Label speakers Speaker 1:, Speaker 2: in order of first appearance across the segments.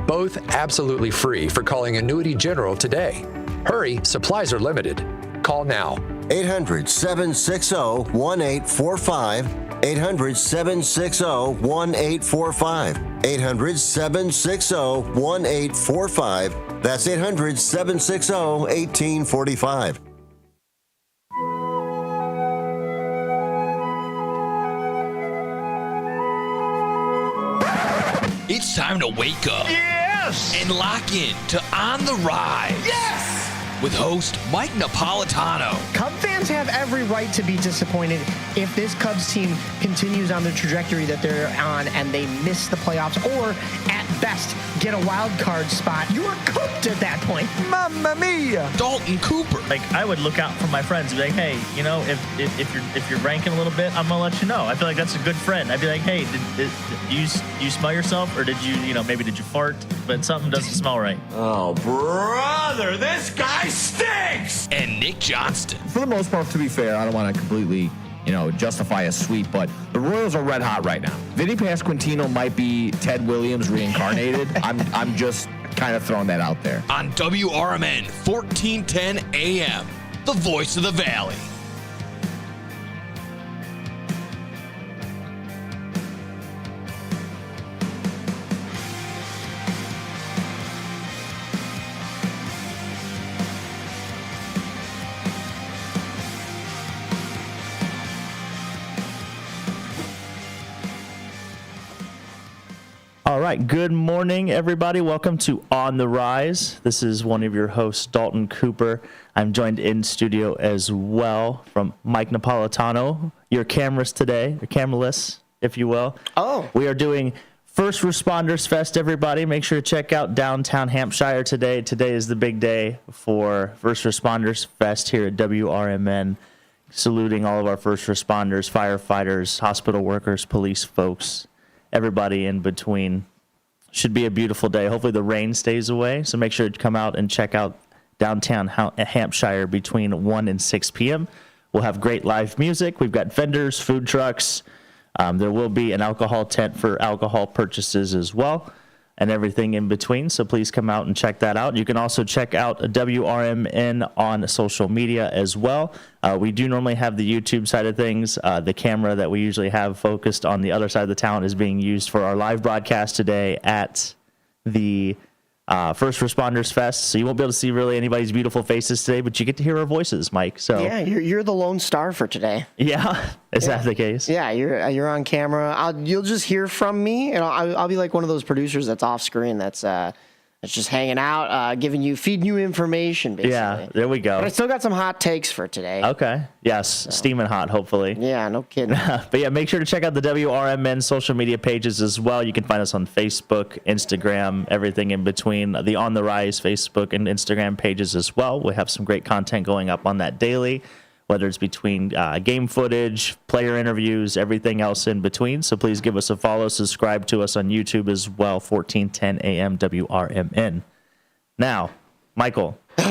Speaker 1: Both absolutely free for calling Annuity General today. Hurry, supplies are limited. Call now.
Speaker 2: 800-760-1845. 800-760-1845. 800-760-1845. That's 800-760-1845.
Speaker 3: It's time to wake up.
Speaker 4: Yes!
Speaker 3: And lock in to On the Rise.
Speaker 4: Yes!
Speaker 3: With host Mike Napolitano.
Speaker 5: Cub fans have every right to be disappointed if this Cubs team continues on the trajectory that they're on and they miss the playoffs or, at best, get a wild card spot. You are cooked at that point.
Speaker 4: Mamma mia!
Speaker 3: Dalton Cooper.
Speaker 6: Like, I would look out for my friends and be like, hey, you know, if you're ranking a little bit, I'm gonna let you know. I feel like that's a good friend. I'd be like, hey, did you smell yourself, or did you maybe did you fart, but something doesn't smell right?
Speaker 4: Oh, brother, this guy stinks!
Speaker 3: And Nick Johnston.
Speaker 7: For the most part, to be fair, I don't want to completely, justify a sweep, but the Royals are red hot right now. Vinny Pasquantino might be Ted Williams reincarnated. I'm just kind of throwing that out there.
Speaker 3: On WRMN 1410 AM, the voice of the Valley.
Speaker 6: All right, good morning, everybody. Welcome to On the Rise. This is one of your hosts, Dalton Cooper. I'm joined in studio as well from Mike Napolitano, your cameras today, or cameraless, if you will.
Speaker 5: Oh.
Speaker 6: We are doing First Responders Fest, everybody. Make sure to check out downtown Hampshire today. Today is the big day for First Responders Fest here at WRMN, saluting all of our first responders, firefighters, hospital workers, police folks, everybody in between. Should be a beautiful day. Hopefully the rain stays away, so make sure to come out and check out downtown Hampshire between 1 and 6 p.m. We'll have great live music. We've got vendors, food trucks. There will be an alcohol tent for alcohol purchases as well, and everything in between, so please come out and check that out. You can also check out WRMN on social media as well. We do normally have the YouTube side of things. The camera that we usually have focused on the other side of the town is being used for our live broadcast today at the First Responders Fest. So you won't be able to see really anybody's beautiful faces today, but you get to hear our voices, Mike. So
Speaker 5: Yeah, you're the lone star for today.
Speaker 6: yeah, is that the case?
Speaker 5: Yeah, you're on camera. You'll just hear from me, and I'll be like one of those producers that's off screen that's just hanging out, feeding you information, basically.
Speaker 6: Yeah, there we go.
Speaker 5: But I still got some hot takes for today.
Speaker 6: Okay. Yes, steaming hot, hopefully.
Speaker 5: Yeah, no kidding.
Speaker 6: But yeah, make sure to check out the WRMN social media pages as well. You can find us on Facebook, Instagram, everything in between. The On the Rise Facebook and Instagram pages as well. We have some great content going up on that daily, whether it's between game footage, player interviews, everything else in between. So please give us a follow. Subscribe to us on YouTube as well, 1410 AM WRMN. Now, Michael, we've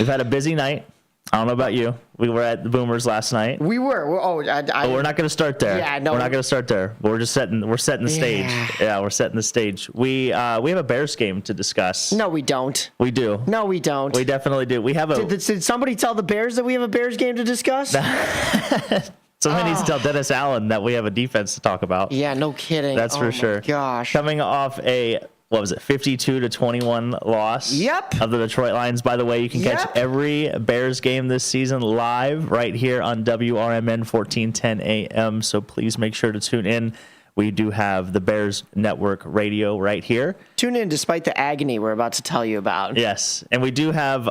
Speaker 6: had a busy night. I don't know about you. We were at the Boomers last night.
Speaker 5: We were.
Speaker 6: But we're not going to start there.
Speaker 5: Yeah, no.
Speaker 6: We're not going to start there. We're setting the stage. Yeah, we're setting the stage. We have a Bears game to discuss.
Speaker 5: No, we don't.
Speaker 6: We do.
Speaker 5: No, we don't.
Speaker 6: We definitely do. We have a.
Speaker 5: Did somebody tell the Bears that we have a Bears game to discuss?
Speaker 6: Somebody needs to tell Dennis Allen that we have a defense to talk about.
Speaker 5: Yeah, no kidding.
Speaker 6: That's for sure.
Speaker 5: Gosh.
Speaker 6: Coming off a 52-21 loss of the Detroit Lions. By the way, you can catch every Bears game this season live right here on WRMN 1410 AM. So please make sure to tune in. We do have the Bears Network radio right here.
Speaker 5: Tune in despite the agony we're about to tell you about.
Speaker 6: Yes, and we do have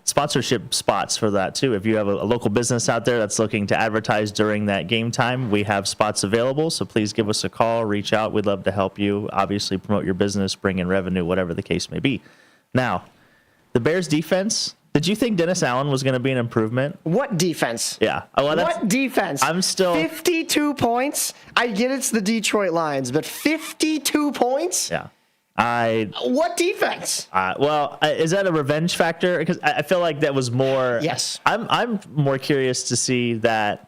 Speaker 6: sponsorship spots for that too. If you have a local business out there that's looking to advertise during that game time, we have spots available. So please give us a call, reach out. We'd love to help you, obviously promote your business, bring in revenue, whatever the case may be. Now, the Bears defense, did you think Dennis Allen was going to be an improvement?
Speaker 5: What defense?
Speaker 6: Yeah.
Speaker 5: What defense?
Speaker 6: I'm still
Speaker 5: 52 points. I get it's the Detroit Lions, but 52 points?
Speaker 6: Yeah.
Speaker 5: What defense?
Speaker 6: Is that a revenge factor? Because I feel like that was more.
Speaker 5: Yes.
Speaker 6: I'm more curious to see that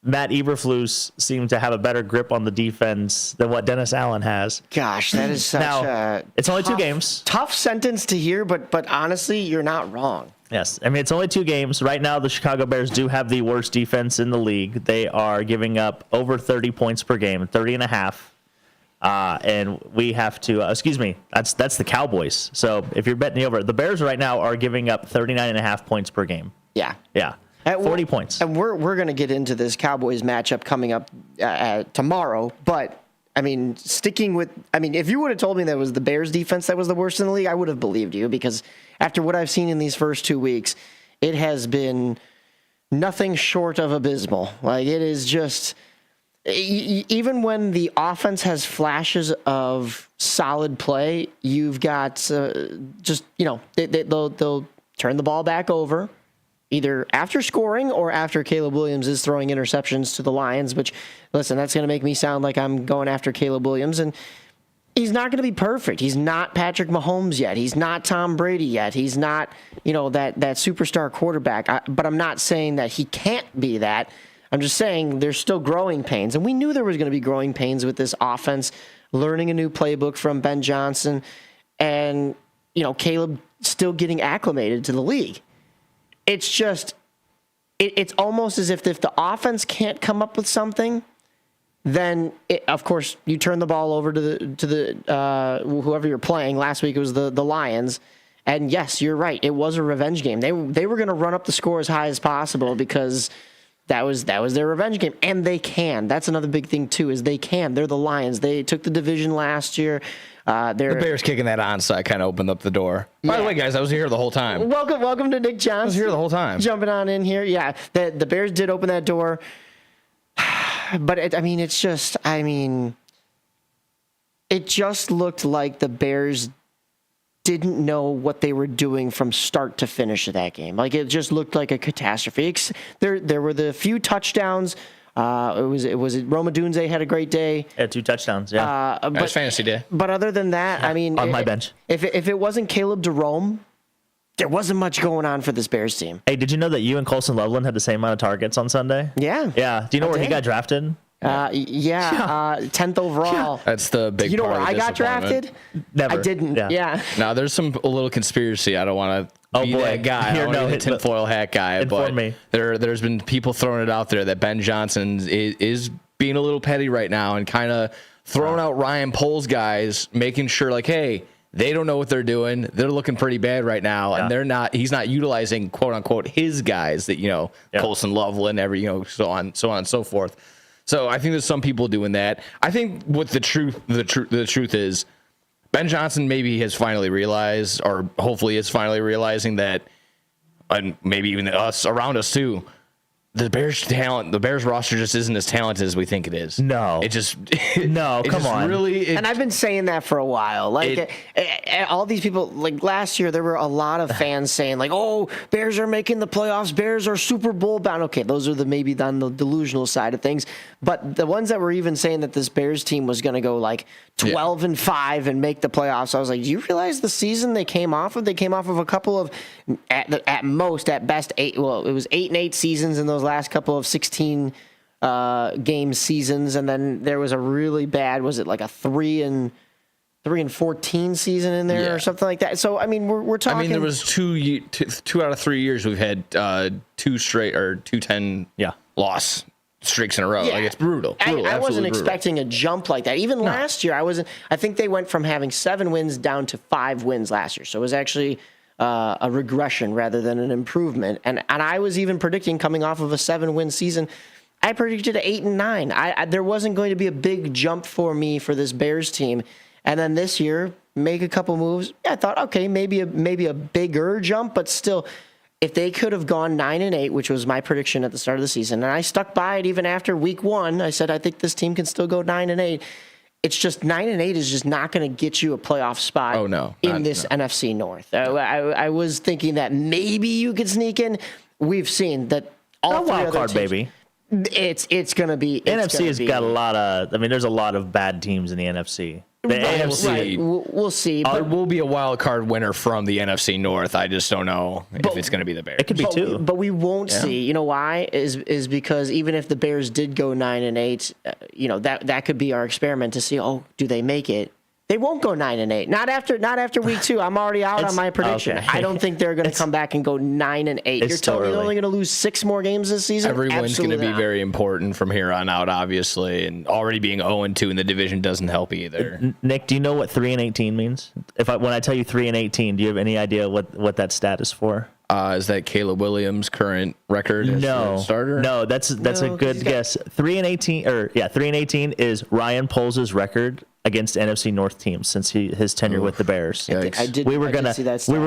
Speaker 6: Matt Eberflus seemed to have a better grip on the defense than what Dennis Allen has.
Speaker 5: Gosh, that is such
Speaker 6: Now, it's only 2 games.
Speaker 5: Tough sentence to hear, but honestly, you're not wrong.
Speaker 6: Yes. I mean, it's only 2 games. Right now, the Chicago Bears do have the worst defense in the league. They are giving up over 30 points per game, 30.5. And we have to, that's the Cowboys. So if you're betting the over, the Bears right now are giving up 39.5 points per game.
Speaker 5: Yeah.
Speaker 6: Yeah. 40 points.
Speaker 5: And we're going to get into this Cowboys matchup coming up tomorrow. But, I mean, if you would have told me that it was the Bears defense that was the worst in the league, I would have believed you. Because after what I've seen in these first 2 weeks, it has been nothing short of abysmal. Like, it is just, even when the offense has flashes of solid play, you've got they'll turn the ball back over, either after scoring or after Caleb Williams is throwing interceptions to the Lions, which, listen, that's going to make me sound like I'm going after Caleb Williams. And he's not going to be perfect. He's not Patrick Mahomes yet. He's not Tom Brady yet. He's not, that superstar quarterback. But I'm not saying that he can't be that. I'm just saying there's still growing pains. And we knew there was going to be growing pains with this offense, learning a new playbook from Ben Johnson, and, Caleb still getting acclimated to the league. It's just, it's almost as if the offense can't come up with something, then of course you turn the ball over to the whoever you're playing. Last week it was the Lions, and yes, you're right. It was a revenge game. They were going to run up the score as high as possible because that was their revenge game, and they can. That's another big thing too, is they can. They're the Lions. They took the division last year.
Speaker 8: The Bears kicking that onside kind of opened up the door. By the way, guys, I was here the whole time.
Speaker 5: Welcome to Nick Johnson.
Speaker 8: I was here the whole time.
Speaker 5: Jumping on in here. Yeah, the Bears did open that door. But, it just looked like the Bears didn't know what they were doing from start to finish of that game. Like, it just looked like a catastrophe. There were the few touchdowns. It was Roma Dunze had a great day.
Speaker 6: Yeah, 2 touchdowns. Yeah,
Speaker 8: it was fantasy day.
Speaker 5: But other than that,
Speaker 6: on my bench.
Speaker 5: If it wasn't Caleb Jerome, there wasn't much going on for this Bears team.
Speaker 6: Hey, did you know that you and Colson Loveland had the same amount of targets on Sunday?
Speaker 5: Yeah.
Speaker 6: Yeah. Do you know where he got drafted?
Speaker 5: 10th overall.
Speaker 8: Yeah. That's the big.
Speaker 5: You know
Speaker 8: part
Speaker 5: where
Speaker 8: of
Speaker 5: I got drafted?
Speaker 6: Never.
Speaker 5: I didn't. Yeah.
Speaker 8: Now there's a little conspiracy. I don't want to be that guy. I don't want to be the tinfoil hat guy. But there's been people throwing it out there that Ben Johnson is being a little petty right now and kind of throwing out Ryan Poles guys, making sure like, hey, they don't know what they're doing. They're looking pretty bad right now, and he's not utilizing quote unquote his guys that Colson Loveland, so on and so forth. So I think there's some people doing that. I think what the truth is, Ben Johnson maybe has finally realized, or hopefully is finally realizing that, and maybe even us around us too, the Bears roster just isn't as talented as we think it is.
Speaker 6: No, come on.
Speaker 5: And I've been saying that for a while. All these people, like last year, there were a lot of fans saying like, "Oh, Bears are making the playoffs. Bears are Super Bowl bound." Okay, those are maybe on the delusional side of things. But the ones that were even saying that this Bears team was going to go like 12-5 and make the playoffs, I was like, "Do you realize the season they came off of? They came off of a couple of at best 8. Well, it was 8-8 seasons in those last couple of 16 game seasons, and then there was a really bad, was it like a 3-14 season in there or something like that? So I mean, we're talking.
Speaker 8: I mean, there was 2 out of 3 years we've had 2 straight or 2-10 loss streaks in a row.
Speaker 5: Yeah.
Speaker 8: Like it's brutal.
Speaker 5: I wasn't expecting a jump like that. Even last year, I think they went from having 7 wins down to 5 wins last year. So it was actually a regression rather than an improvement. And I was even predicting, coming off of a 7-win season, I predicted 8-9. There wasn't going to be a big jump for me for this Bears team. And then this year, make a couple moves. I thought, okay, maybe a bigger jump, but still, if they could have gone 9-8, which was my prediction at the start of the season, and I stuck by it even after week 1, I said I think this team can still go 9-8. It's just 9-8 is just not going to get you a playoff spot. In this NFC North. I was thinking that maybe you could sneak in. We've seen that all three
Speaker 6: wild
Speaker 5: other
Speaker 6: card,
Speaker 5: teams,
Speaker 6: baby.
Speaker 5: It's going to be.
Speaker 6: NFC has got a lot of. I mean, there's a lot of bad teams in the NFC. The AFC.
Speaker 8: Right.
Speaker 5: We'll see.
Speaker 8: There will be a wild card winner from the NFC North. I just don't know if it's going to be the Bears.
Speaker 6: It could be two.
Speaker 5: But we won't see. You know why? Is because even if the Bears did go 9-8, that could be our experiment to see. Oh, do they make it? They won't go 9-8. Not after week 2. I'm already out on my prediction.
Speaker 6: Okay.
Speaker 5: I don't think they're going to come back and go 9-8. You're telling me they're only going to lose 6 more games this season?
Speaker 8: Everyone's going to be very important from here on out, obviously, and already being 0-2 in the division doesn't help either.
Speaker 6: Nick, do you know what 3-18 means? When I tell you 3-18, do you have any idea what that stat is for?
Speaker 8: Is that Caleb Williams' current record as the starter?
Speaker 6: No, that's a good guess. 3-18 is Ryan Poles' record against NFC North teams since his tenure with the Bears.
Speaker 5: I did see that stat.
Speaker 6: He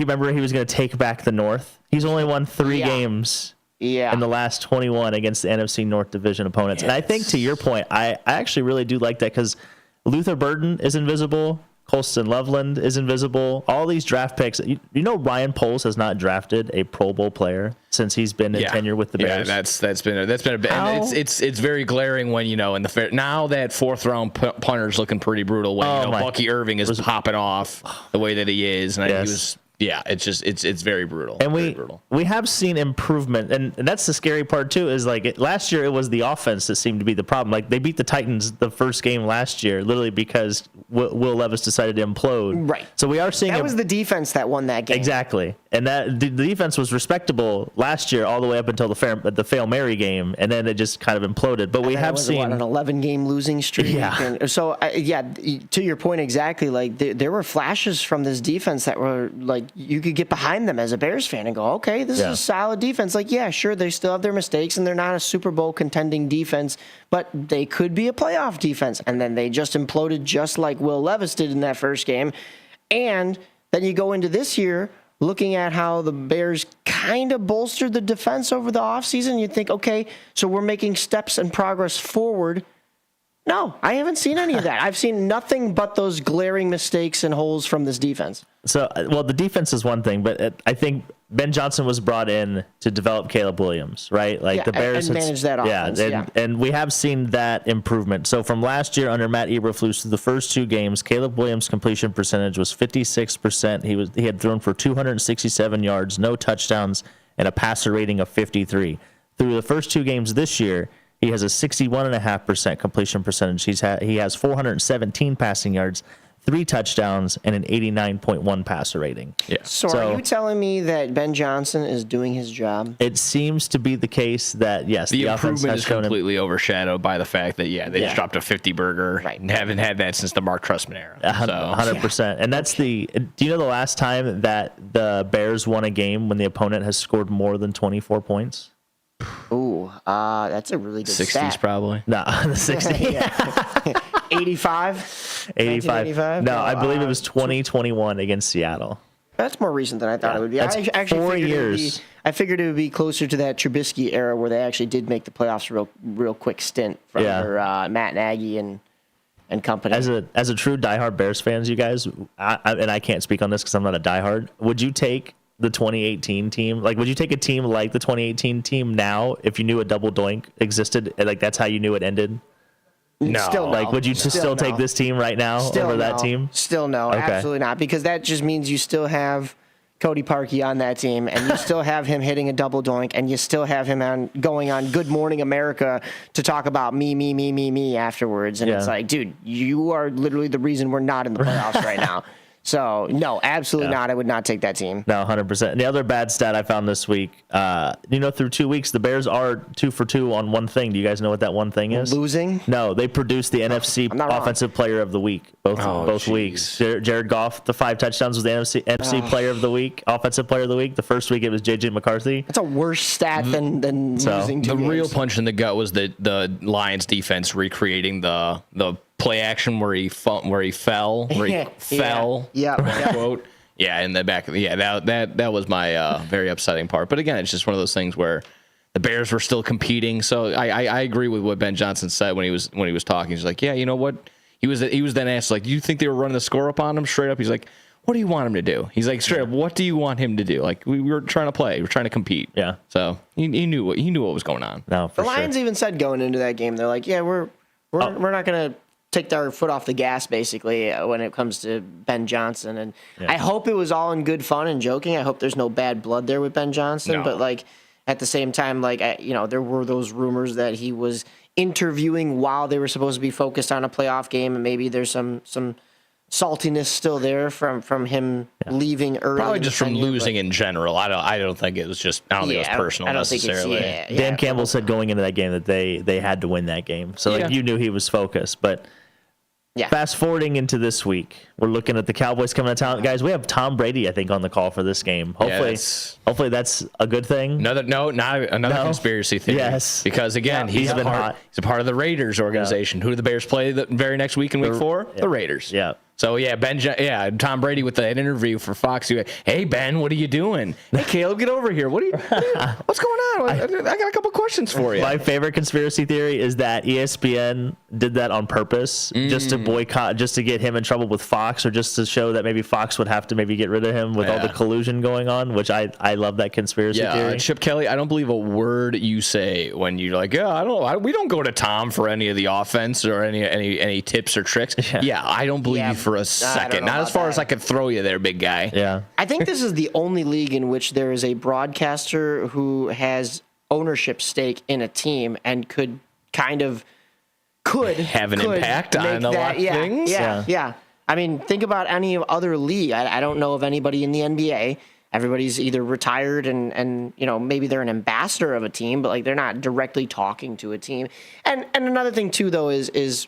Speaker 6: was gonna take back the North. He's only won 3 games in the last 21 against the NFC North division opponents. And I think to your point, I actually really do like that because Luther Burden is invisible. Colston Loveland is invisible. All these draft picks. You know, Ryan Poles has not drafted a Pro Bowl player since he's been in tenure with the Bears.
Speaker 8: Yeah, that's been a bit. And it's very glaring when in the fair now that 4th round punter's looking pretty brutal when Bucky Irving is popping off the way that he is, and he was. Yeah, it's very brutal.
Speaker 6: And
Speaker 8: very brutal.
Speaker 6: we have seen improvement, and that's the scary part too. Is last year it was the offense that seemed to be the problem. Like they beat the Titans the first game last year, literally because Will Levis decided to implode.
Speaker 5: Right.
Speaker 6: So we are seeing
Speaker 5: that was the defense that won that game.
Speaker 6: Exactly, and that the defense was respectable last year all the way up until the Fail Mary game, and then it just kind of imploded. But we have seen
Speaker 5: an 11-game losing streak.
Speaker 6: Yeah.
Speaker 5: And so to your point exactly, like there were flashes from this defense that were like. You could get behind them as a Bears fan and go, okay, this is a solid defense. Like, yeah, sure, they still have their mistakes and they're not a Super Bowl contending defense, but they could be a playoff defense. And then they just imploded just like Will Levis did in that first game. And then you go into this year looking at how the Bears kind of bolstered the defense over the offseason. You'd think, okay, so we're making steps and progress forward. No, I haven't seen any of that. I've seen nothing but those glaring mistakes and holes from this defense.
Speaker 6: So, the defense is one thing, but I think Ben Johnson was brought in to develop Caleb Williams, right? Like the Bears
Speaker 5: and manage that offense.
Speaker 6: And we have seen that improvement. So from last year under Matt Eberflus through the first 2 games, Caleb Williams' completion percentage was 56%. He had thrown for 267 yards, no touchdowns, and a passer rating of 53. Through the first 2 games this year, he has a 61.5% completion percentage. He has 417 passing yards, 3 touchdowns, and an 89.1 passer rating.
Speaker 8: Yeah.
Speaker 5: So are you telling me that Ben Johnson is doing his job?
Speaker 6: It seems to be the case that, yes,
Speaker 8: the improvement is completely overshadowed by the fact that, they just dropped a 50 burger and haven't had that since the Mark Trustman era.
Speaker 6: 100%. And that's do you know the last time that the Bears won a game when the opponent has scored more than 24 points?
Speaker 5: Ooh, that's a really good
Speaker 8: 60s
Speaker 5: stat.
Speaker 8: probably.
Speaker 6: No, the 60s.
Speaker 5: 85?
Speaker 6: No, I believe it was 2021 against Seattle.
Speaker 5: That's more recent than I thought it would be.
Speaker 6: That's
Speaker 5: I actually
Speaker 6: 4 years.
Speaker 5: I figured it would be closer to that Trubisky era where they actually did make the playoffs real quick stint from Matt Nagy and company.
Speaker 6: As a true diehard Bears fans, you guys, and I can't speak on this because I'm not a diehard. Would you take the 2018 team? Like, would you take a team like the 2018 team now if you knew a double doink existed? Like, that's how you knew it ended?
Speaker 5: No. Still no.
Speaker 6: Like, would you still take this team right now over that team?
Speaker 5: Still no. Okay. Absolutely not. Because that just means you still have Cody Parkey on that team, and you still have him hitting a double doink, and you still have him going on Good Morning America to talk about me afterwards. And it's like, dude, you are literally the reason we're not in the playoffs right now. So, no, absolutely not. I would not take that team.
Speaker 6: No, 100%. And the other bad stat I found this week, through 2 weeks, the Bears are 2 for 2 on one thing. Do you guys know what that one thing is?
Speaker 5: Losing?
Speaker 6: No, they produced the NFC Offensive Player of the Week both weeks. Jared Goff, the 5 touchdowns, was the NFC Player of the Week, Offensive Player of the Week. The first week it was J.J. McCarthy.
Speaker 5: That's a worse stat than losing 2 games.
Speaker 8: The real punch in the gut was the Lions defense recreating the play action where he fell, quote. Yeah, in the back. That was my very upsetting part. But again, it's just one of those things where the Bears were still competing. So I agree with what Ben Johnson said when he was talking. He's like, yeah, you know what? He was then asked, like, do you think they were running the score up on him straight up? He's like, what do you want him to do? He's like, straight up, what do you want him to do? Like, we were trying to play. We're trying to compete.
Speaker 6: Yeah.
Speaker 8: So he knew what was going on.
Speaker 6: No,
Speaker 5: the Lions even said going into that game, they're like, yeah, we're not going to
Speaker 9: take their foot off the gas, basically, when it comes to Ben Johnson. And I hope it was all in good fun and joking. I hope there's no bad blood there with Ben Johnson. No. But, like, at the same time, like, there were those rumors that he was interviewing while they were supposed to be focused on a playoff game, and maybe there's some saltiness still there from him leaving early.
Speaker 8: Probably just from losing in general. I don't think it was just. I don't think it was personal necessarily.
Speaker 6: Dan Campbell said going into that game that they had to win that game, so like you knew he was focused. But fast forwarding into this week, we're looking at the Cowboys coming to town, guys. We have Tom Brady, I think, on the call for this game. Hopefully that's a good thing.
Speaker 8: Not another conspiracy theory.
Speaker 6: Yes,
Speaker 8: because again, he's a part of the Raiders organization. Who do the Bears play the very next week in Week 4? The Raiders.
Speaker 6: Yeah.
Speaker 8: So Tom Brady with that interview for Fox. Hey Ben, what are you doing? Hey Caleb, get over here. What's going on? I got a couple questions for you.
Speaker 6: My favorite conspiracy theory is that ESPN did that on purpose, just to boycott, just to get him in trouble with Fox, or just to show that maybe Fox would have to maybe get rid of him with all the collusion going on. Which I love that conspiracy theory.
Speaker 8: Chip Kelly, I don't believe a word you say when you're like, we don't go to Tom for any of the offense or any tips or tricks. I don't believe you for a second. Not as far as I could throw you there, big guy.
Speaker 6: Yeah.
Speaker 9: I think this is the only league in which there is a broadcaster who has ownership stake in a team and could have
Speaker 8: an impact on a lot of things.
Speaker 9: Yeah. I mean, think about any other league. I don't know of anybody in the NBA. Everybody's either retired and maybe they're an ambassador of a team, but like they're not directly talking to a team. And another thing too, though, is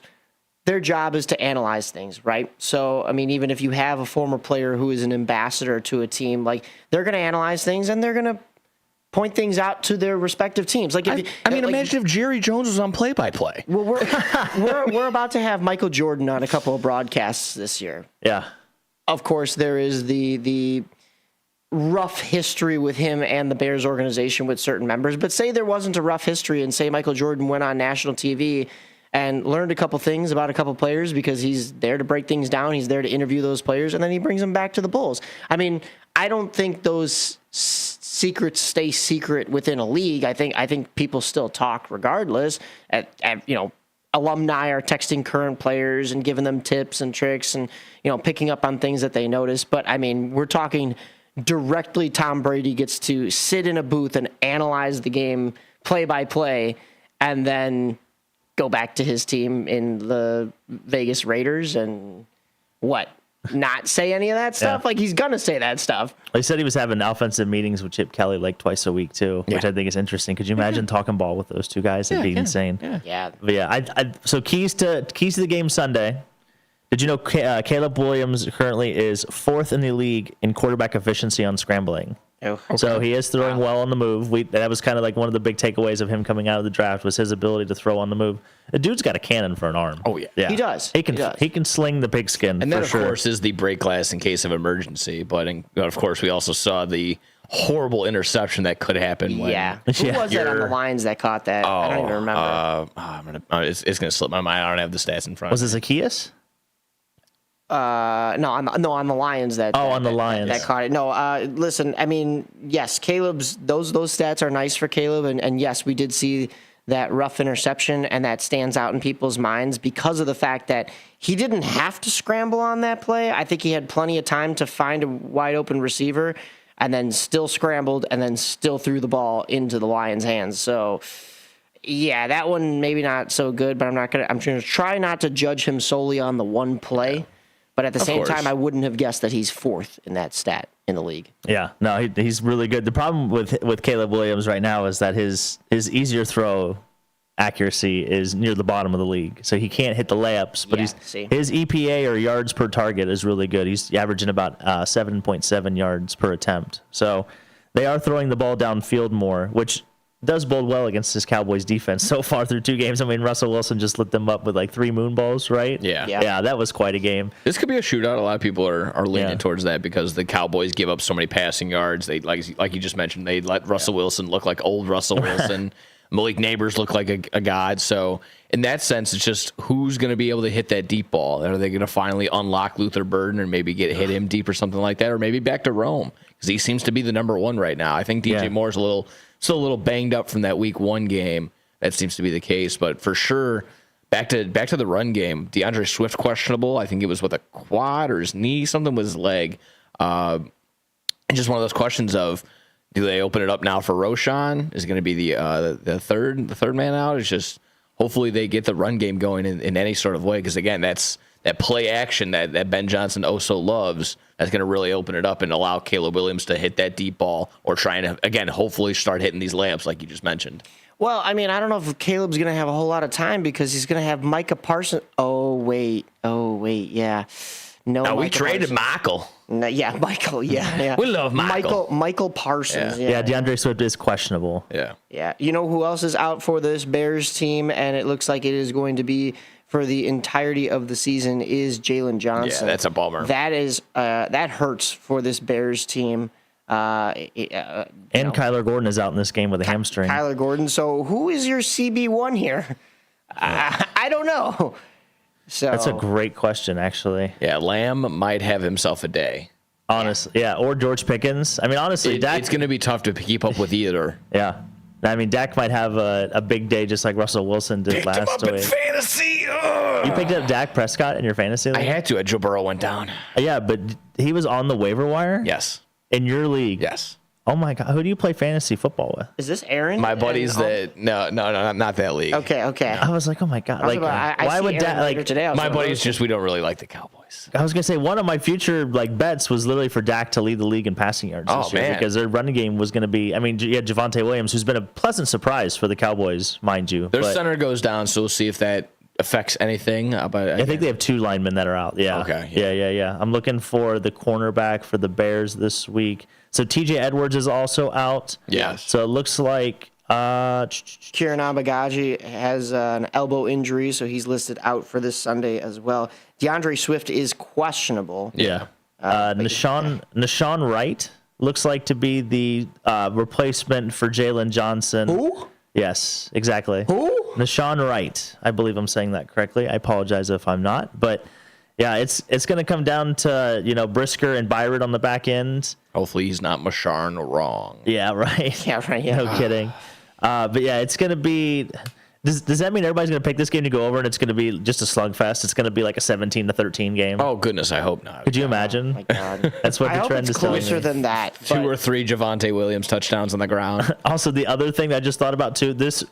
Speaker 9: their job is to analyze things, right? So, I mean, even if you have a former player who is an ambassador to a team, like they're going to analyze things and they're going to point things out to their respective teams. Like,
Speaker 8: imagine if Jerry Jones was on play-by-play.
Speaker 9: Well, we're about to have Michael Jordan on a couple of broadcasts this year.
Speaker 6: Yeah.
Speaker 9: Of course, there is the rough history with him and the Bears organization with certain members. But say there wasn't a rough history, and say Michael Jordan went on national TV and learned a couple things about a couple players because he's there to break things down. He's there to interview those players, and then he brings them back to the Bulls. I mean, I don't think those secrets stay secret within a league. I think people still talk regardless. Alumni are texting current players and giving them tips and tricks and, picking up on things that they notice. But, I mean, we're talking directly Tom Brady gets to sit in a booth and analyze the game play by play and then go back to his team in the Vegas Raiders and not say any of that stuff? Like, he's going to say that stuff.
Speaker 6: He said he was having offensive meetings with Chip Kelly like twice a week, too, which I think is interesting. Could you imagine talking ball with those two guys? It'd be insane.
Speaker 9: Yeah.
Speaker 6: But so keys to the game Sunday. Did you know Caleb Williams currently is 4th in the league in quarterback efficiency on scrambling?
Speaker 9: Oh, okay.
Speaker 6: So he is throwing well on the move. That was kind of like one of the big takeaways of him coming out of the draft was his ability to throw on the move. The dude's got a cannon for an arm.
Speaker 8: Oh yeah.
Speaker 9: He does.
Speaker 6: He can sling the pigskin.
Speaker 8: And that of course is the break glass in case of emergency. But of course we also saw the horrible interception that could happen.
Speaker 9: Who was that on the Lions that caught that? I don't even remember.
Speaker 8: It's going to slip my mind. I don't have the stats in front.
Speaker 6: Was it Zacchaeus?
Speaker 9: No, on the Lions that caught it. No, listen, I mean, yes, Caleb's those stats are nice for Caleb, and yes, we did see that rough interception, and that stands out in people's minds because of the fact that he didn't have to scramble on that play. I think he had plenty of time to find a wide open receiver, and then still scrambled, and then still threw the ball into the Lions' hands. So, yeah, that one maybe not so good, but I'm going to try not to judge him solely on the one play. But at the same time, I wouldn't have guessed that he's 4th in that stat in the league.
Speaker 6: Yeah, no, he's really good. The problem with Caleb Williams right now is that his easier throw accuracy is near the bottom of the league, so he can't hit the layups. But his EPA or yards per target is really good. He's averaging about 7.7 yards per attempt. So they are throwing the ball downfield more, which does bode well against this Cowboys defense so far through 2 games. I mean, Russell Wilson just lit them up with like 3 moon balls, right? Yeah, that was quite a game.
Speaker 8: This could be a shootout. A lot of people are leaning towards that because the Cowboys give up so many passing yards. They like you just mentioned, they let Russell Wilson look like old Russell Wilson. Malik Neighbors look like a god. So in that sense, it's just who's going to be able to hit that deep ball. Are they going to finally unlock Luther Burden and maybe hit him deep or something like that, or maybe back to Rome because he seems to be the number 1 right now. I think DJ Moore's still a little banged up from that week 1 game. That seems to be the case, but for sure, Back to the run game. DeAndre Swift questionable. I think it was with a quad or his knee. Something with his leg. Just one of those questions of, do they open it up now for Roschon? Is it going to be the third man out? It's just hopefully they get the run game going in any sort of way, because again, that's that play action that Ben Johnson so loves. That's going to really open it up and allow Caleb Williams to hit that deep ball, or trying to again hopefully start hitting these layups like you just mentioned.
Speaker 9: Well, I mean, I don't know if Caleb's going to have a whole lot of time, because he's going to have Micah Parsons. Oh wait, yeah. No,
Speaker 8: we traded Michael.
Speaker 9: No, yeah, Michael. Yeah.
Speaker 8: We love Michael.
Speaker 9: Michael Parsons.
Speaker 6: Yeah, DeAndre Swift is questionable.
Speaker 9: Yeah. You know who else is out for this Bears team, and it looks like it is going to be for the entirety of the season, is Jalen Johnson.
Speaker 8: Yeah, that's a bummer.
Speaker 9: That is that hurts for this Bears team.
Speaker 6: And Kyler Gordon is out in this game with a hamstring.
Speaker 9: Kyler Gordon. So who is your CB1 here? I don't know. So
Speaker 6: that's a great question, actually.
Speaker 8: Yeah, Lamb might have himself a day.
Speaker 6: Honestly, yeah. Or George Pickens. I mean, honestly, Dak,
Speaker 8: it's going to be tough to keep up with either.
Speaker 6: Yeah. I mean, Dak might have a big day, just like Russell Wilson did last week.
Speaker 8: Fantasy.
Speaker 6: You picked up Dak Prescott in your fantasy league?
Speaker 8: I had to. Joe Burrow went down.
Speaker 6: Yeah, but he was on the waiver wire?
Speaker 8: Yes.
Speaker 6: In your league?
Speaker 8: Yes.
Speaker 6: Oh my God! Who do you play fantasy football with?
Speaker 9: Is this Aaron?
Speaker 8: My buddies no, not that league.
Speaker 9: Okay.
Speaker 6: I was like, oh my God! Like,
Speaker 9: why would Dak? Like today,
Speaker 8: my buddies we don't really like the Cowboys.
Speaker 6: I was gonna say one of my future bets was literally for Dak to lead the league in passing yards this year, because their running game was gonna be. I mean, you had Javonte Williams, who's been a pleasant surprise for the Cowboys, mind you.
Speaker 8: Their center goes down, so we'll see if that affects anything. But
Speaker 6: I think they have 2 linemen that are out. Yeah.
Speaker 8: Okay.
Speaker 6: Yeah. I'm looking for the cornerback for the Bears this week. So TJ Edwards is also out.
Speaker 8: Yes.
Speaker 6: So it looks like
Speaker 9: Kieran Abagaji has an elbow injury, so he's listed out for this Sunday as well. DeAndre Swift is questionable.
Speaker 6: Yeah. Nashawn Wright looks like to be the replacement for Jalen Johnson.
Speaker 9: Who?
Speaker 6: Yes, exactly.
Speaker 9: Who?
Speaker 6: Nashawn Wright. I believe I'm saying that correctly. I apologize if I'm not, but yeah, it's going to come down to, Brisker and Byron on the back end.
Speaker 8: Hopefully he's not Masharn wrong.
Speaker 6: Yeah, right.
Speaker 9: Yeah, right. Yeah.
Speaker 6: No kidding. But yeah, it's going to be. Does that mean everybody's going to pick this game to go over and it's going to be just a slugfest? It's going to be like a 17-13 game.
Speaker 8: Oh goodness, I hope not.
Speaker 6: Could you imagine?
Speaker 9: Oh my God.
Speaker 6: That's what the trend is telling me.
Speaker 9: Closer than that.
Speaker 8: 2 or 3 Javonte Williams touchdowns on the ground.
Speaker 6: Also, the other thing I just thought about too, this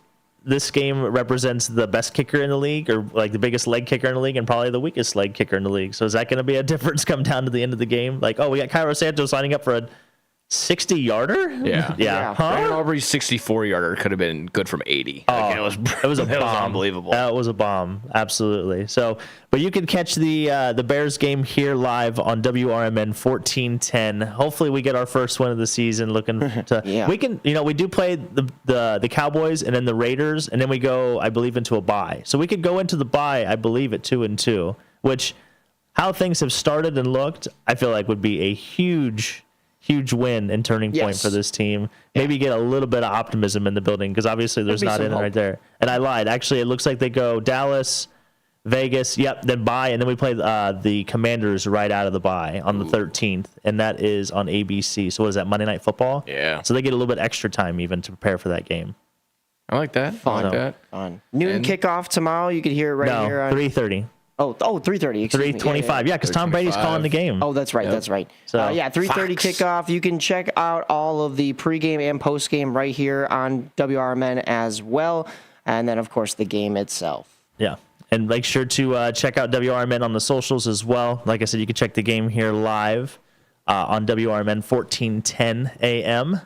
Speaker 6: game represents the best kicker in the league, or like the biggest leg kicker in the league, and probably the weakest leg kicker in the league. So is that going to be a difference come down to the end of the game? Like, oh, we got Cairo Santos signing up for a 60-yarder?
Speaker 8: Yeah. Brandon Aubrey's 64-yarder could have been good from 80. It was a bomb. It was unbelievable.
Speaker 6: That was a bomb. Absolutely. So, but you can catch the Bears game here live on WRMN 1410. Hopefully we get our first win of the season. Looking to we can, we do play the Cowboys and then the Raiders, and then we go, I believe, into a bye. So we could go into the bye, I believe, at 2-2, which how things have started and looked, I feel like would be a huge win and turning point for this team. Maybe get a little bit of optimism in the building, because obviously there's not in right there. And I lied. Actually, it looks like they go Dallas, Vegas, then bye, and then we play the Commanders right out of the bye on the 13th, and that is on ABC. So what is that, Monday Night Football?
Speaker 8: Yeah.
Speaker 6: So they get a little bit extra time even to prepare for that game.
Speaker 8: I like that.
Speaker 9: Fun. Noon kickoff tomorrow. You could hear it right here on
Speaker 6: 3:30.
Speaker 9: Oh, 3:30.
Speaker 6: 3:25. Yeah, because Tom Brady's calling the game.
Speaker 9: Oh, that's right. Yep. That's right. So 3:30 kickoff. You can check out all of the pregame and postgame right here on WRMN as well, and then of course the game itself.
Speaker 6: Yeah, and make sure to check out WRMN on the socials as well. Like I said, you can check the game here live on WRMN 1410 AM.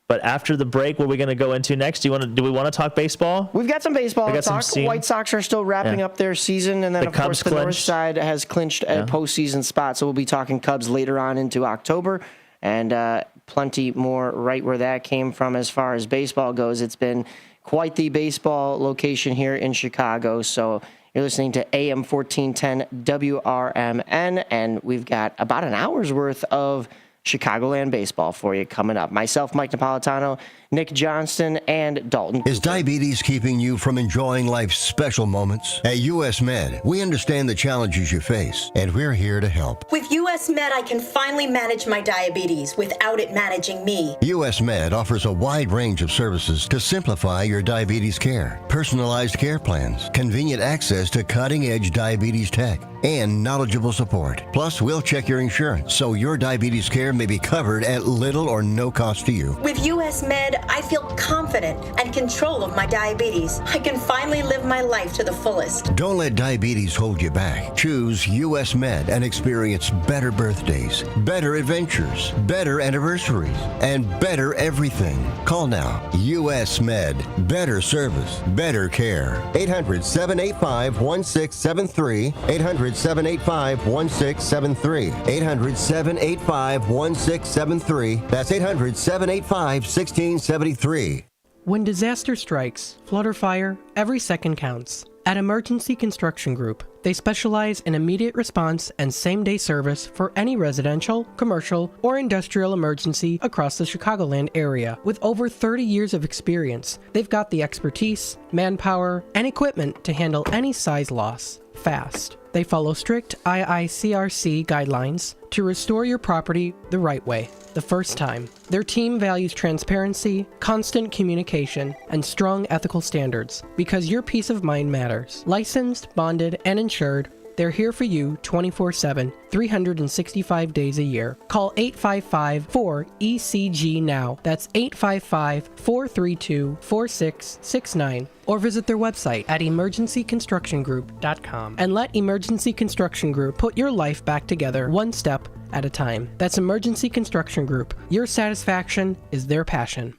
Speaker 6: But after the break, what are we going to go into next? Do we want to talk baseball?
Speaker 9: We've got some baseball to talk. White Sox are still wrapping up their season, and then of course the North Side has clinched a postseason spot. So we'll be talking Cubs later on into October, and plenty more right where that came from as far as baseball goes. It's been quite the baseball location here in Chicago. So you're listening to AM 1410 WRMN, and we've got about an hour's worth of Chicagoland baseball for you coming up. Myself, Mike Napolitano, Nick Johnston, and Dalton.
Speaker 10: Is diabetes keeping you from enjoying life's special moments? At US Med, we understand the challenges you face, and we're here to help.
Speaker 11: With US US Med, I can finally manage my diabetes without it managing me.
Speaker 10: US Med offers a wide range of services to simplify your diabetes care. Personalized care plans, convenient access to cutting-edge diabetes tech, and knowledgeable support. Plus, we'll check your insurance so your diabetes care may be covered at little or no cost to you.
Speaker 11: With US Med, I feel confident and control of my diabetes. I can finally live my life to the fullest.
Speaker 10: Don't let diabetes hold you back. Choose US Med and experience better birthdays, better adventures, better anniversaries, and better everything. Call now. US Med. Better service, better care. 800-785-1673. 800-785-1673. 800-785-1673. That's 800-785-1673.
Speaker 12: When disaster strikes, flood or fire, every second counts. At Emergency Construction Group, they specialize in immediate response and same-day service for any residential, commercial, or industrial emergency across the Chicagoland area. With over 30 years of experience, they've got the expertise, manpower, and equipment to handle any size loss fast. They follow strict IICRC guidelines to restore your property the right way, the first time. Their team values transparency, constant communication, and strong ethical standards because your peace of mind matters. Licensed, bonded, and insured, they're here for you 24/7, 365 days a year. Call 855-4ECG now. That's 855-432-4669. Or visit their website at emergencyconstructiongroup.com and let Emergency Construction Group put your life back together one step at a time. That's Emergency Construction Group. Your satisfaction is their passion.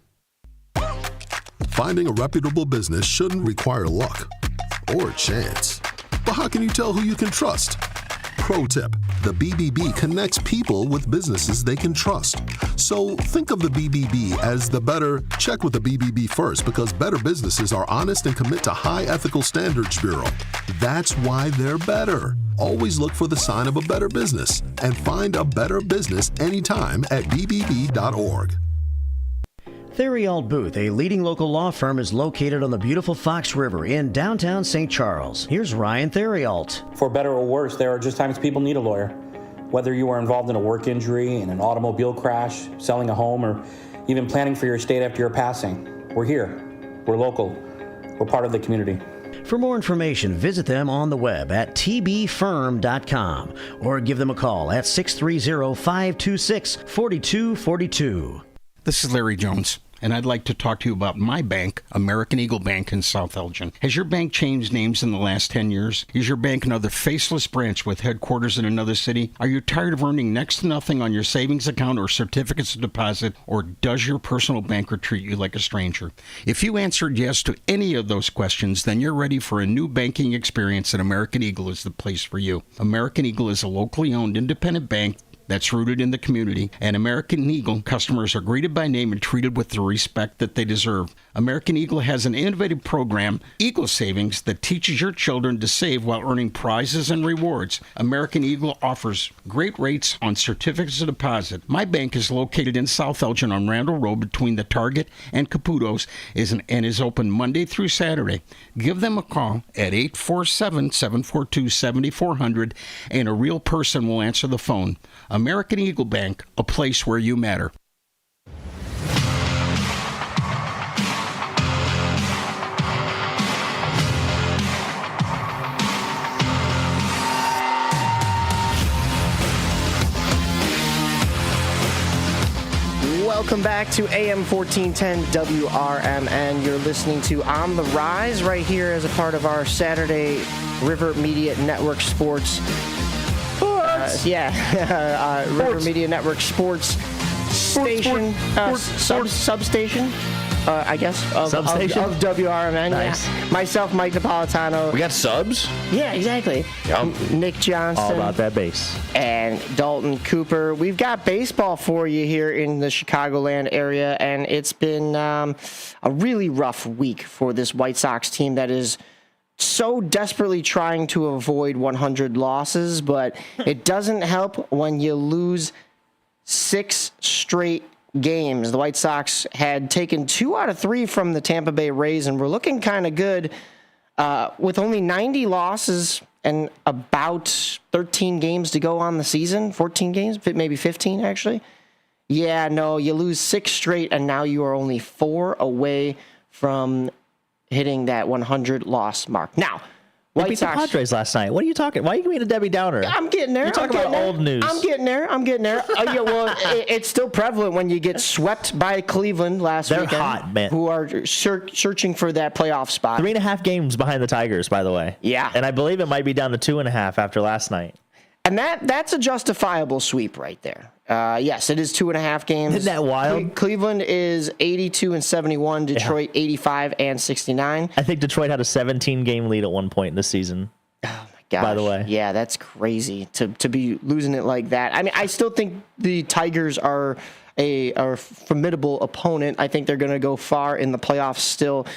Speaker 13: Finding a reputable business shouldn't require luck or chance. But how can you tell who you can trust? Pro tip, the BBB connects people with businesses they can trust. So think of the BBB as the better, check with the BBB first, because better businesses are honest and commit to high ethical standards bureau. That's why they're better. Always look for the sign of a better business and find a better business anytime at bbb.org.
Speaker 14: Theriault Booth, a leading local law firm, is located on the beautiful Fox River in downtown St. Charles. Here's Ryan Theriault.
Speaker 15: For better or worse, there are just times people need a lawyer. Whether you are involved in a work injury, in an automobile crash, selling a home, or even planning for your estate after your passing, we're here. We're local. We're part of the community.
Speaker 14: For more information, visit them on the web at tbfirm.com or give them a call at 630-526-4242.
Speaker 16: This is Larry Jones, and I'd like to talk to you about my bank, American Eagle Bank in South Elgin. Has your bank changed names in the last 10 years? Is your bank another faceless branch with headquarters in another city? Are you tired of earning next to nothing on your savings account or certificates of deposit, or does your personal banker treat you like a stranger? If you answered yes to any of those questions, then you're ready for a new banking experience, and American Eagle is the place for you. American Eagle is a locally owned independent bank that's rooted in the community, and American Eagle customers are greeted by name and treated with the respect that they deserve. American Eagle has an innovative program, Eagle Savings, that teaches your children to save while earning prizes and rewards. American Eagle offers great rates on certificates of deposit. My bank is located in South Elgin on Randall Road between the Target and Caputo's and is open Monday through Saturday. Give them a call at 847-742-7400 and a real person will answer the phone. American Eagle Bank, a place where you matter.
Speaker 9: Welcome back to AM 1410 WRMN. You're listening to On the Rise right here as a part of our Saturday River Media Network Sports. River Media Network Sports Station, substation, I guess, of WRMN.
Speaker 6: Nice.
Speaker 9: Yeah. Myself, Mike Napolitano.
Speaker 8: We got subs?
Speaker 9: Yeah, exactly.
Speaker 8: Yep.
Speaker 9: Nick Johnson.
Speaker 6: All about that bass.
Speaker 9: And Dalton Cooper. We've got baseball for you here in the Chicagoland area, and it's been a really rough week for this White Sox team that is so desperately trying to avoid 100 losses, but it doesn't help when you lose 6 straight games. The White Sox had taken 2 out of 3 from the Tampa Bay Rays and were looking kind of good with only 90 losses and about 13 games to go on the season, 14 games, maybe 15 actually. Yeah, no, you lose 6 straight, and now you are only 4 away from hitting that 100 loss mark. Now,
Speaker 6: White beat Sox, the Padres last night. What are you talking? Why are you being a Debbie Downer?
Speaker 9: I'm getting there.
Speaker 6: You're talking about old news.
Speaker 9: I'm getting there. Yeah, well, it's still prevalent when you get swept by Cleveland last weekend.
Speaker 6: They're hot, man.
Speaker 9: Who are searching for that playoff spot.
Speaker 6: 3.5 games behind the Tigers, by the way.
Speaker 9: Yeah.
Speaker 6: And I believe it might be down to 2.5 after last night.
Speaker 9: And that's a justifiable sweep right there. Yes, it is 2.5 games.
Speaker 6: Isn't that wild?
Speaker 9: Cleveland is 82 and 71. Detroit 85 and 69.
Speaker 6: I think Detroit had a 17-game lead at one point in the season.
Speaker 9: Oh my gosh! By the way, yeah, that's crazy to be losing it like that. I mean, I still think the Tigers are a formidable opponent. I think they're going to go far in the playoffs still,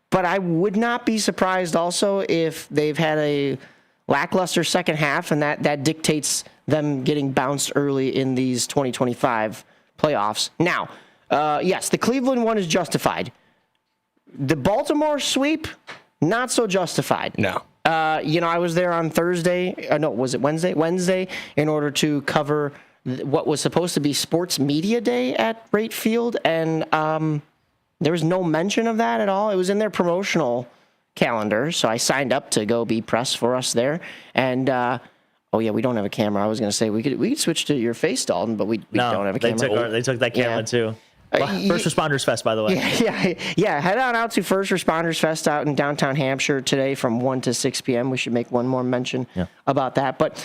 Speaker 9: but I would not be surprised also if they've had a lackluster second half, and that dictates them getting bounced early in these 2025 playoffs. Now, yes, the Cleveland one is justified. The Baltimore sweep, not so justified.
Speaker 8: No.
Speaker 9: I was there on Thursday. No, was it Wednesday? Wednesday, in order to cover what was supposed to be Sports Media Day at Rate Field, and there was no mention of that at all. It was in their promotional calendar, so I signed up to go be press for us there. And oh yeah, we don't have a camera. I was going to say we could switch to your face, Dalton, but we don't have a camera.
Speaker 6: They took that camera too. First Responders Fest, by the way.
Speaker 9: Yeah. Head on out to First Responders Fest out in downtown Hampshire today from 1 to 6 p.m. We should make one more mention about that. But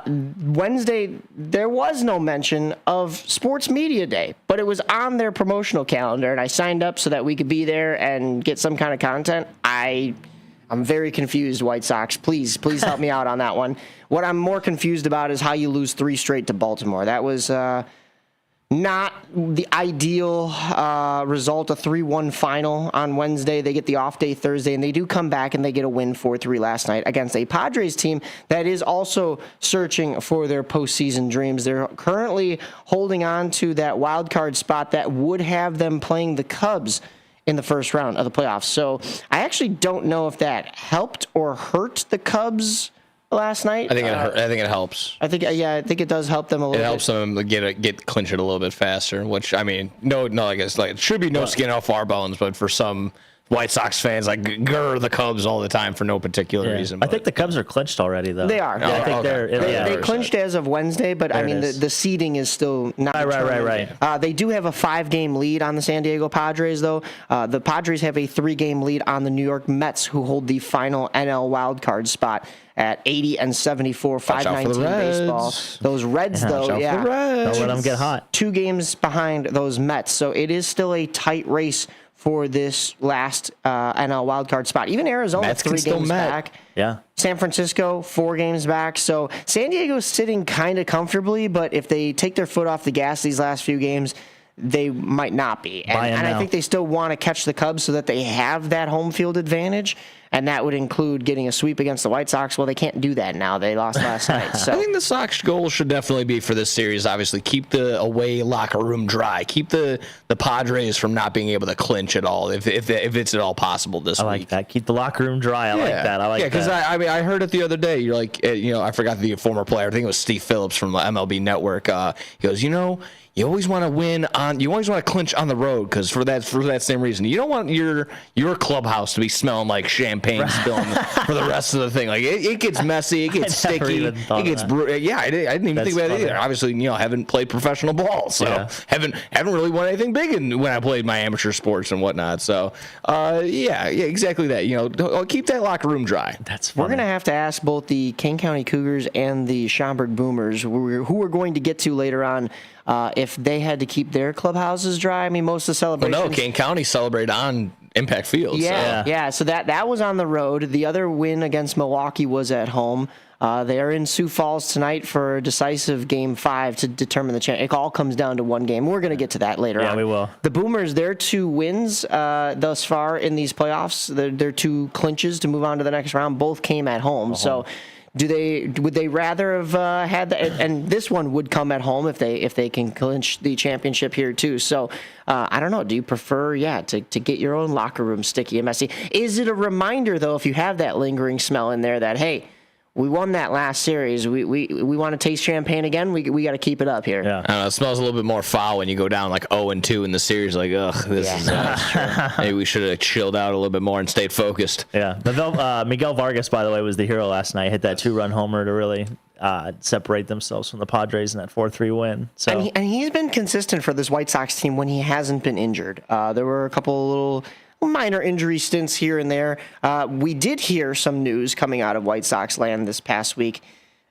Speaker 9: Wednesday, there was no mention of Sports Media Day, but it was on their promotional calendar, and I signed up so that we could be there and get some kind of content. I'm very confused, White Sox. Please help me out on that one. What I'm more confused about is how you lose 3 straight to Baltimore. That was not the ideal result, a 3-1 final on Wednesday. They get the off day Thursday, and they do come back and they get a win 4-3 last night against a Padres team that is also searching for their postseason dreams. They're currently holding on to that wild card spot that would have them playing the Cubs in the first round of the playoffs. So I actually don't know if that helped or hurt the Cubs last night.
Speaker 8: I think it helps.
Speaker 9: I think it does help them a little bit.
Speaker 8: It helps them clinch it a little bit faster, which, I mean, no, I guess it should be no skin off our bones, but for some White Sox fans, grr the Cubs all the time for no particular reason.
Speaker 6: But I think the Cubs are clinched already, though.
Speaker 9: They are.
Speaker 6: Yeah, I think
Speaker 9: they clinched as of Wednesday, but I mean, the seeding is still not
Speaker 6: right.
Speaker 9: They do have a 5-game lead on the San Diego Padres, though. The Padres have a 3-game lead on the New York Mets, who hold the final NL wildcard spot at 80 and 74, 519 baseball. Those Reds, though,
Speaker 6: don't let them get hot.
Speaker 9: 2 games behind those Mets, so it is still a tight race for this last NL wildcard spot. Even Arizona, 3 games back.
Speaker 6: Yeah.
Speaker 9: San Francisco, 4 games back. So San Diego's sitting kind of comfortably, but if they take their foot off the gas these last few games, they might not be. And I think they still want to catch the Cubs so that they have that home field advantage. And that would include getting a sweep against the White Sox. Well, they can't do that now. They lost last night. So
Speaker 8: I think the Sox goal should definitely be for this series, obviously, keep the away locker room dry. Keep the Padres from not being able to clinch at all, if it's at all possible this week.
Speaker 6: I like that. Keep the locker room dry. I like that.
Speaker 8: Yeah, because I heard it the other day. You're like, I forgot the former player. I think it was Steve Phillips from MLB Network. He goes, you always want to win you always want to clinch on the road because for that same reason. You don't want your clubhouse to be smelling like champagne spilling for the rest of the thing. Like it gets messy, it gets sticky, it gets I didn't even think about it either. Obviously, haven't played professional ball, so haven't really won anything big when I played my amateur sports and whatnot. So exactly that. Keep that locker room dry.
Speaker 6: That's funny.
Speaker 9: We're gonna have to ask both the Kane County Cougars and the Schaumburg Boomers, who we're going to get to later on, if they had to keep their clubhouses dry. I mean, most of the celebrations...
Speaker 8: Well, no, Kane County celebrated on Impact Field.
Speaker 9: So that was on the road. The other win against Milwaukee was at home. They are in Sioux Falls tonight for a decisive Game 5 to determine the champion. It all comes down to one game. We're going to get to that later on.
Speaker 6: Yeah, we will.
Speaker 9: The Boomers, their 2 wins thus far in these playoffs, their 2 clinches to move on to the next round, both came at home. So... Would they rather have had that? And this one would come at home if they can clinch the championship here too. So I don't know. Do you prefer to get your own locker room sticky and messy? Is it a reminder though, if you have that lingering smell in there, that hey, we won that last series. We want to taste champagne again. We got to keep it up here.
Speaker 6: Yeah.
Speaker 8: I don't know, it smells a little bit more foul when you go down like 0-2 in the series. Like, ugh, this is maybe we should have chilled out a little bit more and stayed focused.
Speaker 6: Yeah. Miguel Vargas, by the way, was the hero last night. Hit that 2-run homer to really separate themselves from the Padres in that 4-3 win. So
Speaker 9: and he's been consistent for this White Sox team when he hasn't been injured. There were a couple little minor injury stints here and there. We did hear some news coming out of White Sox land this past week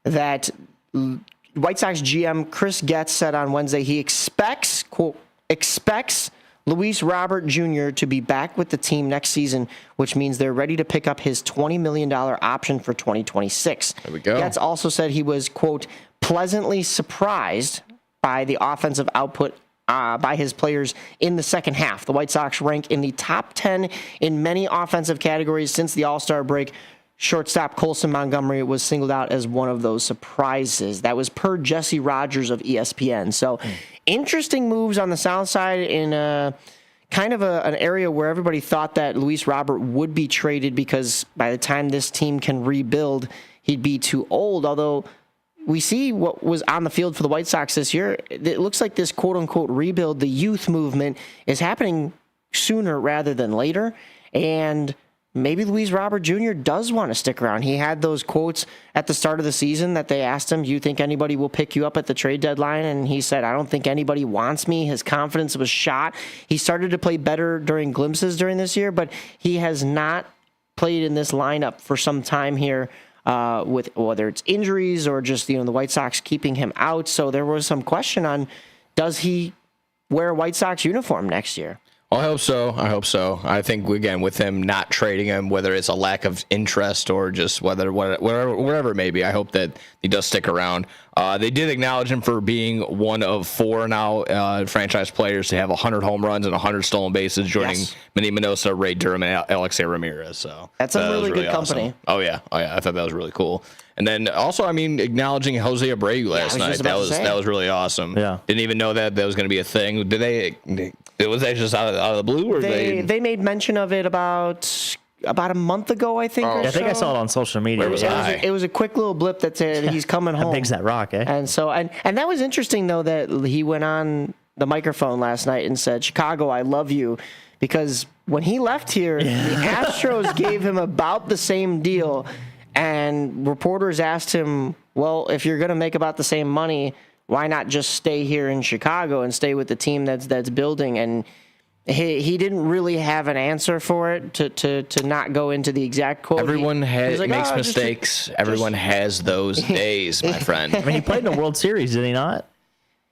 Speaker 9: that White Sox GM Chris Getz said on Wednesday he expects, quote, Luis Robert Jr. to be back with the team next season, which means they're ready to pick up his $20 million option for 2026.
Speaker 8: There we go.
Speaker 9: Getz also said he was, quote, pleasantly surprised by the offensive output by his players in the second half. The White Sox rank in the top 10 in many offensive categories since the All-Star break. Shortstop Colson Montgomery was singled out as one of those surprises. That was per Jesse Rogers of ESPN. So interesting moves on the South side in kind of an area where everybody thought that Luis Robert would be traded because by the time this team can rebuild, he'd be too old. Although we see what was on the field for the White Sox this year. It looks like this quote-unquote rebuild, the youth movement, is happening sooner rather than later. And maybe Luis Robert Jr. does want to stick around. He had those quotes at the start of the season that they asked him, do you think anybody will pick you up at the trade deadline? And he said, I don't think anybody wants me. His confidence was shot. He started to play better during glimpses during this year, but he has not played in this lineup for some time here. With whether it's injuries or just, the White Sox keeping him out. So there was some question on, does he wear a White Sox uniform next year?
Speaker 8: Well, I hope so. I think, again, with him not trading him, whether it's a lack of interest or just wherever it may be, I hope that he does stick around. They did acknowledge him for being one of 4 now franchise players to have 100 home runs and 100 stolen bases, joining Manny Minoso, Ray Durham, and Alexei Ramirez. So
Speaker 9: that's a really good
Speaker 8: awesome
Speaker 9: company.
Speaker 8: Oh yeah. I thought that was really cool. And then also, acknowledging Jose Abreu last night. That was really awesome.
Speaker 6: Yeah.
Speaker 8: Didn't even know that was going to be a thing. Was that just out of the blue, or
Speaker 9: they made mention of it about a month ago, I think.
Speaker 6: I think I saw it on social media.
Speaker 9: It was a quick little blip that said he's coming home.
Speaker 6: How big's that rock, eh?
Speaker 9: And so and that was interesting though that he went on the microphone last night and said, "Chicago, I love you," because when he left here, the Astros gave him about the same deal, and reporters asked him, "Well, if you're going to make about the same money, why not just stay here in Chicago and stay with the team that's building?" And he didn't really have an answer for it to not go into the exact quote.
Speaker 8: Everyone makes mistakes. Everyone has those days, my friend.
Speaker 6: He played in the World Series, did he not?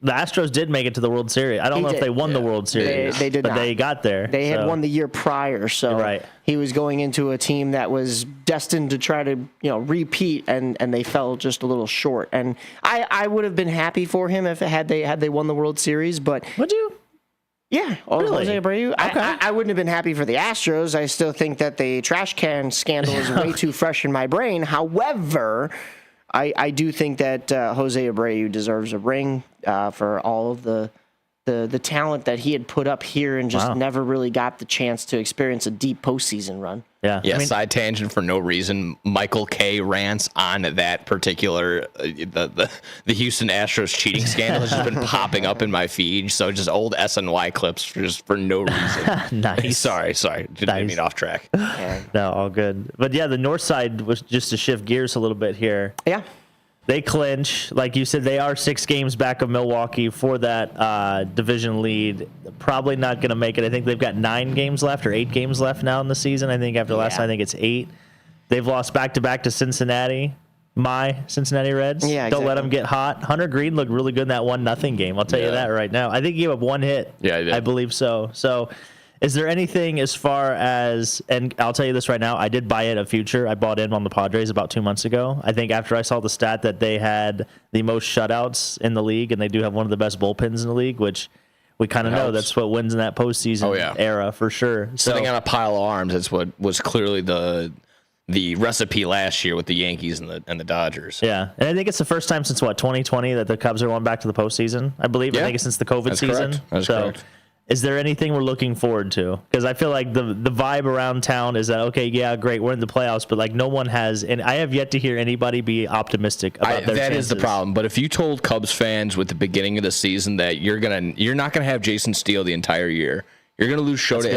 Speaker 6: The Astros did make it to the World Series. I don't know if they won the World Series.
Speaker 9: They did
Speaker 6: but
Speaker 9: not.
Speaker 6: They got there.
Speaker 9: They had won the year prior, so he was going into a team that was destined to try to repeat, and they fell just a little short. And I would have been happy for him if had they won the World Series, but
Speaker 6: would you?
Speaker 9: Yeah,
Speaker 6: really?
Speaker 9: Jose Abreu. Okay. I wouldn't have been happy for the Astros. I still think that the trash can scandal is way too fresh in my brain. However, I do think that Jose Abreu deserves a ring for all of the talent that he had put up here and just never really got the chance to experience a deep postseason run.
Speaker 6: Yeah.
Speaker 8: Side tangent for no reason. Michael K rants on that particular the Houston Astros cheating scandal has just been popping up in my feed. So just old SNY clips just for no reason.
Speaker 6: Nice.
Speaker 8: Sorry. Didn't mean off track.
Speaker 6: No, all good. But yeah, the north side was just to shift gears a little bit here.
Speaker 9: Yeah.
Speaker 6: They clinch. Like you said, they are 6 games back of Milwaukee for that division lead. Probably not going to make it. I think they've got 9 games left or 8 games left now in the season. I think after last night, I think it's 8. They've lost back-to-back to Cincinnati. My Cincinnati Reds.
Speaker 9: Yeah,
Speaker 6: Don't let them get hot. Hunter Green looked really good in that 1-0 game. I'll tell you that right now. I think he gave up 1 hit.
Speaker 8: Yeah, he did.
Speaker 6: I believe so. So is there anything as far as, and I'll tell you this right now, I did buy it a future. I bought in on the Padres about 2 months ago. I think after I saw the stat that they had the most shutouts in the league, and they do have one of the best bullpens in the league, which we kind of know that's what wins in that postseason era for sure.
Speaker 8: Sitting on a pile of arms, that's what was clearly the recipe last year with the Yankees and the Dodgers.
Speaker 6: Yeah, and I think it's the first time since 2020 that the Cubs are going back to the postseason. I believe. I think it's since the COVID season.
Speaker 8: Correct. That's correct.
Speaker 6: Is there anything we're looking forward to? Because I feel like the vibe around town is that, okay, yeah, great, we're in the playoffs, but like no one has, and I have yet to hear anybody be optimistic about their chances.
Speaker 8: That is the problem. But if you told Cubs fans with the beginning of the season that you're not gonna have Jason Steele the entire year, you're gonna lose Shota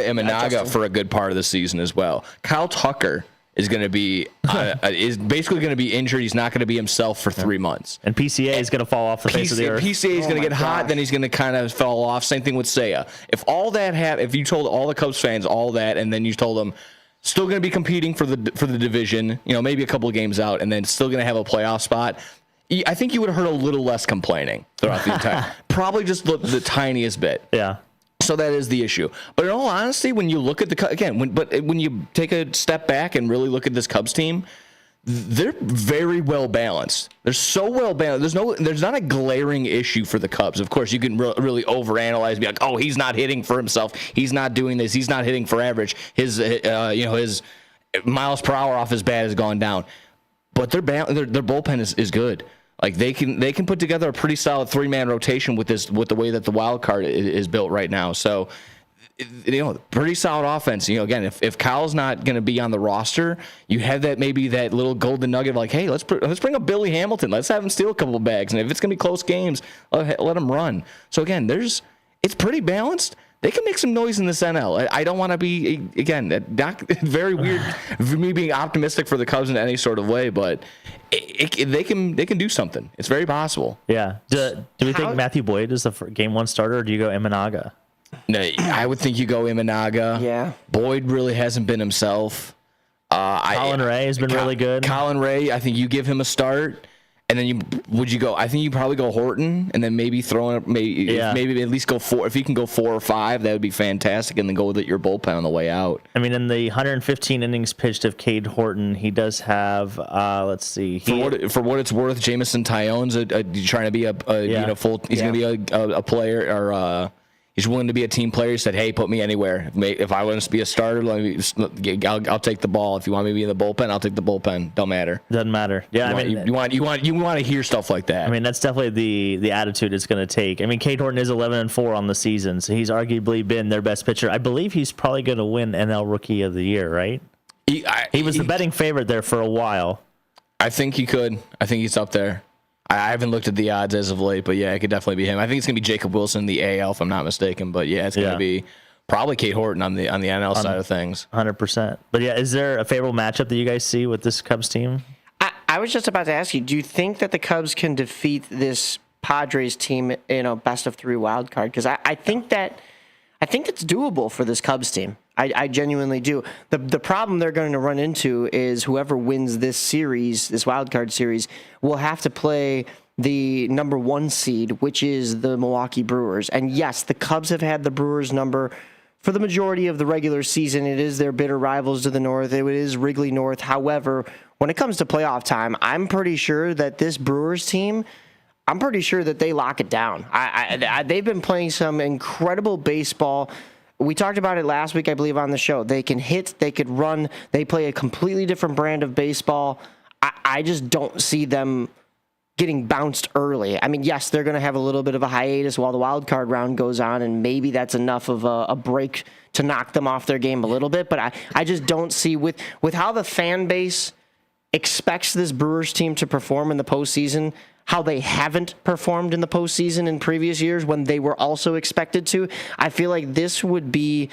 Speaker 8: Imanaga for a good part of the season as well. Kyle Tucker is going to be is basically going to be injured. He's not going to be himself for 3 months.
Speaker 6: And PCA is going to fall off the face of the earth.
Speaker 8: PCA is going to get hot, then he's going to kind of fall off. Same thing with Seiya. If all that if you told all the Cubs fans all that, and then you told them still going to be competing for the division, maybe a couple of games out, and then still going to have a playoff spot, I think you would have heard a little less complaining throughout the entire. Probably just the tiniest bit.
Speaker 6: Yeah.
Speaker 8: So that is the issue. But in all honesty, when you look at when you take a step back and really look at this Cubs team, they're very well balanced. They're so well balanced. There's not a glaring issue for the Cubs. Of course, you can really overanalyze and be like, oh, he's not hitting for himself. He's not doing this. He's not hitting for average. His miles per hour off his bat has gone down. But their bullpen is good. Like they can put together a pretty solid 3-man rotation with the way that the wild card is built right now. So, pretty solid offense. Again, if Kyle's not going to be on the roster, you have that little golden nugget of like, hey, let's bring up Billy Hamilton. Let's have him steal a couple of bags, and if it's going to be close games, let him run. So again, it's pretty balanced. They can make some noise in this NL. I don't want to be, again, not very weird for me being optimistic for the Cubs in any sort of way, but they can do something. It's very possible.
Speaker 6: Yeah. Do we think Matthew Boyd is the game 1 starter, or do you go Imanaga?
Speaker 8: No, I would think you go Imanaga.
Speaker 9: Yeah.
Speaker 8: Boyd really hasn't been himself.
Speaker 6: Colin Ray has been really good.
Speaker 8: Colin Ray, I think you give him a start. And then I think you probably go Horton, and then maybe maybe at least go 4. If you can go 4 or 5, that would be fantastic. And then go with your bullpen on the way out.
Speaker 6: I mean, in the 115 innings pitched of Cade Horton, he does have. Let's see.
Speaker 8: For what it's worth, Jameson Tyone's trying to be a full. He's going to be a player or. He's willing to be a team player. He said, "Hey, put me anywhere. If I want to be a starter, I'll take the ball. If you want me to be in the bullpen, I'll take the bullpen. Don't matter.
Speaker 6: Doesn't matter. Yeah,
Speaker 8: you want to hear stuff like that.
Speaker 6: I mean, that's definitely the attitude it's going to take. I mean, Cade Horton is 11-4 on the season, so he's arguably been their best pitcher. I believe he's probably going to win NL Rookie of the Year, right? He was the betting favorite there for a while.
Speaker 8: I think he could. I think he's up there. I haven't looked at the odds as of late, but yeah, it could definitely be him. I think it's going to be Jacob Wilson, the AL, if I'm not mistaken. But yeah, it's going to be probably Cade Horton on the NL side of things.
Speaker 6: 100%. But yeah, is there a favorable matchup that you guys see with this Cubs team?
Speaker 9: I was just about to ask you, do you think that the Cubs can defeat this Padres team in a best of 3 wild card? Because I think it's doable for this Cubs team. I genuinely do. The problem they're going to run into is whoever wins this series, this wild card series, will have to play the number 1 seed, which is the Milwaukee Brewers. And yes, the Cubs have had the Brewers number for the majority of the regular season. It is their bitter rivals to the north. It is Wrigley North. However, when it comes to playoff time, I'm pretty sure that this Brewers team, I'm pretty sure that they lock it down. They've been playing some incredible baseball. We talked about it last week, I believe, on the show. They can hit, they could run, they play a completely different brand of baseball. I just don't see them getting bounced early. I mean, yes, they're going to have a little bit of a hiatus while the wild card round goes on, and maybe that's enough of a break to knock them off their game a little bit. But I just don't see, with how the fan base expects this Brewers team to perform in the postseason, how they haven't performed in the postseason in previous years when they were also expected to. I feel like this would be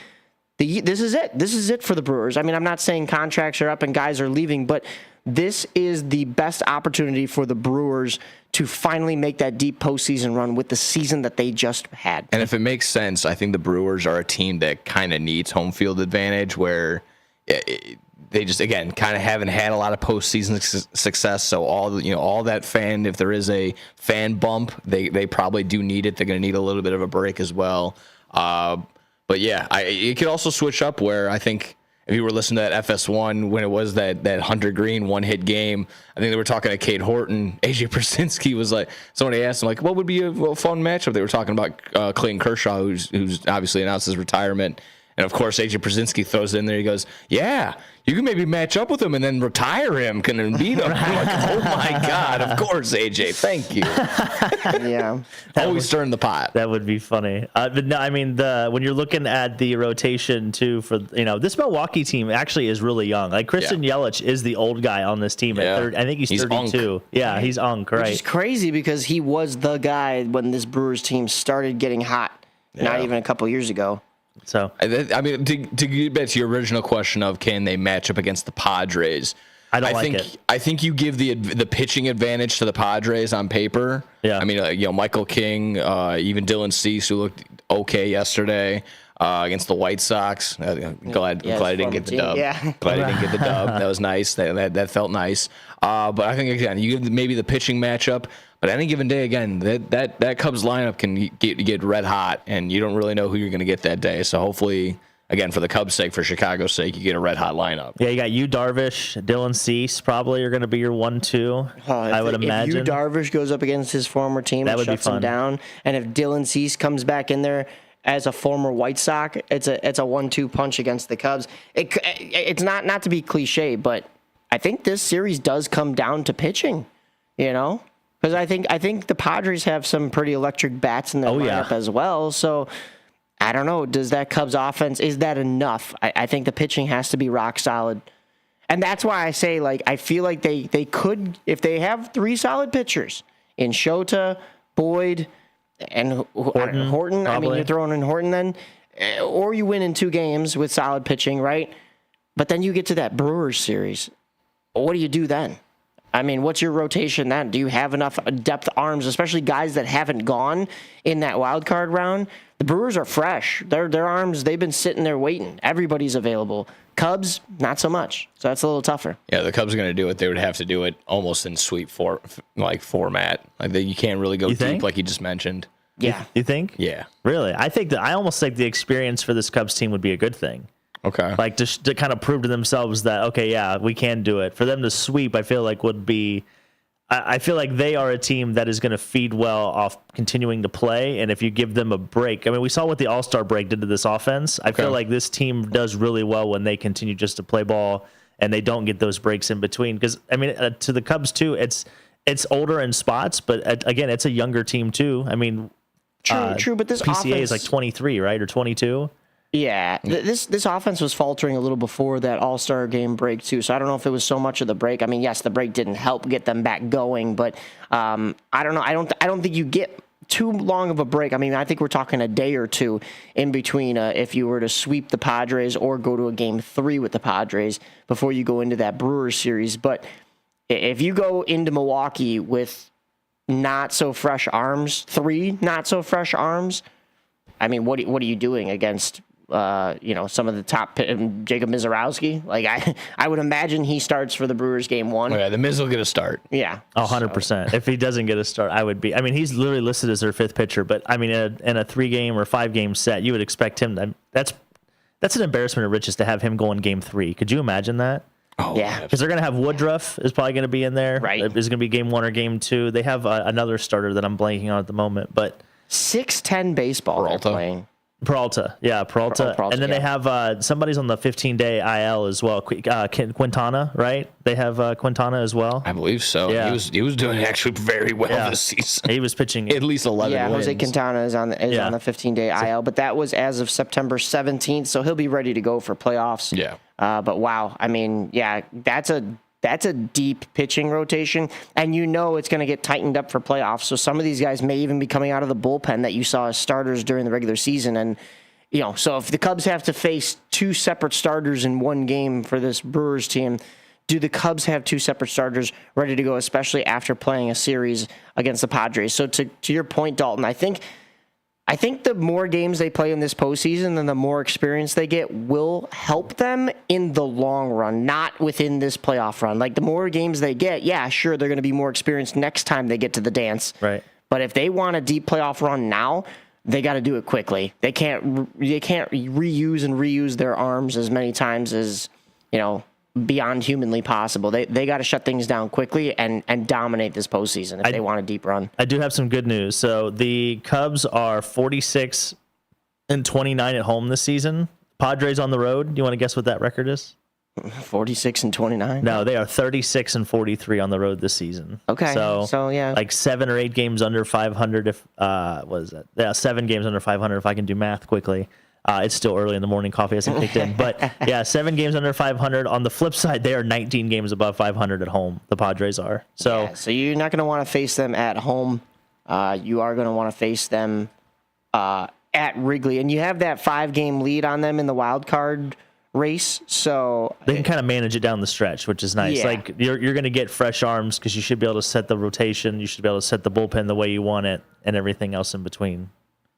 Speaker 9: this is it. This is it for the Brewers. I mean, I'm not saying contracts are up and guys are leaving, but this is the best opportunity for the Brewers to finally make that deep postseason run with the season that they just had.
Speaker 8: And if it makes sense, I think the Brewers are a team that kind of needs home field advantage, where they just, again, kind of haven't had a lot of postseason success. So all that fan, if there is a fan bump, they probably do need it. They're going to need a little bit of a break as well. But yeah, it could also switch up where I think if you were listening to that FS1 when it was that Hunter Green 1-hit game, I think they were talking to Cade Horton. AJ Przinsky was like, somebody asked him, like, what would be a fun matchup? They were talking about Clayton Kershaw, who's obviously announced his retirement. And of course, AJ Przinsky throws it in there. He goes, "Yeah, you can maybe match up with him and then retire him, and beat him." I'm like, "Oh my God, of course, AJ, thank you."
Speaker 9: Yeah,
Speaker 8: always stirring the pot.
Speaker 6: That would be funny. But no, I mean, when you're looking at the rotation too, for this Milwaukee team actually is really young. Like Christian Yelich is the old guy on this team. At 30, I think he's 32. Yeah, he's Unk, right?
Speaker 9: Which is crazy because he was the guy when this Brewers team started getting hot. Not even a couple years ago.
Speaker 6: So
Speaker 8: I mean, to get back to your original question of can they match up against the Padres? I think you give the pitching advantage to the Padres on paper.
Speaker 6: Yeah.
Speaker 8: I mean, Michael King, even Dylan Cease, who looked okay yesterday against the White Sox. Glad he didn't get the dub.
Speaker 9: Yeah.
Speaker 8: Glad he didn't get the dub. That was nice. That felt nice. But I think again, you give maybe the pitching matchup. But any given day, again, that Cubs lineup can get red hot, and you don't really know who you're going to get that day. So hopefully, again, for the Cubs' sake, for Chicago's sake, you get a red hot lineup.
Speaker 6: Yeah, you got Darvish, Dylan Cease probably are going to be your 1-2. I would imagine.
Speaker 9: If Darvish goes up against his former team and shuts him down, and if Dylan Cease comes back in there as a former White Sox, it's a 1-2 punch against the Cubs. It's not to be cliche, but I think this series does come down to pitching. Because I think the Padres have some pretty electric bats in their lineup as well. So I don't know. Does that Cubs offense, is that enough? I think the pitching has to be rock solid. And that's why I say, I feel like they could, if they have 3 solid pitchers in Shota, Boyd, and Horton. I mean, you're throwing in Horton then, or you win in 2 games with solid pitching, right? But then you get to that Brewers series. What do you do then? I mean, what's your rotation then? Do you have enough depth arms, especially guys that haven't gone in that wild card round? The Brewers are fresh. Their arms, they've been sitting there waiting. Everybody's available. Cubs, not so much. So that's a little tougher.
Speaker 8: Yeah, the Cubs are going to do it. They would have to do it almost in sweep format. You can't really go deep like you just mentioned.
Speaker 9: Yeah.
Speaker 6: You think?
Speaker 8: Yeah.
Speaker 6: Really? I almost think the experience for this Cubs team would be a good thing.
Speaker 8: Okay.
Speaker 6: Just to kind of prove to themselves that, okay, yeah, we can do it. For them to sweep, I feel like would be, I feel like they are a team that is going to feed well off continuing to play. And if you give them a break, I mean, we saw what the All-Star break did to this offense. I feel like this team does really well when they continue just to play ball and they don't get those breaks in between. Because, I mean, to the Cubs too, it's older in spots, but again, it's a younger team too. I mean,
Speaker 9: true, but this
Speaker 6: PCA
Speaker 9: offense
Speaker 6: is like 23, right? Or 22?
Speaker 9: Yeah, this offense was faltering a little before that All-Star game break too. So I don't know if it was so much of the break. I mean, yes, the break didn't help get them back going, but I don't know. I don't think you get too long of a break. I mean, I think we're talking a day or two in between if you were to sweep the Padres or go to a game 3 with the Padres before you go into that Brewers series. But if you go into Milwaukee with not so fresh arms, 3 not so fresh arms, I mean, what are you doing against? Some of the top, Jacob Mizorowski. I would imagine he starts for the Brewers game 1.
Speaker 8: Oh, yeah, the Miz will get a start.
Speaker 9: Yeah.
Speaker 6: 100%. If he doesn't get a start, he's literally listed as their 5th pitcher, but I mean, in a 3-game or 5-game set, you would expect him that's an embarrassment of riches to have him go in game 3. Could you imagine that?
Speaker 8: Oh,
Speaker 9: yeah.
Speaker 6: Because they're going to have Woodruff is probably going to be in there.
Speaker 9: Right.
Speaker 6: Is going to be game 1 or game 2. They have another starter that I'm blanking on at the moment, but
Speaker 9: 6'10" baseball they're playing.
Speaker 6: Peralta. And then they have somebody's on the 15-day IL as well. Quintana, right? They have Quintana as well.
Speaker 8: I believe so.
Speaker 6: Yeah.
Speaker 8: He was doing actually very well this season.
Speaker 6: He was pitching
Speaker 8: at least 11
Speaker 9: wins.
Speaker 8: Jose
Speaker 9: Quintana is on the 15-day IL, but that was as of September 17th, so he'll be ready to go for playoffs.
Speaker 8: Yeah.
Speaker 9: But wow, I mean, yeah, that's a deep pitching rotation, and it's going to get tightened up for playoffs. So some of these guys may even be coming out of the bullpen that you saw as starters during the regular season. And, so if the Cubs have to face 2 separate starters in one game for this Brewers team, do the Cubs have 2 separate starters ready to go, especially after playing a series against the Padres? So to your point, Dalton, I think the more games they play in this postseason and the more experience they get will help them in the long run, not within this playoff run. The more games they get, yeah, sure, they're going to be more experienced next time they get to the dance.
Speaker 6: Right.
Speaker 9: But if they want a deep playoff run now, they got to do it quickly. They can't reuse their arms as many times as, beyond humanly possible. They got to shut things down quickly and dominate this postseason if they want a deep run.
Speaker 6: I do have some good news. So the Cubs are 46-29 at home this season. Padres on the road. You want to guess what that record is?
Speaker 9: 46-29.
Speaker 6: No, they are 36-43 on the road this season.
Speaker 9: Okay, so yeah,
Speaker 6: like 7 or 8 games under 500. If what is that? Yeah, 7 games under 500. If I can do math quickly. It's still early in the morning. Coffee hasn't kicked in, but yeah, 7 games under 500. On the flip side, they are 19 games above 500 at home. The Padres are. So
Speaker 9: you're not going to want to face them at home. You are going to want to face them at Wrigley, and you have that 5-game lead on them in the wild card race, so
Speaker 6: they can kind of manage it down the stretch, which is nice.
Speaker 9: Yeah.
Speaker 6: Like you're going to get fresh arms because you should be able to set the rotation. You should be able to set the bullpen the way you want it, and everything else in between.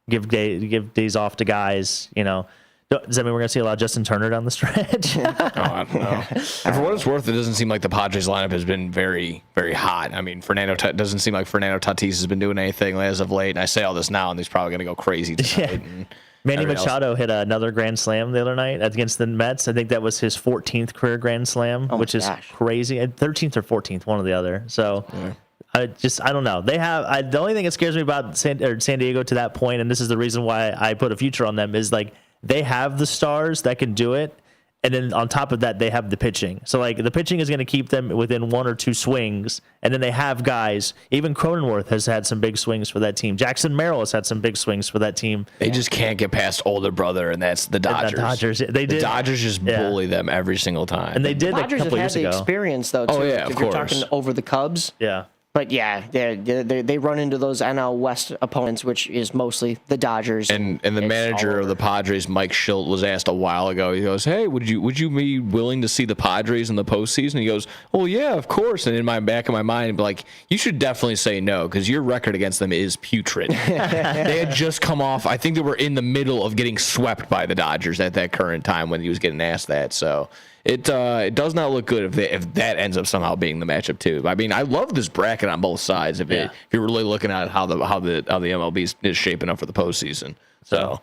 Speaker 6: Give days off to guys. Does that mean we're going to see a lot of Justin Turner down the stretch?
Speaker 8: I don't know. And for what it's worth, it doesn't seem like the Padres lineup has been very, very hot. I mean, doesn't seem like Fernando Tatis has been doing anything as of late. And I say all this now, and he's probably going to go crazy tonight.
Speaker 6: Yeah. Manny Machado hit another grand slam the other night against the Mets. I think that was his 14th career grand slam, which is crazy. 13th or 14th, one or the other. So. Yeah. I don't know. They have the only thing that scares me about San Diego to that point, and this is the reason why I put a future on them, is like they have the stars that can do it, and then on top of that, they have the pitching. So like the pitching is going to keep them within 1 or 2 swings, and then they have guys. Even Cronenworth has had some big swings for that team. Jackson Merrill has had some big swings for that team.
Speaker 8: They just can't get past older brother, and that's the Dodgers.
Speaker 6: The
Speaker 8: Dodgers just bully them every single time.
Speaker 6: And they did
Speaker 9: the Dodgers
Speaker 6: a couple years ago.
Speaker 9: The experience though. Too,
Speaker 8: oh yeah, of
Speaker 9: if
Speaker 8: course.
Speaker 9: You're talking over the Cubs.
Speaker 6: Yeah.
Speaker 9: But yeah, they run into those NL West opponents, which is mostly the Dodgers.
Speaker 8: And the manager of the Padres, Mike Schilt, was asked a while ago. He goes, "Hey, would you be willing to see the Padres in the postseason?" He goes, "Oh yeah, of course." And in my back of my mind, like, you should definitely say no because your record against them is putrid. They had just come off. I think they were in the middle of getting swept by the Dodgers at that current time when he was getting asked that. So. It does not look good if that ends up somehow being the matchup too. I mean, I love this bracket on both sides. If you're really looking at how the MLB is shaping up for the postseason. So,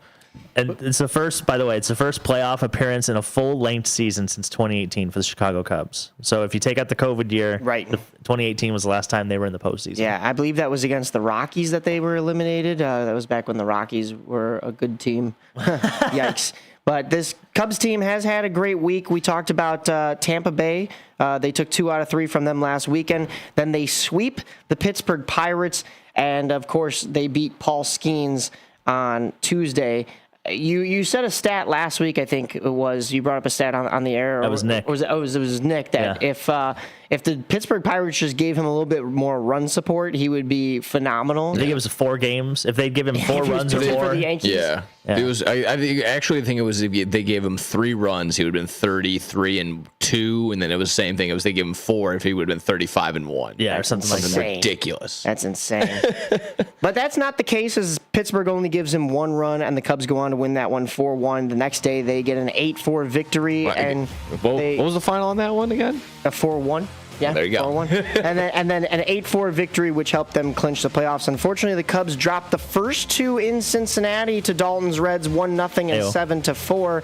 Speaker 6: and it's the first playoff appearance in a full-length season since 2018 for the Chicago Cubs. So if you take out the COVID year, 2018 was the last time they were in the postseason.
Speaker 9: Yeah, I believe that was against the Rockies that they were eliminated. That was back when the Rockies were a good team. Yikes. But this Cubs team has had a great week. We talked about Tampa Bay. They took 2 out of 3 from them last weekend. Then they sweep the Pittsburgh Pirates. And, of course, they beat Paul Skeens on Tuesday. You said a stat last week, I think it was. You brought up a stat on the air.
Speaker 6: That was Nick.
Speaker 9: It was Nick that if the Pittsburgh Pirates just gave him a little bit more run support, he would be phenomenal.
Speaker 6: They give us 4 games. If they give him 4 runs or more.
Speaker 9: For the Yankees.
Speaker 8: Yeah. It was. I think it was if they gave him 3 runs, he would have been 33-2, and then it was the same thing. It was they gave him 4, if he would have been 35-1.
Speaker 6: Yeah, or something like that.
Speaker 8: Ridiculous.
Speaker 9: That's insane. But that's not the case, as Pittsburgh only gives him 1 run, and the Cubs go on to win that one 4-1. The next day, they get an 8-4 victory, and
Speaker 8: what was the final on that one again?
Speaker 9: A 4-1. Yeah,
Speaker 8: there you go.
Speaker 9: 4-1. and then an 8-4 victory, which helped them clinch the playoffs. Unfortunately, the Cubs dropped the first 2 in Cincinnati to Dalton's Reds, 1-0 and 7-4.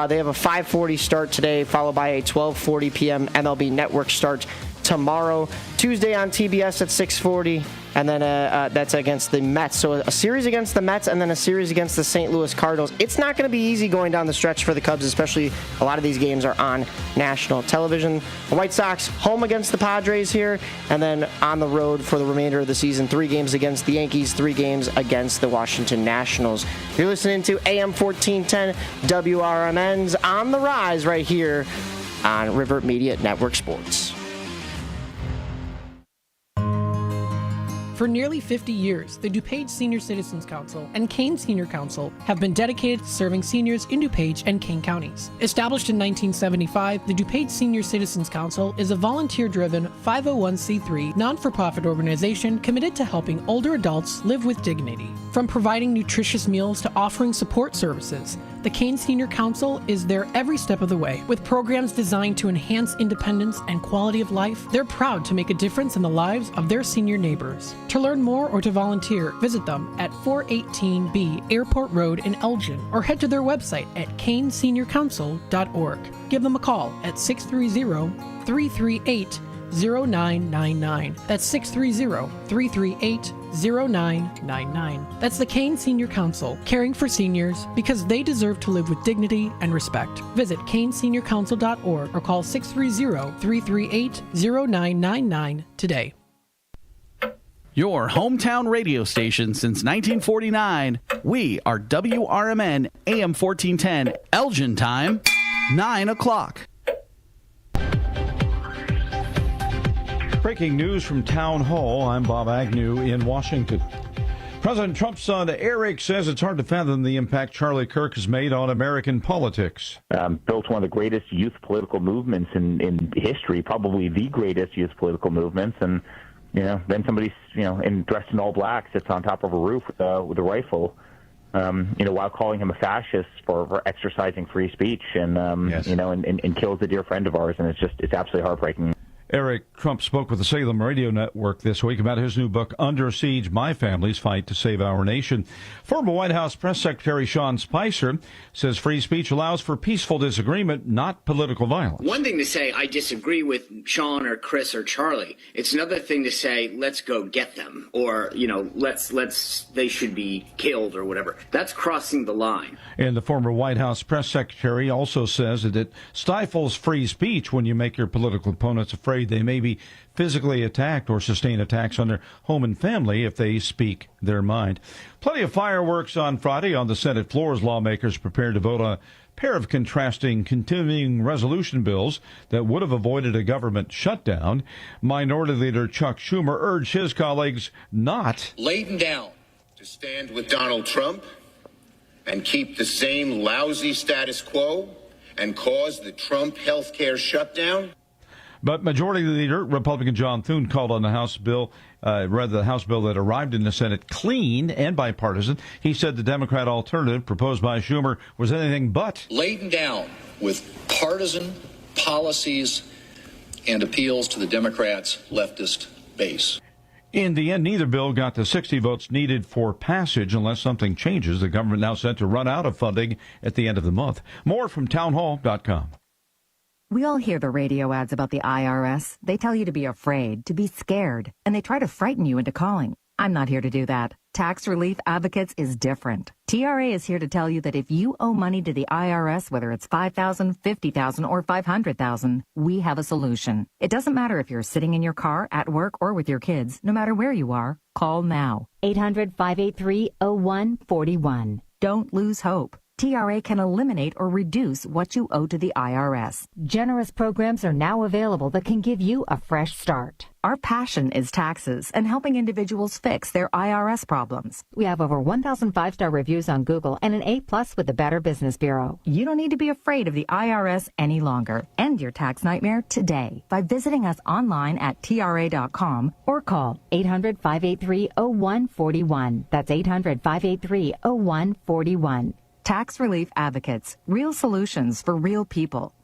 Speaker 9: They have a 5:40 start today, followed by a 12:40 p.m. MLB Network start tomorrow. Tuesday on TBS at 6:40. And then that's against the Mets. So a series against the Mets and then a series against the St. Louis Cardinals. It's not going to be easy going down the stretch for the Cubs, especially a lot of these games are on national television. The White Sox home against the Padres here, and then on the road for the remainder of the season. 3 games against the Yankees, 3 games against the Washington Nationals. You're listening to AM 1410 WRMN's On the Rise right here on River Media Network Sports.
Speaker 12: For nearly 50 years, the DuPage Senior Citizens Council and Kane Senior Council have been dedicated to serving seniors in DuPage and Kane counties. Established in 1975, the DuPage Senior Citizens Council is a volunteer-driven 501c3 non-for-profit organization committed to helping older adults live with dignity. From providing nutritious meals to offering support services, the Kane Senior Council is there every step of the way. With programs designed to enhance independence and quality of life, they're proud to make a difference in the lives of their senior neighbors. To learn more or to volunteer, visit them at 418B Airport Road in Elgin or head to their website at caneseniorcouncil.org. Give them a call at 630-338-0999. That's 630-338-0999. 0999. That's the Kane Senior Council, caring for seniors because they deserve to live with dignity and respect. Visit caneseniorcouncil.org or call 630-338-0999 today.
Speaker 17: Your hometown radio station since 1949. We are WRMN AM 1410, Elgin time, 9 o'clock.
Speaker 18: Breaking news from Town Hall. I'm Bob Agnew in Washington. President Trump's son Eric says it's hard to fathom the impact Charlie Kirk has made on American politics.
Speaker 19: Built one of the greatest youth political movements in history, probably the greatest youth political movements, and then somebody dressed in all black sits on top of a roof with a rifle, while calling him a fascist for exercising free speech, and and kills a dear friend of ours, and it's absolutely heartbreaking.
Speaker 18: Eric Trump spoke with the Salem Radio Network this week about his new book, Under Siege, My Family's Fight to Save Our Nation. Former White House Press Secretary Sean Spicer says free speech allows for peaceful disagreement, not political violence.
Speaker 20: One thing to say, I disagree with Sean or Chris or Charlie. It's another thing to say, let's go get them, or, they should be killed or whatever. That's crossing the line.
Speaker 18: And the former White House Press Secretary also says that it stifles free speech when you make your political opponents afraid they may be physically attacked or sustain attacks on their home and family if they speak their mind. Plenty of fireworks on Friday on the Senate floor as lawmakers prepared to vote on a pair of contrasting continuing resolution bills that would have avoided a government shutdown. Minority Leader Chuck Schumer urged his colleagues not
Speaker 21: laden down to stand with Donald Trump and keep the same lousy status quo and cause the Trump health care shutdown.
Speaker 18: But Majority Leader Republican John Thune called on the House bill, the House bill that arrived in the Senate, clean and bipartisan. He said the Democrat alternative proposed by Schumer was anything but
Speaker 21: laden down with partisan policies and appeals to the Democrats' leftist base.
Speaker 18: In the end, neither bill got the 60 votes needed for passage unless something changes. The government now set to run out of funding at the end of the month. More from townhall.com.
Speaker 22: We all hear the radio ads about the IRS. They tell you to be afraid, to be scared, and they try to frighten you into calling. I'm not here to do that. Tax Relief Advocates is different. TRA is here to tell you that if you owe money to the IRS, whether it's $5,000, $50,000, or $500,000, we have a solution. It doesn't matter if you're sitting in your car, at work, or with your kids. No matter where you are, call now. 800-583-0141. Don't lose hope. TRA can eliminate or reduce what you owe to the IRS. Generous programs are now available that can give you a fresh start. Our passion is taxes and helping individuals fix their IRS problems. We have over 1,000 5-star reviews on Google and an A+ with the Better Business Bureau. You don't need to be afraid of the IRS any longer. End your tax nightmare today by visiting us online at TRA.com or call 800-583-0141. That's 800-583-0141. Tax Relief Advocates, real solutions for real people.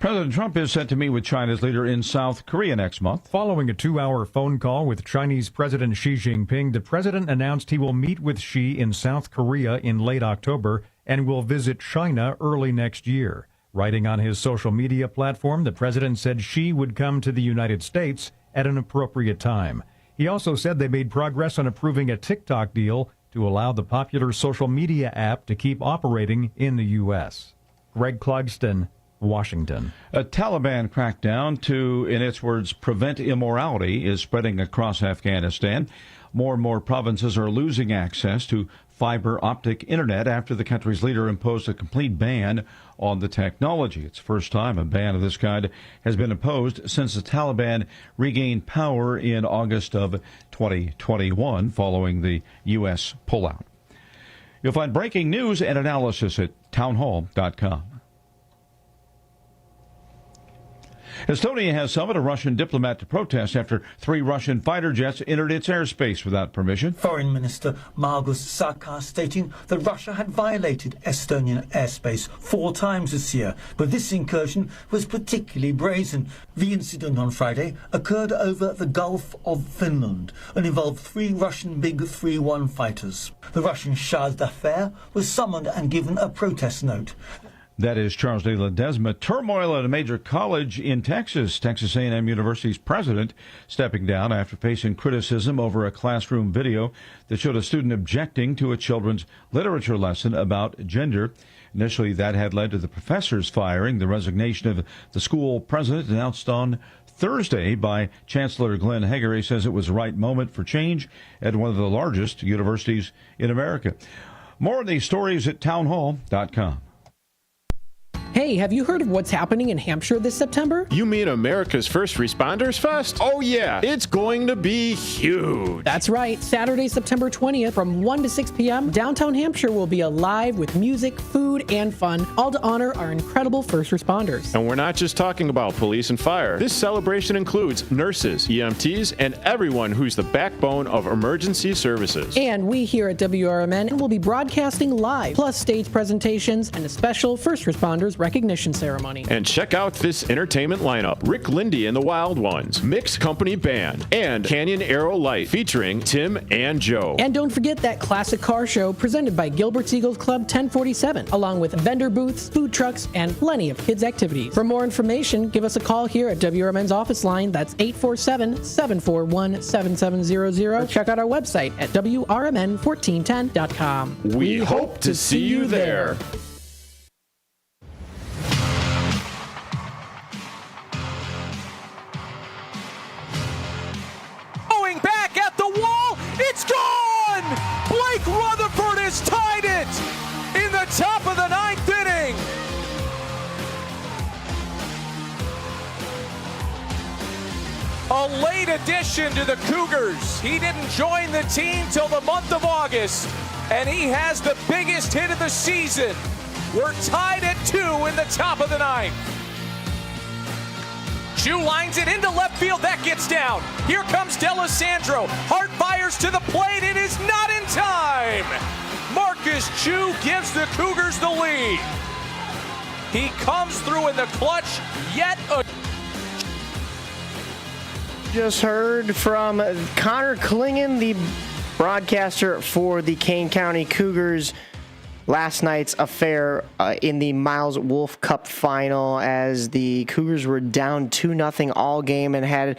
Speaker 18: President Trump is set to meet with China's leader in South Korea next month.
Speaker 23: Following a 2-hour phone call with Chinese President Xi Jinping, the president announced he will meet with Xi in South Korea in late October and will visit China early next year. Writing on his social media platform, the president said Xi would come to the United States at an appropriate time. He also said they made progress on approving a TikTok deal to allow the popular social media app to keep operating in the U.S. Greg Clugston, Washington.
Speaker 18: A Taliban crackdown to, in its words, prevent immorality is spreading across Afghanistan. More and more provinces are losing access to fiber optic internet after the country's leader imposed a complete ban on the technology. It's the first time a ban of this kind has been imposed since the Taliban regained power in August of 2021 following the U.S. pullout. You'll find breaking news and analysis at townhall.com. Estonia has summoned a Russian diplomat to protest after 3 Russian fighter jets entered its airspace without permission.
Speaker 24: Foreign Minister Margus Sakar stating that Russia had violated Estonian airspace 4 times this year, but this incursion was particularly brazen. The incident on Friday occurred over the Gulf of Finland and involved 3 Russian MiG-31 fighters. The Russian charge d'affaires was summoned and given a protest note.
Speaker 18: That is Charles de Ledesma. Turmoil at a major college in Texas. Texas A&M University's president stepping down after facing criticism over a classroom video that showed a student objecting to a children's literature lesson about gender. Initially, that had led to the professor's firing. The resignation of the school president announced on Thursday by Chancellor Glenn Hager. He says it was the right moment for change at one of the largest universities in America. More of these stories at townhall.com.
Speaker 12: Hey, have you heard of what's happening in Hampshire this September?
Speaker 1: You mean America's First Responders Fest? Oh yeah, it's going to be huge.
Speaker 12: That's right. Saturday, September 20th from 1 to 6 p.m., downtown Hampshire will be alive with music, food, and fun, all to honor our incredible first responders.
Speaker 1: And we're not just talking about police and fire. This celebration includes nurses, EMTs, and everyone who's the backbone of emergency services.
Speaker 12: And we here at WRMN will be broadcasting live, plus stage presentations and a special first responders recognition ceremony.
Speaker 1: And check out this entertainment lineup. Rick Lindy and the Wild Ones, Mixed Company Band, and Canyon Arrow Light featuring Tim and Joe.
Speaker 12: And don't forget that classic car show presented by Gilbert's Eagles Club 1047, along with vendor booths, food trucks, and plenty of kids' activities. For more information, give us a call here at WRMN's office line. That's 847-741-7700. Or check out our website at WRMN1410.com.
Speaker 1: We hope to see you there.
Speaker 2: Back at the wall, it's gone! Blake Rutherford has tied it in the top of the 9th inning. A late addition to the Cougars. He didn't join the team till the month of August, and he has the biggest hit of the season. We're tied at 2 in the top of the 9th. Chu lines it into left field. That gets down. Here comes D'Alessandro. Hart fires to the plate. It is not in time. Marcus Chu gives the Cougars the lead. He comes through in the clutch yet again.
Speaker 9: Just heard from Connor Klingon, the broadcaster for the Kane County Cougars. Last night's affair in the Miles Wolf Cup final, as the Cougars were down 2-0 all game and had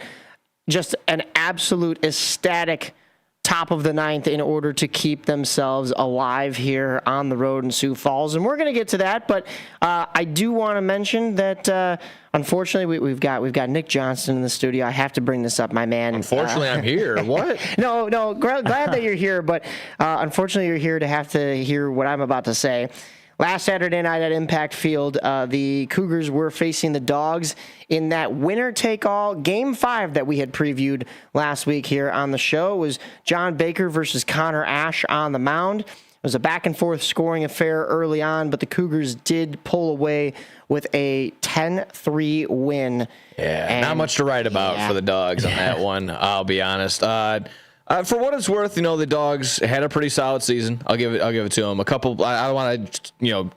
Speaker 9: just an absolute ecstatic top of the 9th in order to keep themselves alive here on the road in Sioux Falls. And we're going to get to that, but I do want to mention that unfortunately we've got Nick Johnston in the studio. I have to bring this up, my man.
Speaker 8: Unfortunately, I'm here. What?
Speaker 9: No, glad that you're here, but unfortunately you're here to have to hear what I'm about to say. Last Saturday night at Impact Field, the Cougars were facing the Dogs in that winner-take-all Game 5 that we had previewed last week here on the show. It was John Baker versus Connor Ash on the mound. It was a back-and-forth scoring affair early on, but the Cougars did pull away with a 10-3 win.
Speaker 8: Yeah, and not much to write about for the Dogs on that one, I'll be honest. For what it's worth, the Dogs had a pretty solid season. I'll give it to them. A couple. I don't want to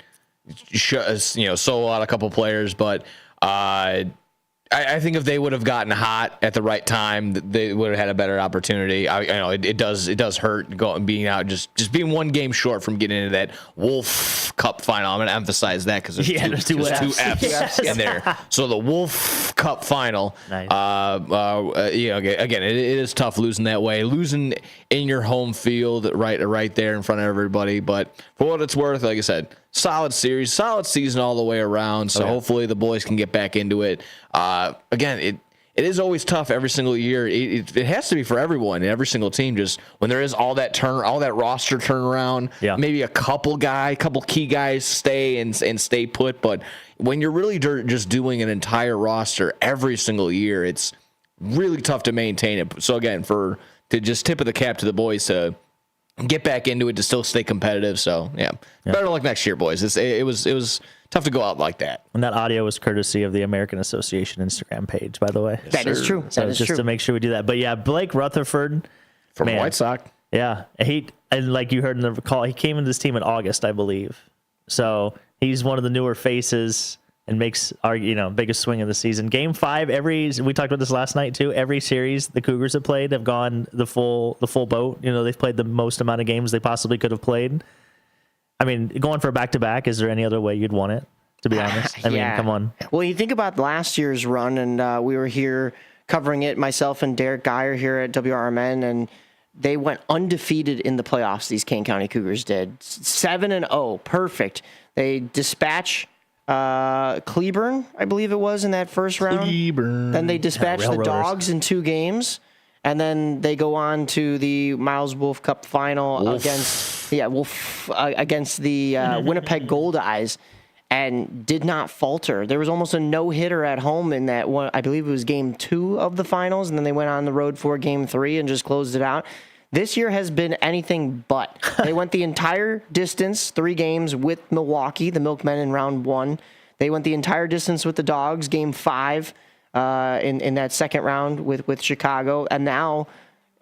Speaker 8: solo out a couple players, but I think if they would have gotten hot at the right time, they would have had a better opportunity. I know it does hurt being out, just being one game short from getting into that Wolf Cup final. I'm going to emphasize that because there's two F's in there. So the Wolf Cup final. Nice. Again, it is tough losing that way, losing in your home field, right there in front of everybody. But for what it's worth, like I said, solid series, solid season all the way around. So hopefully the boys can get back into it. Again, it is always tough every single year. It has to be for everyone, every single team. Just when there is all that roster turnaround, maybe a couple key guys stay and stay put. But when you're really just doing an entire roster every single year, it's really tough to maintain it. So again, to just tip of the cap to the boys to get back into it, to still stay competitive. So better luck next year, boys. It was tough to go out like that.
Speaker 6: And that audio was courtesy of the American Association Instagram page, by the way.
Speaker 9: That is true.
Speaker 6: So that is just true. To make sure we do that. But yeah, Blake Rutherford
Speaker 8: from White Sox.
Speaker 6: Yeah, and like you heard in the call, he came into this team in August, I believe. So he's one of the newer faces and makes our biggest swing of the season. Game 5, we talked about this last night too. Every series the Cougars have played have gone the full boat. They've played the most amount of games they possibly could have played. I mean, going for a back-to-back, is there any other way you'd want it? to be honest. I mean, come on.
Speaker 9: Well, you think about last year's run, and we were here covering it, myself and Derek Geyer here at WRMN, and they went undefeated in the playoffs, these Kane County Cougars did. 7-0, perfect. They dispatch Cleburne, I believe it was, in that first round.
Speaker 8: Cleburne.
Speaker 9: Then they dispatch the Dogs in 2 games. And then they go on to the Miles Wolf Cup final against the Winnipeg Gold Eyes, and did not falter. There was almost a no-hitter at home in that one. I believe it was game 2 of the finals, and then they went on the road for game 3 and just closed it out. This year has been anything but. They went the entire distance, 3 games with Milwaukee, the Milkmen in round 1. They went the entire distance with the Dogs, game 5. In that second round with Chicago, and now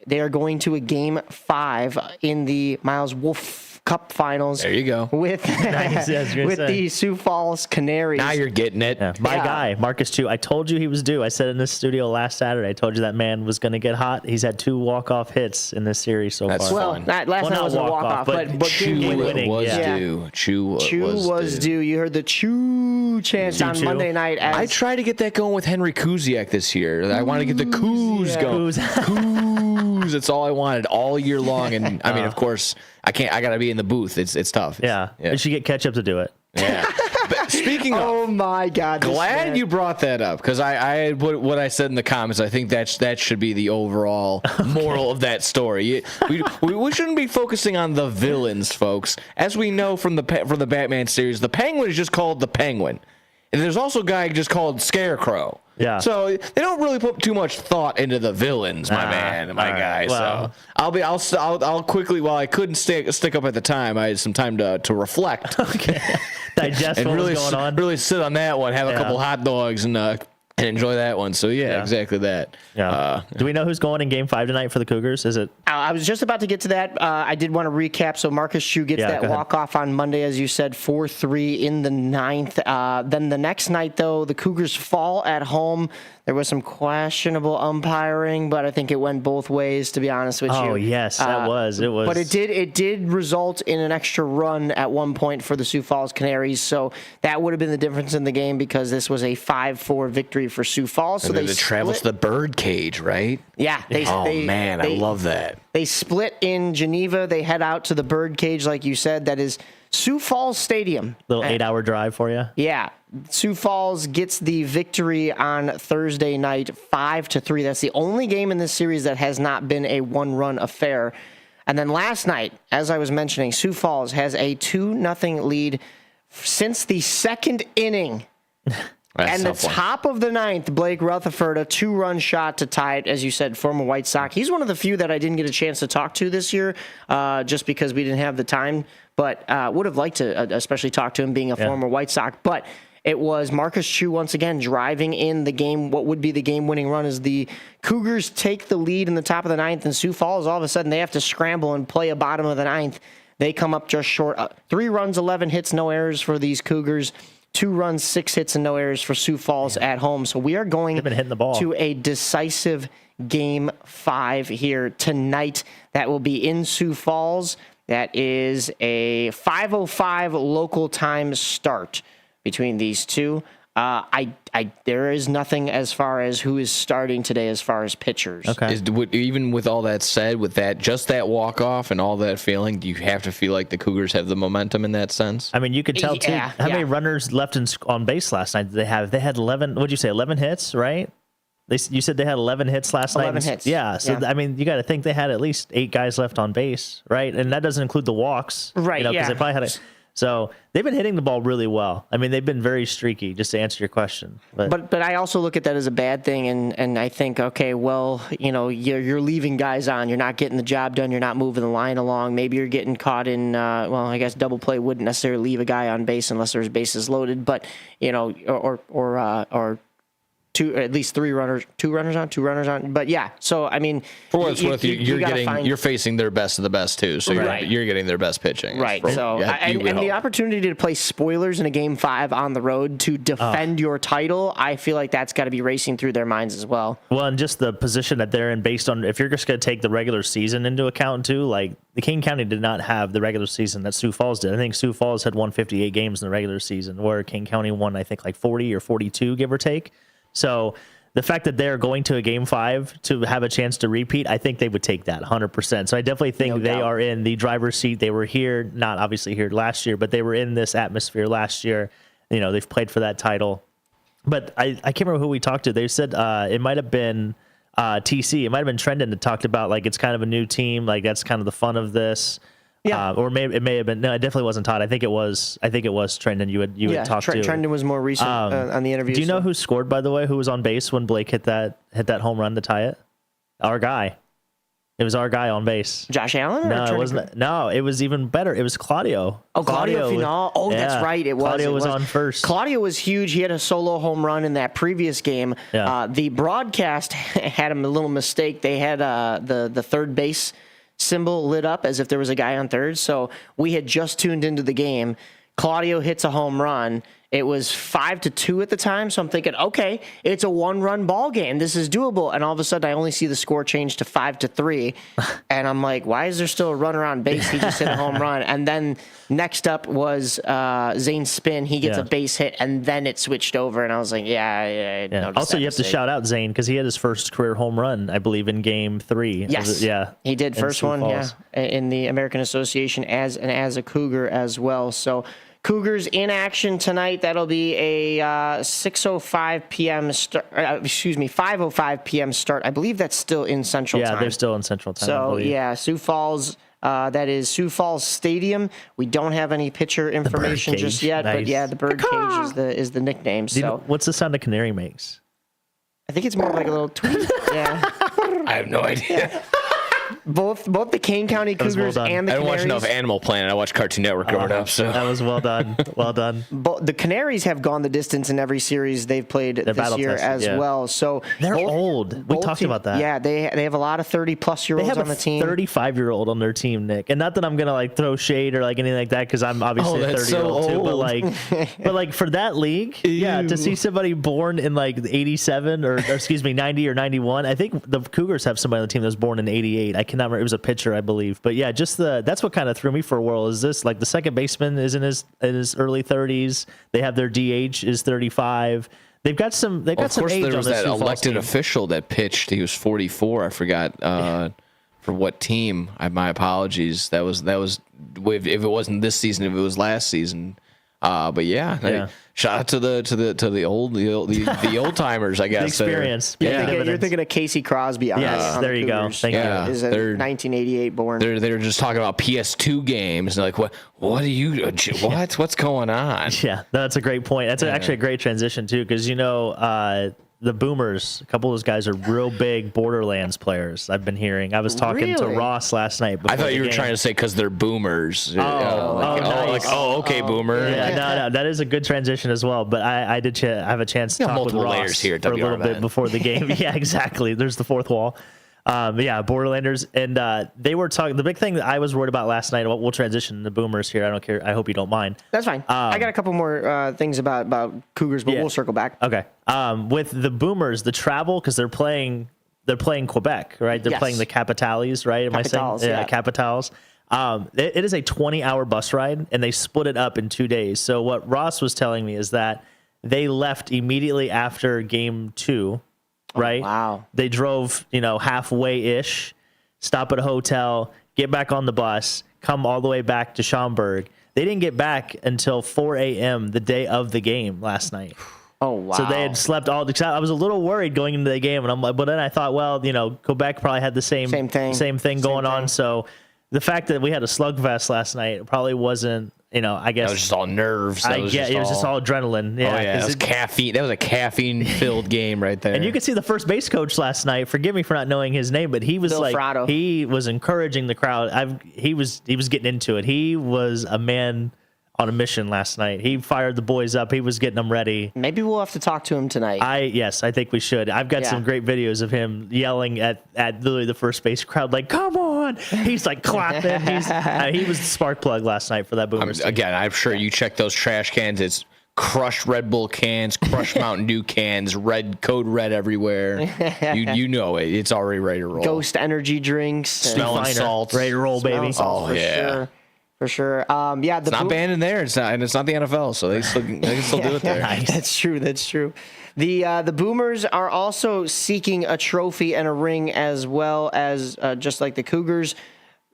Speaker 9: they are going to a game 5 in the Miles Wolf Cup finals.
Speaker 8: There you go.
Speaker 9: With the Sioux Falls Canaries.
Speaker 8: Now you're getting it.
Speaker 6: Yeah. My guy, Marcus Chu. I told you he was due. I said in this studio last Saturday, I told you that man was going to get hot. He's had 2 walk-off hits in this series so far.
Speaker 9: Well, last night wasn't a walk-off, but
Speaker 8: Chu was due.
Speaker 9: Chu was due. You heard the Chu chants on Monday night.
Speaker 8: I tried to get that going with Henry Kuziak this year. I want to get the Kuz going. Kuz. That's all I wanted all year long. And, I mean, of course, I can't. I got to be in the booth. It's tough.
Speaker 6: Yeah. You should get ketchup to do it.
Speaker 8: Yeah. But speaking of,
Speaker 9: oh my God!
Speaker 8: Glad you brought that up, because I what I said in the comments. I think that should be the overall moral of that story. We shouldn't be focusing on the villains, folks. As we know from the Batman series, the Penguin is just called the Penguin, and there's also a guy just called Scarecrow.
Speaker 6: Yeah.
Speaker 8: So they don't really put too much thought into the villains, my guy. Well, so I'll quickly, while I couldn't stick up at the time, I had some time to reflect.
Speaker 6: Okay. Digest
Speaker 8: and
Speaker 6: what
Speaker 8: really
Speaker 6: was going on.
Speaker 8: Really sit on that one, have a couple hot dogs, and enjoy that one. So yeah, exactly that.
Speaker 6: Yeah. Do we know who's going in Game 5 tonight for the Cougars? Is it?
Speaker 9: I was just about to get to that. I did want to recap. So Marcus Chu gets that walk-off on Monday, as you said, 4-3 in the 9th. Then the next night, though, the Cougars fall at home. There was some questionable umpiring, but I think it went both ways, to be honest with you.
Speaker 6: Oh, yes, that was. It was.
Speaker 9: But it did result in an extra run at one point for the Sioux Falls Canaries, so that would have been the difference in the game, because this was a 5-4 victory for Sioux Falls. So
Speaker 8: they travel to the bird cage, right?
Speaker 9: Yeah.
Speaker 8: I love that.
Speaker 9: They split in Geneva. They head out to the bird cage, like you said. That is Sioux Falls Stadium.
Speaker 6: Little 8-hour drive for you.
Speaker 9: Yeah. Sioux Falls gets the victory on Thursday night, 5-3. That's the only game in this series that has not been a one-run affair. And then last night, as I was mentioning, Sioux Falls has a 2-0 lead since the second inning. And the top of the 9th, Blake Rutherford, a 2-run shot to tie it, as you said, former White Sox. He's one of the few that I didn't get a chance to talk to this year, just because we didn't have the time. But would have liked to especially talk to him, being a former White Sox. But it was Marcus Chu once again driving in the game, what would be the game-winning run, as the Cougars take the lead in the top of the 9th, and Sioux Falls, all of a sudden, they have to scramble and play a bottom of the 9th. They come up just short. 3 runs, 11 hits, no errors for these Cougars. 2 runs, 6 hits, and no errors for Sioux Falls at home. So we are going to a decisive Game 5 here tonight. That will be in Sioux Falls. That is a 5:05 local time start between these two. There is nothing as far as who is starting today as far as pitchers.
Speaker 6: Okay.
Speaker 8: Even with all that said, with that just that walk-off and all that feeling, do you have to feel like the Cougars have the momentum in that sense?
Speaker 6: I mean, you could tell, too. How many runners left on base last night did they have? They had 11, what'd you say, 11 hits, right? You said they had 11 hits last night?
Speaker 9: 11 hits.
Speaker 6: Yeah, so, I mean, you got to think they had at least 8 guys left on base, right? And that doesn't include the walks.
Speaker 9: Right,
Speaker 6: because they probably had So they've been hitting the ball really well. I mean, they've been very streaky, just to answer your question.
Speaker 9: But I also look at that as a bad thing, and I think, okay, well, you're leaving guys on. You're not getting the job done. You're not moving the line along. Maybe you're getting caught in, I guess double play wouldn't necessarily leave a guy on base unless there's bases loaded. But, or at least two runners on. But yeah, so I mean,
Speaker 8: for what it's worth, you're facing their best of the best too. So you're getting their best pitching,
Speaker 9: right? So and the opportunity to play spoilers in a Game 5 on the road to defend your title, I feel like that's got to be racing through their minds as well.
Speaker 6: Well, and just the position that they're in, based on if you're just going to take the regular season into account too, like the King County did not have the regular season that Sioux Falls did. I think Sioux Falls had won 58 games in the regular season, where King County won, I think, like 40 or 42, give or take. So the fact that they're going to a Game 5 to have a chance to repeat, I think they would take that 100%. So I definitely think they are in the driver's seat. They were here, not obviously here last year, but they were in this atmosphere last year. You know, they've played for that title. But I can't remember who we talked to. They said it might have been TC. It might have been Trendon that talked about, like, it's kind of a new team. Like, that's kind of the fun of this. Yeah, or it may have been. No, it definitely wasn't Todd. I think it was Trendon. You had talked to.
Speaker 9: Trendon was more recent on the interview.
Speaker 6: Do you know who scored, by the way? Who was on base when Blake hit that home run to tie it? Our guy. It was our guy on base.
Speaker 9: Josh Allen?
Speaker 6: No, it wasn't. No, it was even better. It was Claudio.
Speaker 9: Oh, Claudio Final. Oh, yeah. That's right.
Speaker 6: Claudio was on first.
Speaker 9: Claudio was huge. He had a solo home run in that previous game. Yeah. The broadcast had a little mistake. They had the third base symbol lit up as if there was a guy on third. So we had just tuned into the game. Claudio hits a home run. It was 5-2 at the time. So I'm thinking, okay, it's a 1-run ball game. This is doable. And all of a sudden I only see the score change to 5-3. And I'm like, why is there still a runner on base? He just hit a home run. And then next up was Zane's spin. He gets a base hit, and then it switched over. And I was like, yeah.
Speaker 6: Also, you have to shout out Zane because he had his first career home run, I believe, in Game 3.
Speaker 9: Yes. He did. First one, in the American Association as a Cougar as well. So Cougars in action tonight. That'll be a 6:05 p.m. start. 5:05 p.m. start. I believe that's still in Central Time.
Speaker 6: Yeah, they're still in Central Time.
Speaker 9: So Sioux Falls. That is Sioux Falls Stadium. We don't have any pitcher information just yet, but the bird cage is the nickname. So
Speaker 6: what's the sound a canary makes?
Speaker 9: I think it's more like a little tweet. Yeah,
Speaker 8: I have no idea.
Speaker 9: Both the Kane County Cougars and the Canaries.
Speaker 8: I don't watch enough Animal Planet. I watch Cartoon Network growing up. So
Speaker 6: that was well done. Well done.
Speaker 9: The Canaries have gone the distance in every series they've played this year as well. So
Speaker 6: they're old. We talked about that.
Speaker 9: Yeah, they have a lot of 30-plus-year-olds on the team.
Speaker 6: They have a 35-year-old on their team, Nick. And not that I'm gonna throw shade or anything like that, because I'm obviously a 30-year-old too. But for that league, to see somebody born in 87 or excuse me 90 or 91. I think the Cougars have somebody on the team that was born in 88. I cannot remember. It was a pitcher, I believe. But yeah, that's what kind of threw me for a whirl. Is this the second baseman is in his early 30s? They have their DH is 35. They've got some. They've got some age on this. Of course, there was that elected
Speaker 8: official that pitched. He was 44. I forgot for what team. My apologies. That was if it wasn't this season, if it was last season. But shout out to the old timers, I guess.
Speaker 6: The experience.
Speaker 9: You're thinking of Casey Crosby.
Speaker 6: Yes, there you go. Thank you.
Speaker 9: Is a 1988 born.
Speaker 8: They're just talking about PS2 games. They're like, what are you? What's going on?
Speaker 6: Yeah, that's a great point. That's actually a great transition too, because the Boomers, a couple of those guys are real big Borderlands players. I've been hearing. I was talking to Ross last night.
Speaker 8: I thought you were trying to say because they're Boomers.
Speaker 6: Nice.
Speaker 8: Okay, Boomer.
Speaker 6: Yeah, no, that is a good transition as well. But I did have a chance to talk with Ross
Speaker 8: here
Speaker 6: for a little bit before the game. Yeah, exactly. There's the fourth wall. Borderlanders, and they were talking. The big thing that I was worried about last night. We'll transition to Boomers here. I don't care. I hope you don't mind.
Speaker 9: That's fine. I got a couple more things about Cougars, but we'll circle back.
Speaker 6: Okay. With the Boomers, the travel, because they're playing Quebec, right? They're playing the Capitales, right? Am I saying? Yeah, Capitals. It is a 20-hour bus ride, and they split it up in 2 days. So what Ross was telling me is that they left immediately after Game 2. Right?
Speaker 9: Wow.
Speaker 6: They drove, halfway-ish, stop at a hotel, get back on the bus, come all the way back to Schaumburg. They didn't get back until 4 a.m. the day of the game last night.
Speaker 9: Oh, wow.
Speaker 6: So they had slept all the I was a little worried going into the game, and I'm like, but then I thought, well, Quebec probably had the same thing going on. So the fact that we had a slugfest last night probably wasn't, I guess.
Speaker 8: That was just all nerves.
Speaker 6: It was just all adrenaline. Yeah,
Speaker 8: that was caffeine. That was a caffeine-filled game right there.
Speaker 6: And you could see the first base coach last night. Forgive me for not knowing his name, but he was
Speaker 9: Bill Frotto.
Speaker 6: He was encouraging the crowd. He was getting into it. He was a man on a mission last night. He fired the boys up. He was getting them ready.
Speaker 9: Maybe we'll have to talk to him tonight.
Speaker 6: Yes, I think we should. I've got some great videos of him yelling at literally the first base crowd, like, come on. He's like clapping. He was the spark plug last night for that Boomers team.
Speaker 8: Again, I'm sure you check those trash cans. It's crushed Red Bull cans, crushed Mountain Dew cans, code red everywhere. You know it. It's already ready to roll.
Speaker 9: Ghost energy drinks.
Speaker 8: Smelling salt.
Speaker 6: Ready to roll, baby.
Speaker 9: Oh, yeah. Sure. For sure.
Speaker 8: It's not banned in there. It's not the NFL, so they can still do it there.
Speaker 9: Nice. That's true. The Boomers are also seeking a trophy and a ring, as well as just like the Cougars.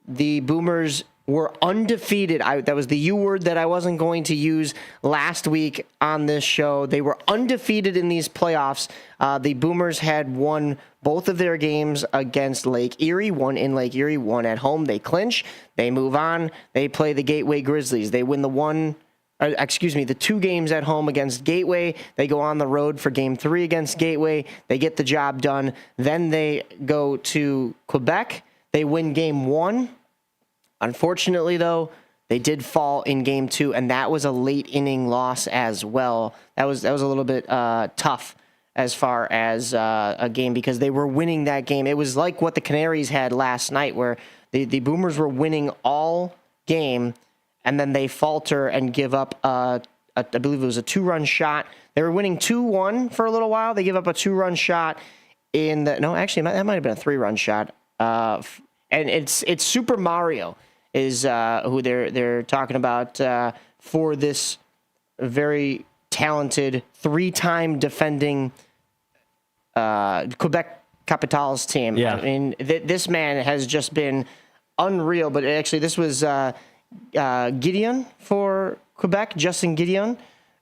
Speaker 9: The Boomers were undefeated. That was the U word that I wasn't going to use last week on this show. They were undefeated in these playoffs. The Boomers had won both of their games against Lake Erie, one in Lake Erie, one at home. They clinch. They move on. They play the Gateway Grizzlies. They win the 2 games at home against Gateway. They go on the road for game 3 against Gateway. They get the job done. Then they go to Quebec. They win game 1. Unfortunately, though, they did fall in game 2, and that was a late inning loss as well. That was a little bit tough as far as a game, because they were winning that game. It was like what the Canaries had last night, where the Boomers were winning all game, and then they falter and give up I believe it was a 2-run shot. They were winning 2-1 for a little while. They give up a 2-run shot that might have been a 3-run shot. And it's Super Mario is who they're talking about for this very talented 3-time defending Quebec Capitals team.
Speaker 6: Yeah.
Speaker 9: I mean, this man has just been unreal. But actually, this was Gideon for Quebec, Justin Gideon.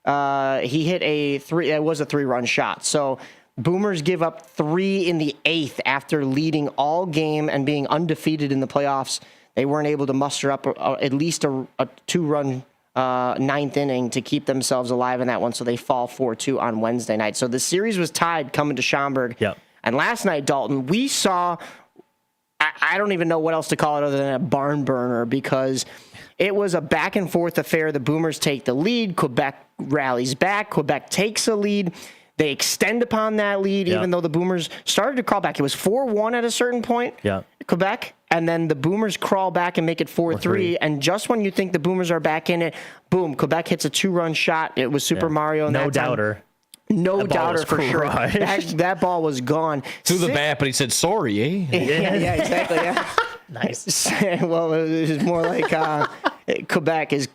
Speaker 9: He hit a 3-run shot. So Boomers give up 3 in the 8th after leading all game and being undefeated in the playoffs. They weren't able to muster up at least a 2-run 9th inning to keep themselves alive in that one, so they fall 4-2 on Wednesday night. So the series was tied coming to Schaumburg.
Speaker 6: Yep.
Speaker 9: And last night, Dalton, we saw, I don't even know what else to call it other than a barn burner, because it was a back-and-forth affair. The Boomers take the lead. Quebec rallies back. Quebec takes a lead. They extend upon that lead, even though the Boomers started to crawl back. It was 4-1 at a certain point, Quebec, and then the Boomers crawl back and make it 4-3. And just when you think the Boomers are back in it, boom, Quebec hits a 2-run shot. It was Super Mario.
Speaker 6: No doubter.
Speaker 9: No doubter for sure. That ball was gone.
Speaker 8: Threw the bat, but he said, sorry, eh?
Speaker 9: Yeah, exactly, yeah.
Speaker 6: Nice.
Speaker 9: Well, it was more like Quebec is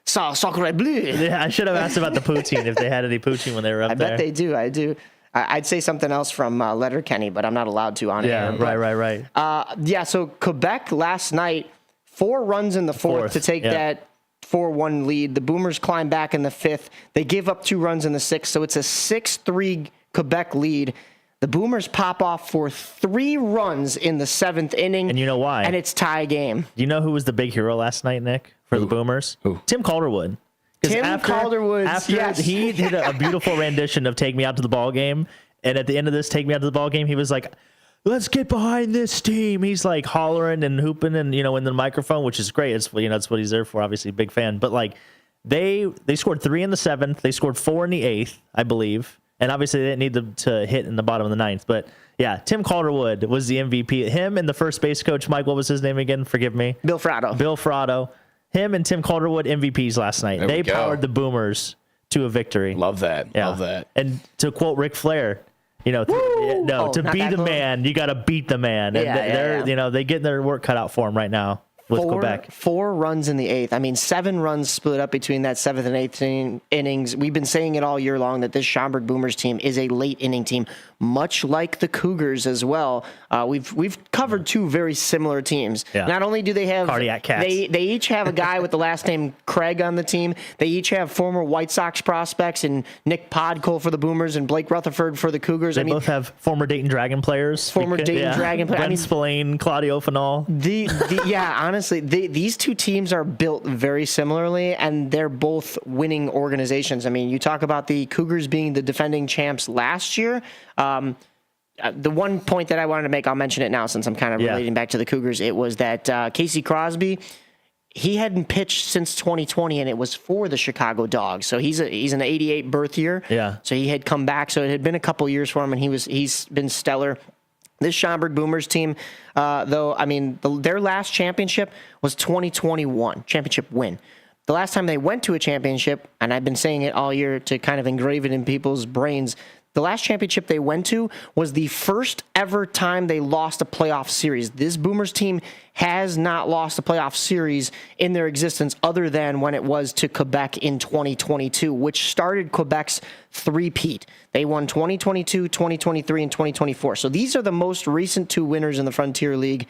Speaker 9: sacre bleu.
Speaker 6: Yeah, I should have asked about the poutine, if they had any poutine when they were up there.
Speaker 9: I bet they do. I do. I'd say something else from Letterkenny, but I'm not allowed to on air.
Speaker 6: Right.
Speaker 9: So Quebec last night, 4 runs in the fourth to take that 4-1 lead. The Boomers climb back in the 5th. They give up 2 runs in the 6th, so it's a 6-3 Quebec lead. The Boomers pop off for 3 runs in the 7th inning.
Speaker 6: And you know why?
Speaker 9: And it's tie game.
Speaker 6: Do you know who was the big hero last night, Nick, for the Boomers?
Speaker 8: Who?
Speaker 6: Tim Calderwood.
Speaker 9: Calderwood.
Speaker 6: After he did a beautiful rendition of "Take Me Out to the Ball Game," and at the end of this "Take Me Out to the Ball Game," he was like, "Let's get behind this team." He's like hollering and hooping and in the microphone, which is great. It's it's what he's there for. Obviously, big fan. But like they scored 3 in the 7th, they scored 4 in the 8th, I believe, and obviously they didn't need to hit in the bottom of the 9th. But yeah, Tim Calderwood was the MVP. Him and the first base coach, Mike, what was his name again? Forgive me.
Speaker 9: Bill Fratto.
Speaker 6: Him and Tim Calderwood MVPs last night. They powered the Boomers to a victory.
Speaker 8: Love that.
Speaker 6: Yeah.
Speaker 8: Love that.
Speaker 6: And to quote Ric Flair, to be the man, you got to beat the man. And they're they get their work cut out for them right now with Quebec.
Speaker 9: 4 runs in the 8th. I mean, 7 runs split up between that 7th and 8th innings. We've been saying it all year long that this Schaumburg Boomers team is a late inning team, much like the Cougars as well. We've covered 2 very similar teams.
Speaker 6: Yeah.
Speaker 9: Not only do they have
Speaker 6: cardiac cats,
Speaker 9: they each have a guy with the last name Craig on the team. They each have former White Sox prospects and Nick Podkol for the Boomers and Blake Rutherford for the Cougars.
Speaker 6: They both have former Dayton Dragon players. Glenn Spillane, Claudio Fanal.
Speaker 9: Honestly, these 2 teams are built very similarly, and they're both winning organizations. I mean, you talk about the Cougars being the defending champs last year. The one point that I wanted to make, I'll mention it now since I'm kind of relating back to the Cougars. It was that Casey Crosby, he hadn't pitched since 2020, and it was for the Chicago Dogs. So he's an 88 birth year.
Speaker 6: Yeah.
Speaker 9: So he had come back. So it had been a couple years for him, and he's been stellar. This Schaumburg Boomers team, though, I mean, their last championship was 2021, championship win. The last time they went to a championship, and I've been saying it all year to kind of engrave it in people's brains, the last championship they went to was the first ever time they lost a playoff series. This Boomers team has not lost a playoff series in their existence other than when it was to Quebec in 2022, which started Quebec's three-peat. They won 2022, 2023, and 2024. So these are the most recent two winners in the Frontier League.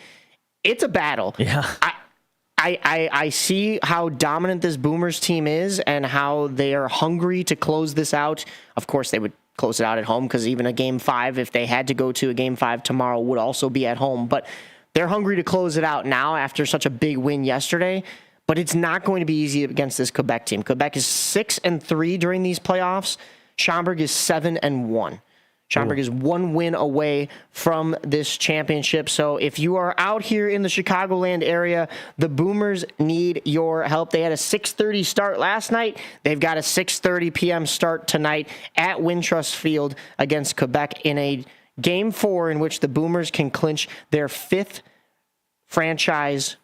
Speaker 9: It's a battle.
Speaker 6: Yeah.
Speaker 9: I see how dominant this Boomers team is and how they are hungry to close this out. Of course, they would close it out at home because even a Game 5, if they had to go to a Game 5 tomorrow, would also be at home. But they're hungry to close it out now after such a big win yesterday. But it's not going to be easy against this Quebec team. Quebec is 6-3 during these playoffs. Schaumburg is 7-1. Schaumburg is one win away from this championship. So if you are out here in the Chicagoland area, the Boomers need your help. They had a 6:30 start last night. They've got a 6:30 p.m. start tonight at Wintrust Field against Quebec in a Game 4 in which the Boomers can clinch their 5th franchise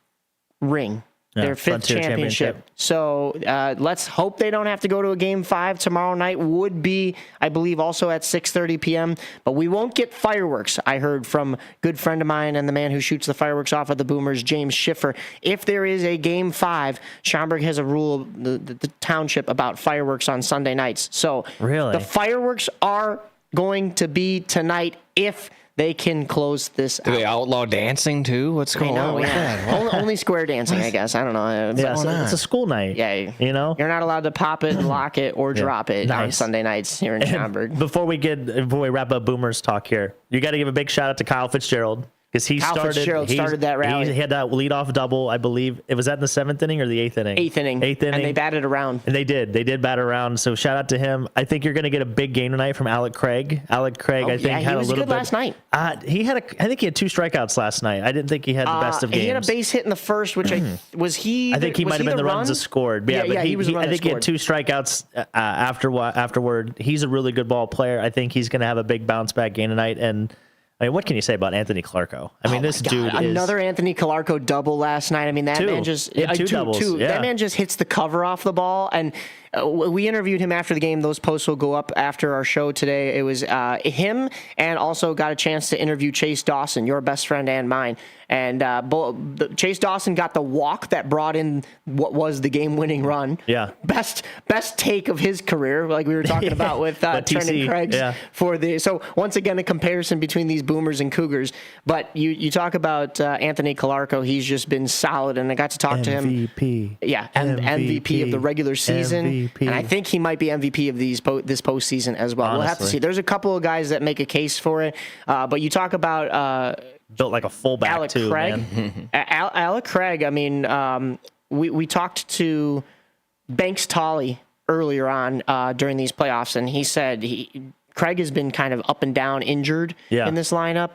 Speaker 9: ring. Their 5th championship. So let's hope they don't have to go to a Game 5 tomorrow night. Would be, I believe, also at 6:30 p.m. But we won't get fireworks, I heard from a good friend of mine and the man who shoots the fireworks off of the Boomers, James Schiffer. If there is a Game 5, Schaumburg has a rule, the township, about fireworks on Sunday nights. So
Speaker 6: really?
Speaker 9: The fireworks are going to be tonight if they can close this out.
Speaker 8: Do they outlaw dancing too? What's going on with that?
Speaker 9: Only square dancing, I guess. I don't know.
Speaker 6: It's a school night.
Speaker 9: Yeah.
Speaker 6: You know?
Speaker 9: You're not allowed to pop it, lock it, or drop it on Sunday nights here in Schaumburg.
Speaker 6: Before we wrap up Boomers talk here, you got to give a big shout out to Kyle Fitzgerald. Because Kyle Fitzgerald started that rally. He had that leadoff double, I believe. Was that in the 7th inning or the 8th inning?
Speaker 9: 8th inning.
Speaker 6: 8th inning.
Speaker 9: And they batted around.
Speaker 6: And they did. They did bat around. So shout out to him. I think you're going to get a big game tonight from Alec Craig. Alec Craig, I think, had a little bit.
Speaker 9: He was good last night.
Speaker 6: I think he had 2 strikeouts last night. I didn't think he had the best of games.
Speaker 9: He had a base hit in the first, which was he.
Speaker 6: I think he might have been the runs that scored.
Speaker 9: Yeah, but he was the run
Speaker 6: I think he had 2 strikeouts afterward. He's a really good ball player. I think he's going to have a big bounce back game tonight. And I mean, what can you say about Anthony Calarco? I mean, this dude is
Speaker 9: another Anthony Calarco double last night. I mean, that man just
Speaker 6: two doubles. Yeah.
Speaker 9: That man just hits the cover off the ball. And we interviewed him after the game. Those posts will go up after our show today. It was him, and also got a chance to interview Chase Dawson, your best friend and mine. And Chase Dawson got the walk that brought in what was the game-winning run.
Speaker 6: Yeah,
Speaker 9: best take of his career, like we were talking about with Trendon Craig's.
Speaker 6: Yeah.
Speaker 9: So once again, a comparison between these Boomers and Cougars. But you talk about Anthony Calarco. He's just been solid, and I got to talk to him.
Speaker 6: MVP.
Speaker 9: Yeah, MVP of the regular season. And I think he might be MVP of this postseason as well.
Speaker 6: Honestly.
Speaker 9: We'll have to see. There's a couple of guys that make a case for it. But you talk about
Speaker 6: built like a fullback
Speaker 9: Alec
Speaker 6: too,
Speaker 9: Craig.
Speaker 6: man.
Speaker 9: Alec Craig. I mean, we talked to Banks Tolley earlier on during these playoffs, and he said Craig has been kind of up and down injured in this lineup.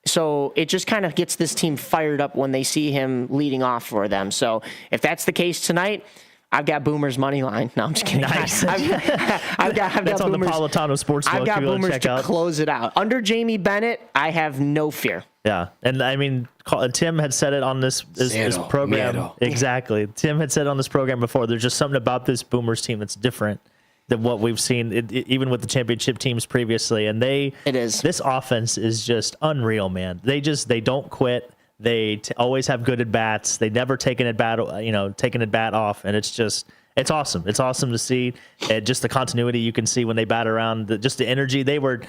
Speaker 9: So it just kind of gets this team fired up when they see him leading off for them. So if that's the case tonight, I've got Boomers money line. No, I'm just kidding.
Speaker 6: Nice.
Speaker 9: I've got
Speaker 6: That's on
Speaker 9: Boomers,
Speaker 6: the Politano Sportsbook.
Speaker 9: I've got Boomers to close it out. Under Jamie Bennett, I have no fear.
Speaker 6: Yeah, and I mean, Tim had said it on this program.
Speaker 8: Miedo.
Speaker 6: Exactly. Tim had said on this program before, there's just something about this Boomers team that's different than what we've seen, even with the championship teams previously. And this offense is just unreal, man. They don't quit. They always have good at bats. They never take an at bat off, and it's awesome. It's awesome to see, and just the continuity you can see when they bat around. Just the energy they were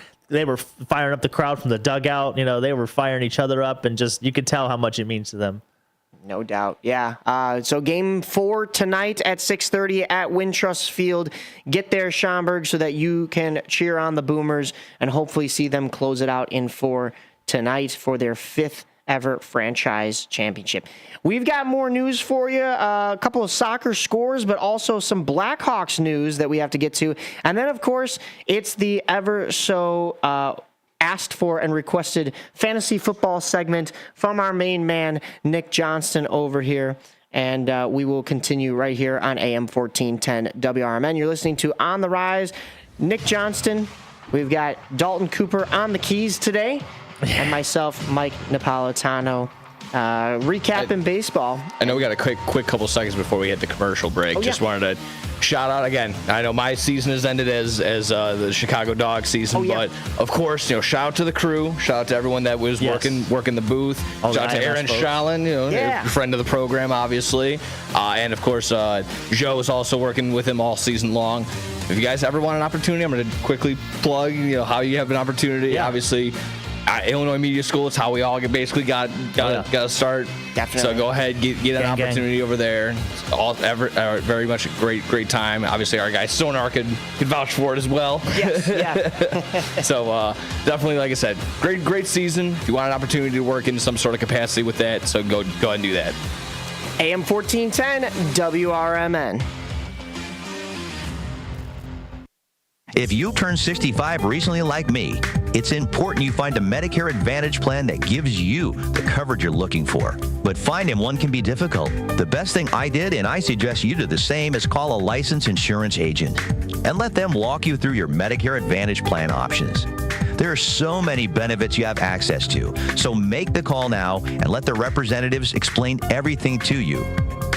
Speaker 6: firing up the crowd from the dugout. They were firing each other up, and just you could tell how much it means to them.
Speaker 9: No doubt. Yeah. So Game 4 tonight at 6:30 at Wintrust Field. Get there, Schaumburg, so that you can cheer on the Boomers and hopefully see them close it out in 4 tonight for their 5th ever franchise championship. We've got more news for you, a couple of soccer scores, but also some Blackhawks news that we have to get to. And then, of course, it's the ever so asked for and requested fantasy football segment from our main man, Nick Johnston, over here. And we will continue right here on AM 1410 WRMN. You're listening to On the Rise. Nick Johnston. We've got Dalton Cooper on the keys today. And myself, Mike Napolitano. Recapping baseball.
Speaker 8: I know we got a quick couple seconds before we hit the commercial break. Just wanted to shout out again. I know my season has ended as the Chicago Dog season, but of course, shout out to the crew. Shout out to everyone that was working the booth. Shout out to Aaron Schallen, friend of the program, obviously, and of course, Joe is also working with him all season long. If you guys ever want an opportunity, I'm going to quickly plug how you have an opportunity. Obviously. Illinois Media School, it's how we all basically got to start. Definitely. So go ahead, get an opportunity over there. It's very much a great time. Obviously, our guy Sonar could vouch for it as well.
Speaker 9: Yes, yeah.
Speaker 8: So definitely, like I said, great season. If you want an opportunity to work in some sort of capacity with that, so go ahead and do that.
Speaker 9: AM 1410 WRMN.
Speaker 3: If you turned 65 recently like me, it's important you find a Medicare Advantage plan that gives you the coverage you're looking for. But finding one can be difficult. The best thing I did, and I suggest you do the same, is call a licensed insurance agent and let them walk you through your Medicare Advantage plan options. There are so many benefits you have access to, so make the call now and let the representatives explain everything to you.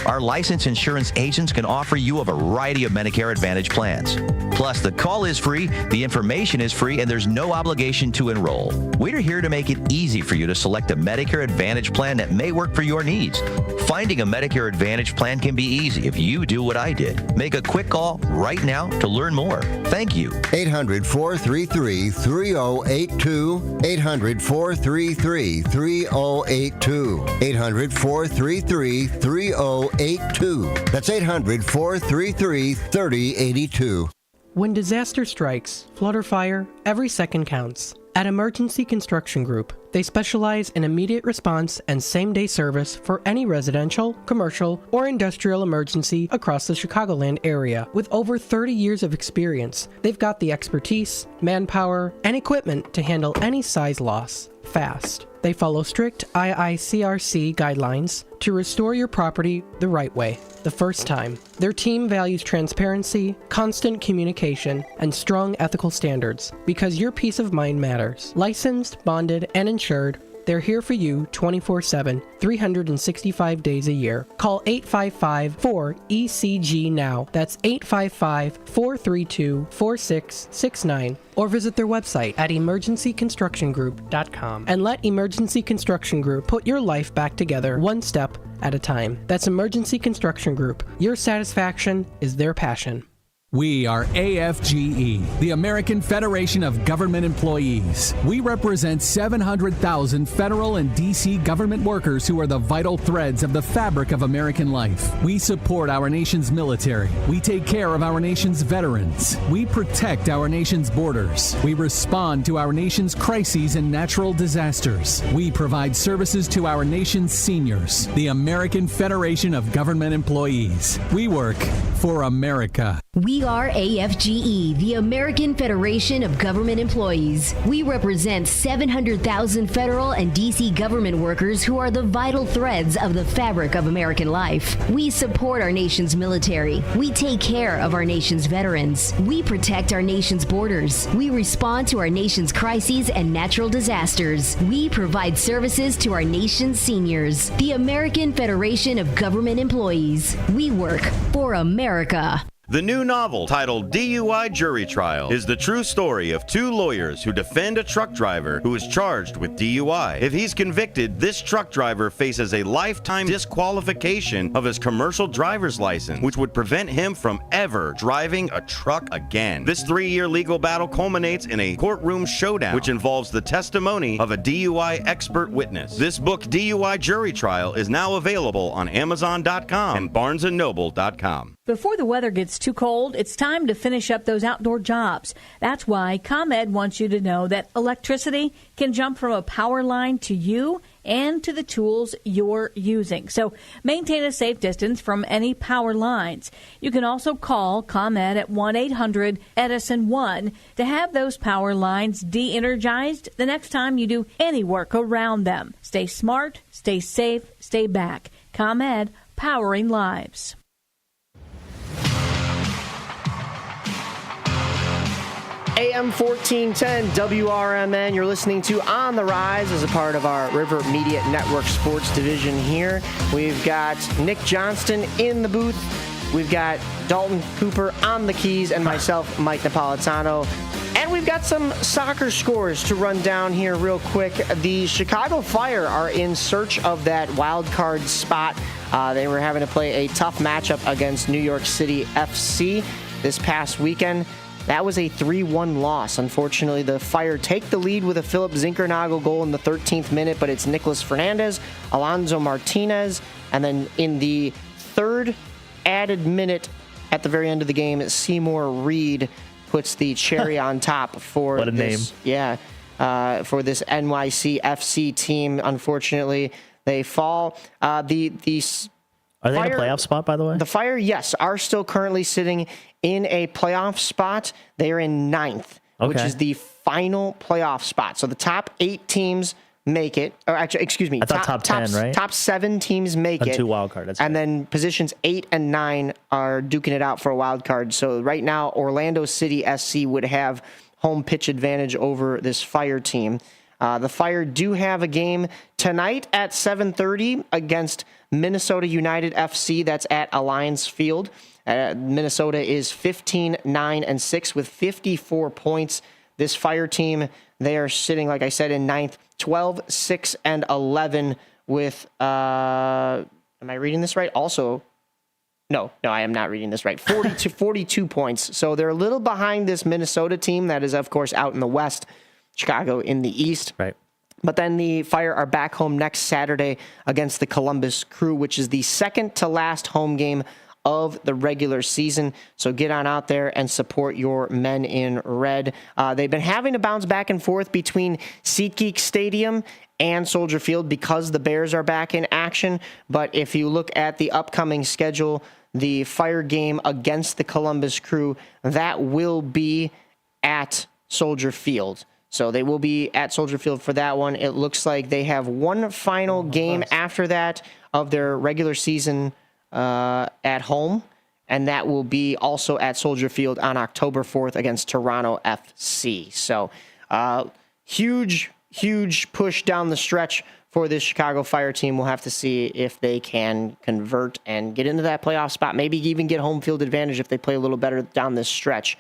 Speaker 3: Our licensed insurance agents can offer you a variety of Medicare Advantage plans. Plus, the call is free, the information is free, and there's no obligation to enroll. We're here to make it easy for you to select a Medicare Advantage plan that may work for your needs. Finding a Medicare Advantage plan can be easy if you do what I did. Make a quick call right now to learn more. Thank you.
Speaker 10: 800-433-3082. 800-433-3082. 800-433-3082. That's 800-433-3082.
Speaker 12: When disaster strikes, flood or fire, every second counts. At Emergency Construction Group, they specialize in immediate response and same-day service for any residential, commercial, or industrial emergency across the Chicagoland area. With over 30 years of experience, they've got the expertise, manpower, and equipment to handle any size loss fast. They follow strict IICRC guidelines to restore your property the right way, the first time. Their team values transparency, constant communication, and strong ethical standards because your peace of mind matters. Licensed, bonded, and insured, they're here for you 24/7, 365 days a year. Call 855-4ECG now. That's 855-432-4669. Or visit their website at emergencyconstructiongroup.com and let Emergency Construction Group put your life back together one step at a time. That's Emergency Construction Group. Your satisfaction is their passion.
Speaker 4: We are AFGE, the American Federation of Government Employees. We represent 700,000 federal and D.C. government workers who are the vital threads of the fabric of American life. We support our nation's military. We take care of our nation's veterans. We protect our nation's borders. We respond to our nation's crises and natural disasters. We provide services to our nation's seniors. The American Federation of Government Employees. We work for America.
Speaker 5: We are AFGE, the American Federation of Government Employees. We represent 700,000 federal and D.C. government workers who are the vital threads of the fabric of American life. We support our nation's military. We take care of our nation's veterans. We protect our nation's borders. We respond to our nation's crises and natural disasters. We provide services to our nation's seniors. The American Federation of Government Employees. We work for America.
Speaker 7: The new novel, titled DUI Jury Trial, is the true story of two lawyers who defend a truck driver who is charged with DUI. If he's convicted, this truck driver faces a lifetime disqualification of his commercial driver's license, which would prevent him from ever driving a truck again. This 3-year legal battle culminates in a courtroom showdown, which involves the testimony of a DUI expert witness. This book, DUI Jury Trial, is now available on Amazon.com and BarnesandNoble.com.
Speaker 25: Before the weather gets too cold, it's time to finish up those outdoor jobs. That's why ComEd wants you to know that electricity can jump from a power line to you and to the tools you're using. So maintain a safe distance from any power lines. You can also call ComEd at 1-800-EDISON-1 to have those power lines de-energized the next time you do any work around them. Stay smart, stay safe, stay back. ComEd, powering lives.
Speaker 9: AM 1410 WRMN, you're listening to On the Rise as a part of our River Media Network sports division here. We've got Nick Johnston in the booth. We've got Dalton Cooper on the keys and myself, Mike Napolitano. And we've got some soccer scores to run down here real quick. The Chicago Fire are in search of that wild card spot. They were having to play a tough matchup against New York City FC this past weekend. That was a 3-1 loss. Unfortunately, the Fire take the lead with a Philip Zinkernagel goal in the 13th minute, but it's Nicholas Fernandez, Alonso Martinez, and then in the third added minute at the very end of the game, Seymour Reed puts the cherry on top for
Speaker 6: what a
Speaker 9: this, name. Yeah, for this NYC FC team. Unfortunately, they fall. Are they in a
Speaker 6: playoff spot, by the way?
Speaker 9: The Fire, yes, are still currently sitting in a playoff spot. They are in 9th, which is the final playoff spot. So the top 8 teams make it. Or actually, excuse me.
Speaker 6: I thought top 10, right?
Speaker 9: Top 7 teams make it.
Speaker 6: 2 wild card.
Speaker 9: And then positions 8 and 9 are duking it out for a wild card. So right now, Orlando City SC would have home pitch advantage over this Fire team. The Fire do have a game tonight at 7:30 against Minnesota United FC. That's at Alliance Field. Minnesota is 15-9-6 with 54 points. This Fire team, they are sitting, like I said, in 9th, 12-6-11 with, am I reading this right? Also, no, I am not reading this right. 42 points. So they're a little behind this Minnesota team that is, of course, out in the West, Chicago in the East.
Speaker 6: Right.
Speaker 9: But then the Fire are back home next Saturday against the Columbus Crew, which is the second to last home game of the regular season. So get on out there and support your men in red. They've been having to bounce back and forth between SeatGeek Stadium and Soldier Field because the Bears are back in action. But if you look at the upcoming schedule, the Fire game against the Columbus Crew, that will be at Soldier Field. So they will be at Soldier Field for that one. It looks like they have one final game after that of their regular season at home, and that will be also at Soldier Field on October 4th against Toronto FC. So huge push down the stretch for this Chicago Fire team. We'll have to see if they can convert and get into that playoff spot, maybe even get home field advantage if they play a little better down this stretch.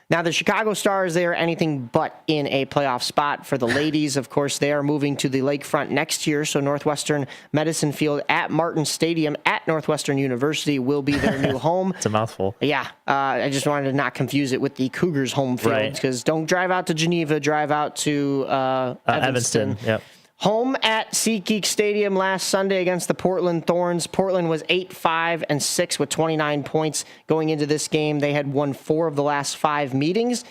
Speaker 9: Now, the Chicago Stars, they are anything but in a playoff spot. For the ladies, of course, they are moving to the lakefront next year, so Northwestern Medicine Field at Martin Stadium at Northwestern University will be their new home.
Speaker 6: It's a mouthful.
Speaker 9: Yeah, I just wanted to not confuse it with the Cougars' home field, because don't drive out to Geneva, drive out to Evanston.
Speaker 6: Yep.
Speaker 9: Home at SeatGeek Stadium last Sunday against the Portland Thorns. Portland was 8-5-6 with 29 points going into this game. They had won 4 of the last 5 meetings.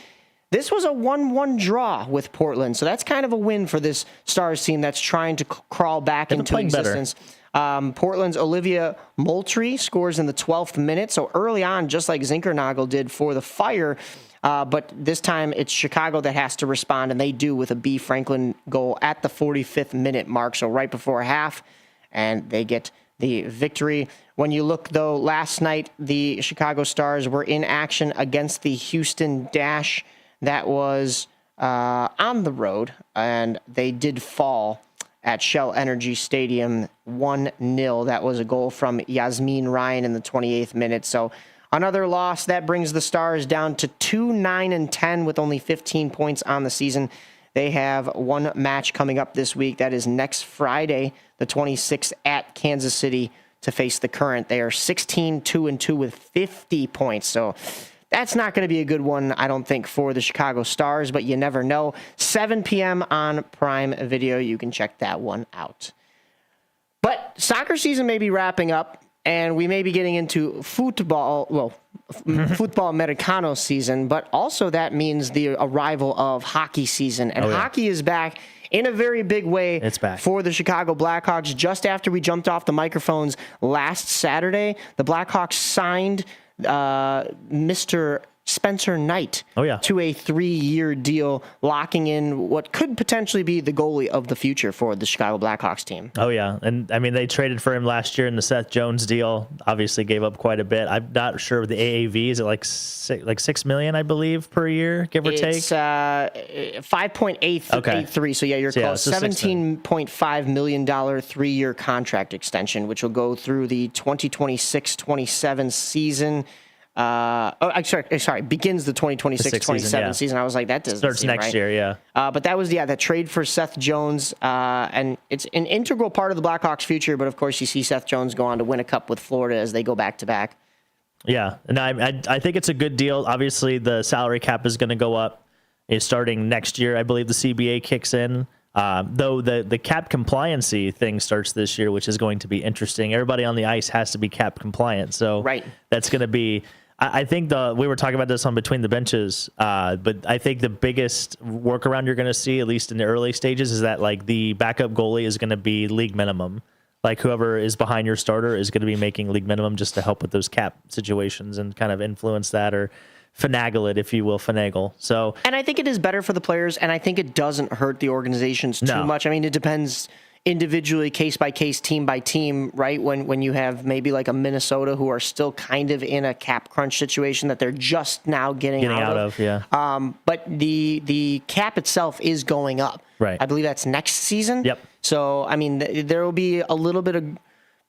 Speaker 9: This was a 1-1 draw with Portland, so that's kind of a win for this Stars team that's trying to crawl back into existence. Portland's Olivia Moultrie scores in the 12th minute, so early on, just like Zinkernagel did for the Fire. But this time it's Chicago that has to respond, and they do with a B. Franklin goal at the 45th minute mark, so right before half, and they get the victory. When you look, though, last night the Chicago Stars were in action against the Houston Dash. That was on the road, and they did fall at Shell Energy Stadium 1-0. That was a goal from Yasmin Ryan in the 28th minute, so another loss. That brings the Stars down to 2-9-10 with only 15 points on the season. They have one match coming up this week. That is next Friday, the 26th, at Kansas City to face the Current. They are 16-2-2 with 50 points. So that's not going to be a good one, I don't think, for the Chicago Stars, but you never know. 7 p.m. on Prime Video. You can check that one out. But soccer season may be wrapping up, and we may be getting into football Americano season, but also that means the arrival of hockey season. And hockey is back in a very big way.
Speaker 6: It's back
Speaker 9: for the Chicago Blackhawks. Just after we jumped off the microphones last Saturday, the Blackhawks signed Mr. Spencer Knight
Speaker 6: to
Speaker 9: a 3-year deal, locking in what could potentially be the goalie of the future for the Chicago Blackhawks team.
Speaker 6: Oh, yeah. And, I mean, they traded for him last year in the Seth Jones deal. Obviously gave up quite a bit. I'm not sure the AAV. Is it like $6 million, I believe, per year, give or take?
Speaker 9: It's 5.83. So, yeah, you're close. $17.5 million 3-year contract extension, which will go through the 2026-27 season. Begins the 2026-27 season. I was like, that doesn't
Speaker 6: starts next year, yeah.
Speaker 9: But that was that trade for Seth Jones, and it's an integral part of the Blackhawks' future. But of course, you see Seth Jones go on to win a cup with Florida as they go back to back.
Speaker 6: Yeah, and I think it's a good deal. Obviously, the salary cap is going to go up. It's starting next year. I believe the CBA kicks in. Though the cap compliancy thing starts this year, which is going to be interesting. Everybody on the ice has to be cap compliant, so that's going to be. I think we were talking about this on Between the Benches, but I think the biggest workaround you're going to see, at least in the early stages, is that like the backup goalie is going to be league minimum. Like whoever is behind your starter is going to be making league minimum just to help with those cap situations and kind of influence that or finagle it, if you will, So,
Speaker 9: and I think it is better for the players, and I think it doesn't hurt the organizations too much. I mean, it depends individually, case by case, team by team, right? When you have maybe like a Minnesota who are still kind of in a cap crunch situation that they're just now getting out of. But the cap itself is going up.
Speaker 6: Right.
Speaker 9: I believe that's next season.
Speaker 6: Yep.
Speaker 9: So, I mean, there will be a little bit of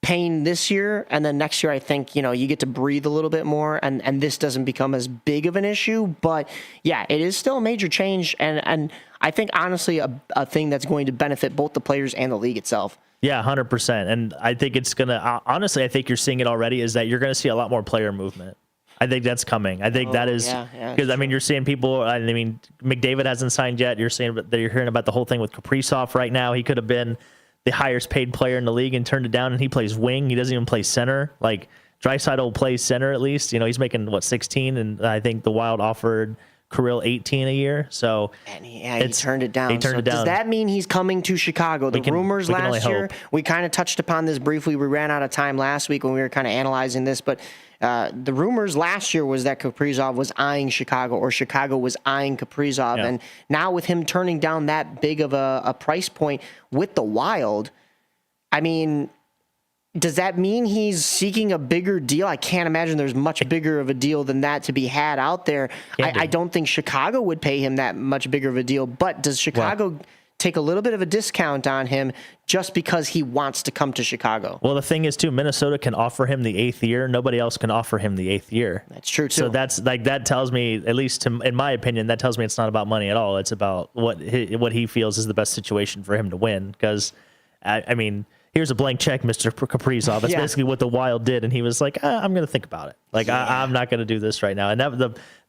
Speaker 9: pain this year, and then next year I think you get to breathe a little bit more, and this doesn't become as big of an issue. But yeah, it is still a major change, and I think honestly a thing that's going to benefit both the players and the league itself.
Speaker 6: Yeah, 100%. And I think it's gonna honestly, I think you're seeing it already, is that you're gonna see a lot more player movement. I think that's coming. I think that is because I mean you're seeing people. I mean McDavid hasn't signed yet. You're hearing about the whole thing with Kaprizov right now. He could have been the highest paid player in the league and turned it down, and he plays wing. He doesn't even play center. Like Draisaitl plays center at least. He's making 16, and I think the Wild offered Kirill 18 a year. So
Speaker 9: he turned it down. Does that mean he's coming to Chicago? The rumors last year, we kind of touched upon this briefly. We ran out of time last week when we were kind of analyzing this, but the rumors last year was that Kaprizov was eyeing Chicago, or Chicago was eyeing Kaprizov. And now with him turning down that big of a price point with the Wild, I mean, does that mean he's seeking a bigger deal? I can't imagine there's much bigger of a deal than that to be had out there. I don't think Chicago would pay him that much bigger of a deal, but does Chicago take a little bit of a discount on him just because he wants to come to Chicago?
Speaker 6: Well, the thing is, too, Minnesota can offer him the 8th year. Nobody else can offer him the 8th year.
Speaker 9: That's true, too.
Speaker 6: So that tells me, at least in my opinion, that tells me it's not about money at all. It's about what he feels is the best situation for him to win. Because, I mean, here's a blank check, Mr. Kaprizov. That's basically what the Wild did, and he was like, I'm going to think about it. Like, I'm not going to do this right now. And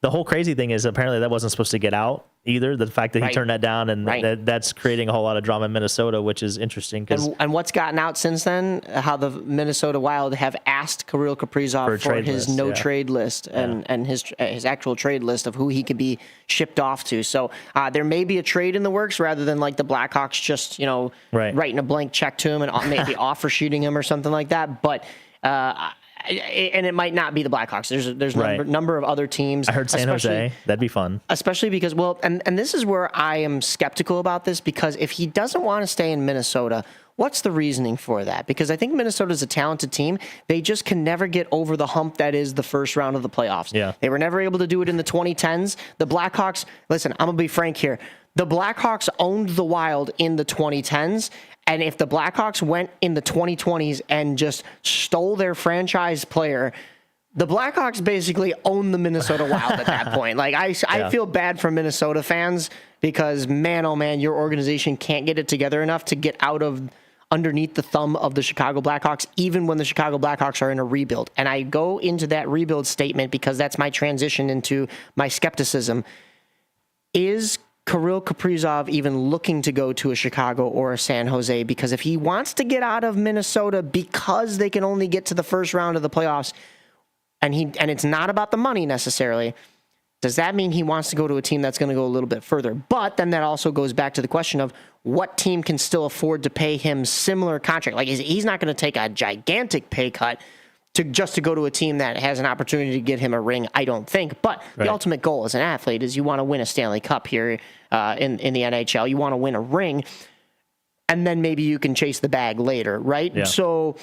Speaker 6: the whole crazy thing is apparently that wasn't supposed to get out either. The fact that he turned that down, and that's creating a whole lot of drama in Minnesota, which is interesting.
Speaker 9: And what's gotten out since then, how the Minnesota Wild have asked Kirill Kaprizov for his trade list and his actual trade list of who he could be shipped off to. So there may be a trade in the works rather than like the Blackhawks just writing a blank check to him and maybe offer shooting him or something like that. But and it might not be the Blackhawks. There's a number of other teams.
Speaker 6: I heard San Jose. That'd be fun.
Speaker 9: Especially because, and this is where I am skeptical about this, because if he doesn't want to stay in Minnesota, what's the reasoning for that? Because I think Minnesota's a talented team. They just can never get over the hump that is the first round of the playoffs.
Speaker 6: Yeah.
Speaker 9: They were never able to do it in the 2010s. The Blackhawks, listen, I'm going to be frank here. The Blackhawks owned the Wild in the 2010s. And if the Blackhawks went in the 2020s and just stole their franchise player, the Blackhawks basically own the Minnesota Wild at that point. Like I feel bad for Minnesota fans because, man, oh man, your organization can't get it together enough to get out of underneath the thumb of the Chicago Blackhawks, even when the Chicago Blackhawks are in a rebuild. And I go into that rebuild statement because that's my transition into my skepticism. Is Kirill Kaprizov even looking to go to a Chicago or a San Jose? Because if he wants to get out of Minnesota because they can only get to the first round of the playoffs, and it's not about the money necessarily, does that mean he wants to go to a team that's going to go a little bit further? But then that also goes back to the question of what team can still afford to pay him similar contract. Like he's not going to take a gigantic pay cut to go to a team that has an opportunity to get him a ring, I don't think. But the ultimate goal as an athlete is you want to win a Stanley Cup here in the NHL. You want to win a ring, and then maybe you can chase the bag later, right?
Speaker 6: Yeah.
Speaker 9: So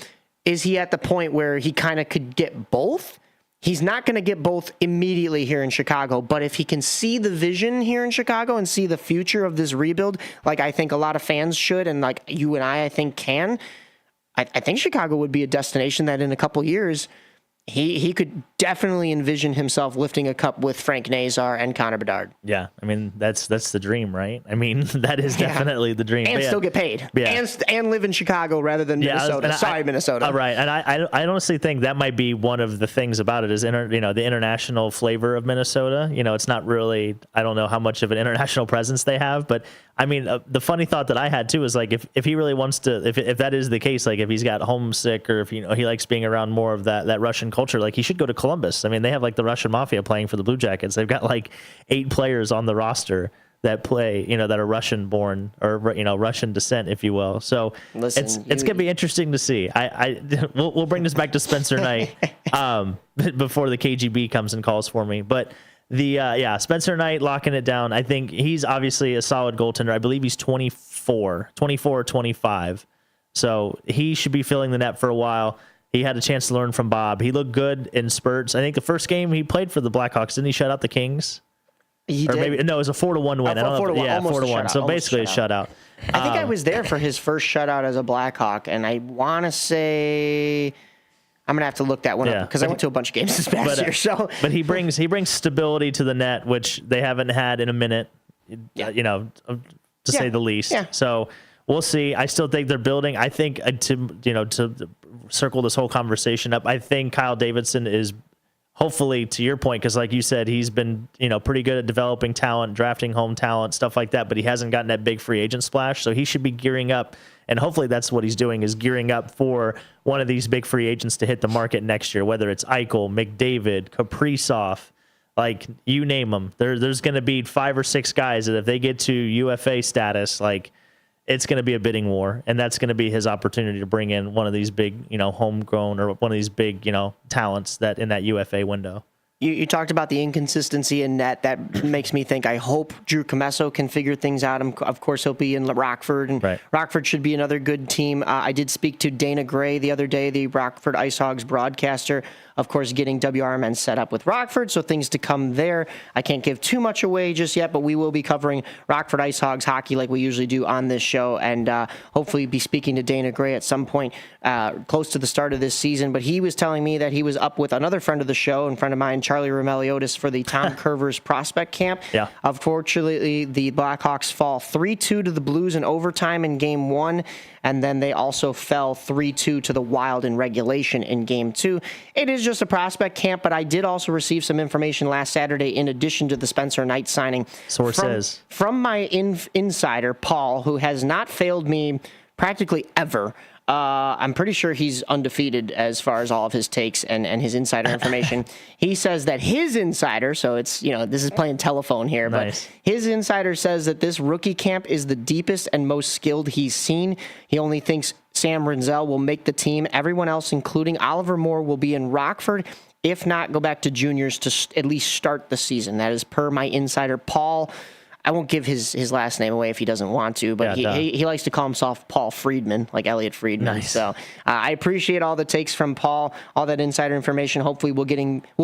Speaker 9: is he at the point where he kind of could get both? He's not going to get both immediately here in Chicago, but if he can see the vision here in Chicago and see the future of this rebuild, like I think a lot of fans should, and like you and I think can, I think Chicago would be a destination that in a couple years, he could definitely envision himself lifting a cup with Frank Nazar and Connor Bedard.
Speaker 6: Yeah, I mean that's the dream, right? I mean that is definitely the dream,
Speaker 9: and still get paid, and live in Chicago rather than Minnesota. Minnesota.
Speaker 6: Right, and I honestly think that might be one of the things about it is the international flavor of Minnesota. It's not really, I don't know how much of an international presence they have, but I mean the funny thought that I had too is like if he really wants to, if that is the case, like if he's got homesick or if he likes being around more of that Russian culture, like he should go to Columbus. I mean, they have like the Russian mafia playing for the Blue Jackets. They've got like 8 players on the roster that play, that are Russian born or, Russian descent, if you will. So it's going to be interesting to see. We'll bring this back to Spencer Knight before the KGB comes and calls for me. But Spencer Knight locking it down. I think he's obviously a solid goaltender. I believe he's 24 or 25. So he should be filling the net for a while. He had a chance to learn from Bob. He looked good in spurts. I think the first game he played for the Blackhawks, didn't he shut out the Kings?
Speaker 9: He did.
Speaker 6: Maybe, no, it was a 4-1 win. 4-1. So basically a shutout.
Speaker 9: I think I was there for his first shutout as a Blackhawk, and I want to say I'm gonna have to look that one up because I went to a bunch of games this past year.
Speaker 6: But he brings stability to the net, which they haven't had in a minute. To say the least. Yeah. So we'll see. I still think they're building. I think to circle this whole conversation up, I think Kyle Davidson is hopefully, to your point, because like you said, he's been pretty good at developing talent, drafting home talent, stuff like that, but he hasn't gotten that big free agent splash. So he should be gearing up, and hopefully that's what he's doing, is gearing up for one of these big free agents to hit the market next year, whether it's Eichel, McDavid, Kaprizov, like you name them. There's going to be 5 or 6 guys that if they get to UFA status, like it's going to be a bidding war, and that's going to be his opportunity to bring in one of these big, homegrown or one of these big, talents that in that UFA window.
Speaker 9: You talked about the inconsistency in net. That makes me think, I hope Drew Comesso can figure things out. Of course, he'll be in Rockford, and Rockford should be another good team. I did speak to Dana Gray the other day, the Rockford Ice Hogs broadcaster, of course, getting WRMN set up with Rockford, so things to come there. I can't give too much away just yet, but we will be covering Rockford Ice Hogs hockey like we usually do on this show, and hopefully be speaking to Dana Gray at some point close to the start of this season. But he was telling me that he was up with another friend of the show and friend of mine, Charlie Romeliotis, for the Tom Curvers prospect camp. Yeah. Unfortunately, the Blackhawks fall 3-2 to the Blues in overtime in Game 1, and then they also fell 3-2 to the Wild in regulation in Game 2. It is just a prospect camp, but I did also receive some information last Saturday in addition to the Spencer Knight signing.
Speaker 6: Sources.
Speaker 9: From my insider, Paul, who has not failed me practically ever. I'm pretty sure he's undefeated as far as all of his takes and his insider information. He says that his insider, so it's, this is playing telephone here, but his insider says that this rookie camp is the deepest and most skilled he's seen. He only thinks Sam Rinzel will make the team. Everyone else, including Oliver Moore, will be in Rockford. If not, go back to juniors to at least start the season. That is per my insider, Paul. I won't give his last name away if he doesn't want to, but he likes to call himself Paul Friedman, like Elliot Friedman. Nice. So I appreciate all the takes from Paul, all that insider information. Hopefully we'll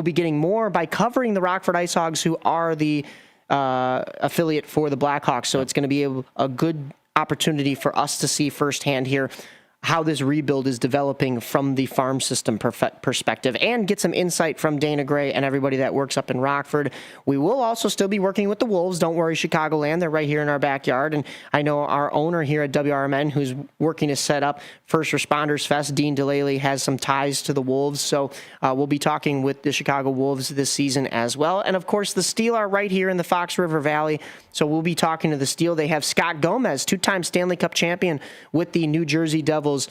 Speaker 9: be getting more by covering the Rockford Ice Hogs, who are the affiliate for the Blackhawks. So it's going to be a good opportunity for us to see firsthand here how this rebuild is developing from the farm system perspective, and get some insight from Dana Gray and everybody that works up in Rockford. We will also still be working with the Wolves. Don't worry, Chicagoland. They're right here in our backyard. And I know our owner here at WRMN, who's working to set up First Responders Fest, Dean Delaley, has some ties to the Wolves. So we'll be talking with the Chicago Wolves this season as well. And of course, the Steel are right here in the Fox River Valley. So we'll be talking to the Steel. They have Scott Gomez, 2-time Stanley Cup champion with the New Jersey Devils,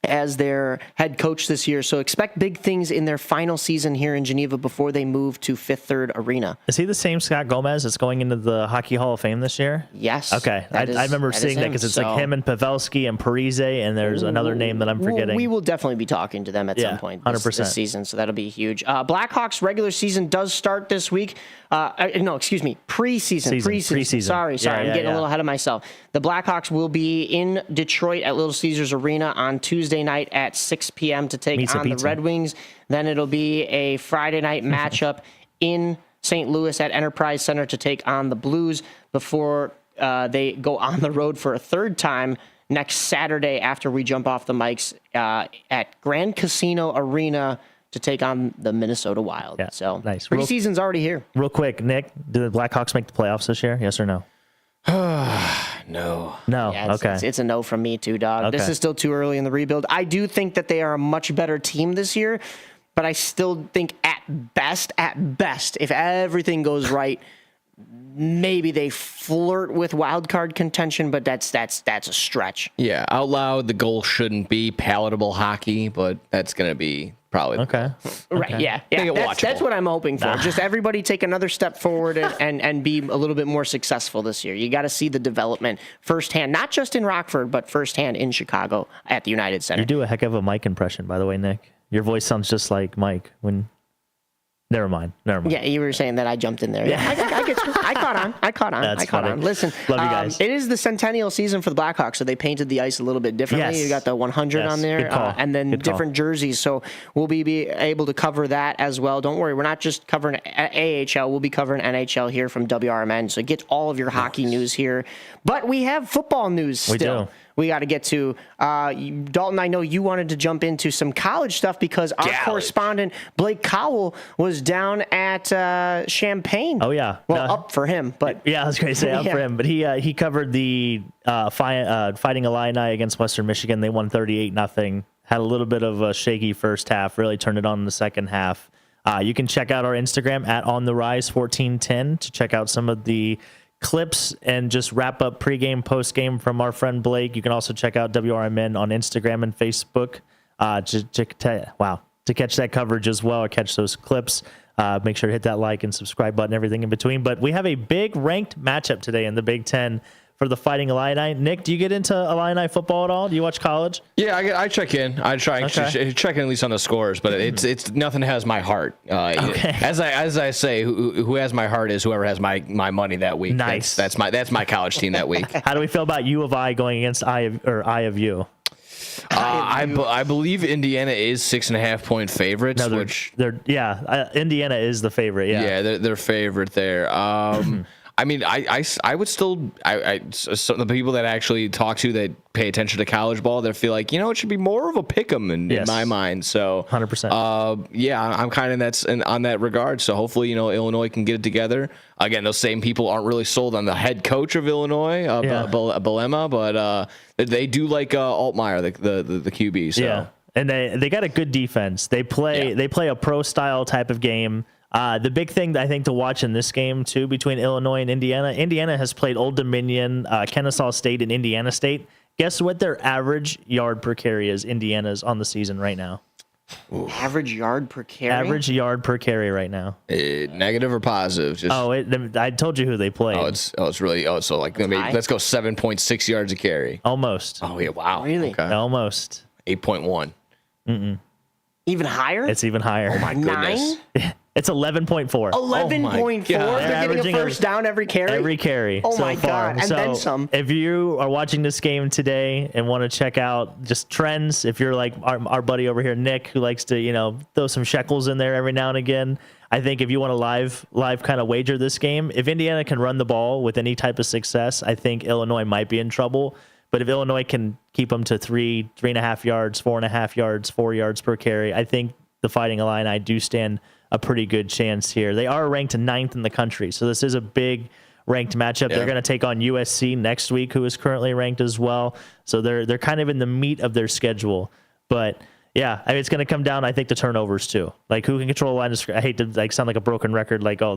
Speaker 9: as their head coach this year. So expect big things in their final season here in Geneva before they move to Fifth Third Arena.
Speaker 6: Is he the same Scott Gomez that's going into the Hockey Hall of Fame this year?
Speaker 9: Yes.
Speaker 6: Okay. I remember seeing that because it's like him and Pavelski and Parise, and there's another name that I'm forgetting.
Speaker 9: We will definitely be talking to them at some point this season, so that'll be huge. Blackhawks regular season does start this week. Preseason. Preseason. Sorry. I'm getting a little ahead of myself. The Blackhawks will be in Detroit at Little Caesars Arena on Tuesday night at 6 p.m. to take on the Red Wings. Then it'll be a Friday night matchup in St. Louis at Enterprise Center to take on the Blues before they go on the road for a third time next Saturday after we jump off the mics at Grand Casino Arena to take on the Minnesota Wild.
Speaker 6: Yeah,
Speaker 9: so
Speaker 6: nice.
Speaker 9: Preseason's already here.
Speaker 6: Real quick, Nick, do the Blackhawks make the playoffs this year? Yes or no?
Speaker 8: No.
Speaker 9: Yeah,
Speaker 6: okay.
Speaker 9: It's a no from me too, dog.
Speaker 6: Okay.
Speaker 9: This is still too early in the rebuild. I do think that they are a much better team this year, but I still think at best, if everything goes right, maybe they flirt with wild card contention, but that's a stretch.
Speaker 8: Yeah, out loud, the goal shouldn't be palatable hockey, but that's going to be probably
Speaker 6: okay.
Speaker 9: Right? Yeah. That's what I'm hoping for. Just everybody take another step forward and be a little bit more successful this year. You got to see the development firsthand, not just in Rockford, but firsthand in Chicago at the United Center.
Speaker 6: You do a heck of a Mike impression, by the way, Nick. Your voice sounds just like Mike when. Never mind.
Speaker 9: Yeah, you were saying that I jumped in there. Yeah, I get you. I caught on.
Speaker 6: That's
Speaker 9: I caught
Speaker 6: funny.
Speaker 9: on. Listen,
Speaker 6: love you guys.
Speaker 9: It is the centennial season for the Blackhawks, so they painted the ice a little bit differently.
Speaker 6: Yes.
Speaker 9: You got the 100 on there,
Speaker 6: Good call.
Speaker 9: And then different jerseys. So we'll be able to cover that as well. Don't worry, we're not just covering AHL. We'll be covering NHL here from WRMN. So get all of your hockey news here. But we have football news still. We got to get to. Dalton, I know you wanted to jump into some college stuff because our correspondent, Blake Cowell, was down at Champaign.
Speaker 6: Oh, yeah.
Speaker 9: Well, up for him. But
Speaker 6: yeah, I was going to say up for him. But he covered the Fighting Illini against Western Michigan. They won 38-0. Had a little bit of a shaky first half. Really turned it on in the second half. You can check out our Instagram at OnTheRise1410 to check out some of the clips and just wrap up pregame, postgame from our friend Blake. You can also check out WRMN on Instagram and Facebook to catch that coverage as well, or catch those clips. Make sure to hit that like and subscribe button, everything in between. But we have a big ranked matchup today in the Big Ten for the Fighting Illini. Nick, do you get into Illini football at all? Do you watch college?
Speaker 8: Yeah, I check in. I try and check in at least on the scores, but it's nothing has my heart. As I say, who has my heart is whoever has my money that week.
Speaker 6: Nice.
Speaker 8: That's my college team that week.
Speaker 6: How do we feel about U of I going against I of U?
Speaker 8: I believe Indiana is 6.5 point favorites.
Speaker 6: Indiana is the favorite.
Speaker 8: Yeah, they're favorite there. I mean, I would still, some of the people that I actually talk to that pay attention to college ball, they feel like, it should be more of a pick 'em in my mind. So
Speaker 6: 100%.
Speaker 8: Yeah, I'm kind of on that regard. So hopefully, Illinois can get it together. Again, those same people aren't really sold on the head coach of Illinois, Belema, but they do like Altmaier, the QB. So.
Speaker 6: Yeah, and they got a good defense. They play a pro style type of game. The big thing that I think to watch in this game, too, between Illinois and Indiana, Indiana has played Old Dominion, Kennesaw State, and Indiana State. Guess what their average yard per carry is, Indiana's, on the season right now?
Speaker 9: Oof. Average yard per carry?
Speaker 6: Average yard per carry right now.
Speaker 8: Negative or positive?
Speaker 6: I told you who they played.
Speaker 8: It's really, so like, let's go 7.6 yards a carry.
Speaker 6: Almost.
Speaker 8: Oh, yeah, wow.
Speaker 9: Really?
Speaker 8: Okay.
Speaker 6: Almost.
Speaker 8: 8.1.
Speaker 9: Even higher?
Speaker 6: It's even higher.
Speaker 8: Oh, my goodness.
Speaker 9: 9?
Speaker 6: It's 11.4.
Speaker 9: 11.4? They're getting a first down every carry?
Speaker 6: Every carry.
Speaker 9: Oh,
Speaker 6: so
Speaker 9: my
Speaker 6: far.
Speaker 9: God. And then some.
Speaker 6: If you are watching this game today and want to check out just trends, if you're like our buddy over here, Nick, who likes to, throw some shekels in there every now and again, I think if you want to live kind of wager this game, if Indiana can run the ball with any type of success, I think Illinois might be in trouble. But if Illinois can keep them to 3.5 yards, 4.5 yards, 4 yards per carry, I think the Fighting Illini do stand a pretty good chance here. They are ranked 9th in the country, so this is a big ranked matchup. Yeah. They're going to take on USC next week, who is currently ranked as well. So they're kind of in the meat of their schedule. But yeah, I mean, it's going to come down, I think, to turnovers too. Like, who can control a line of scrimmage? I hate to sound like a broken record, like a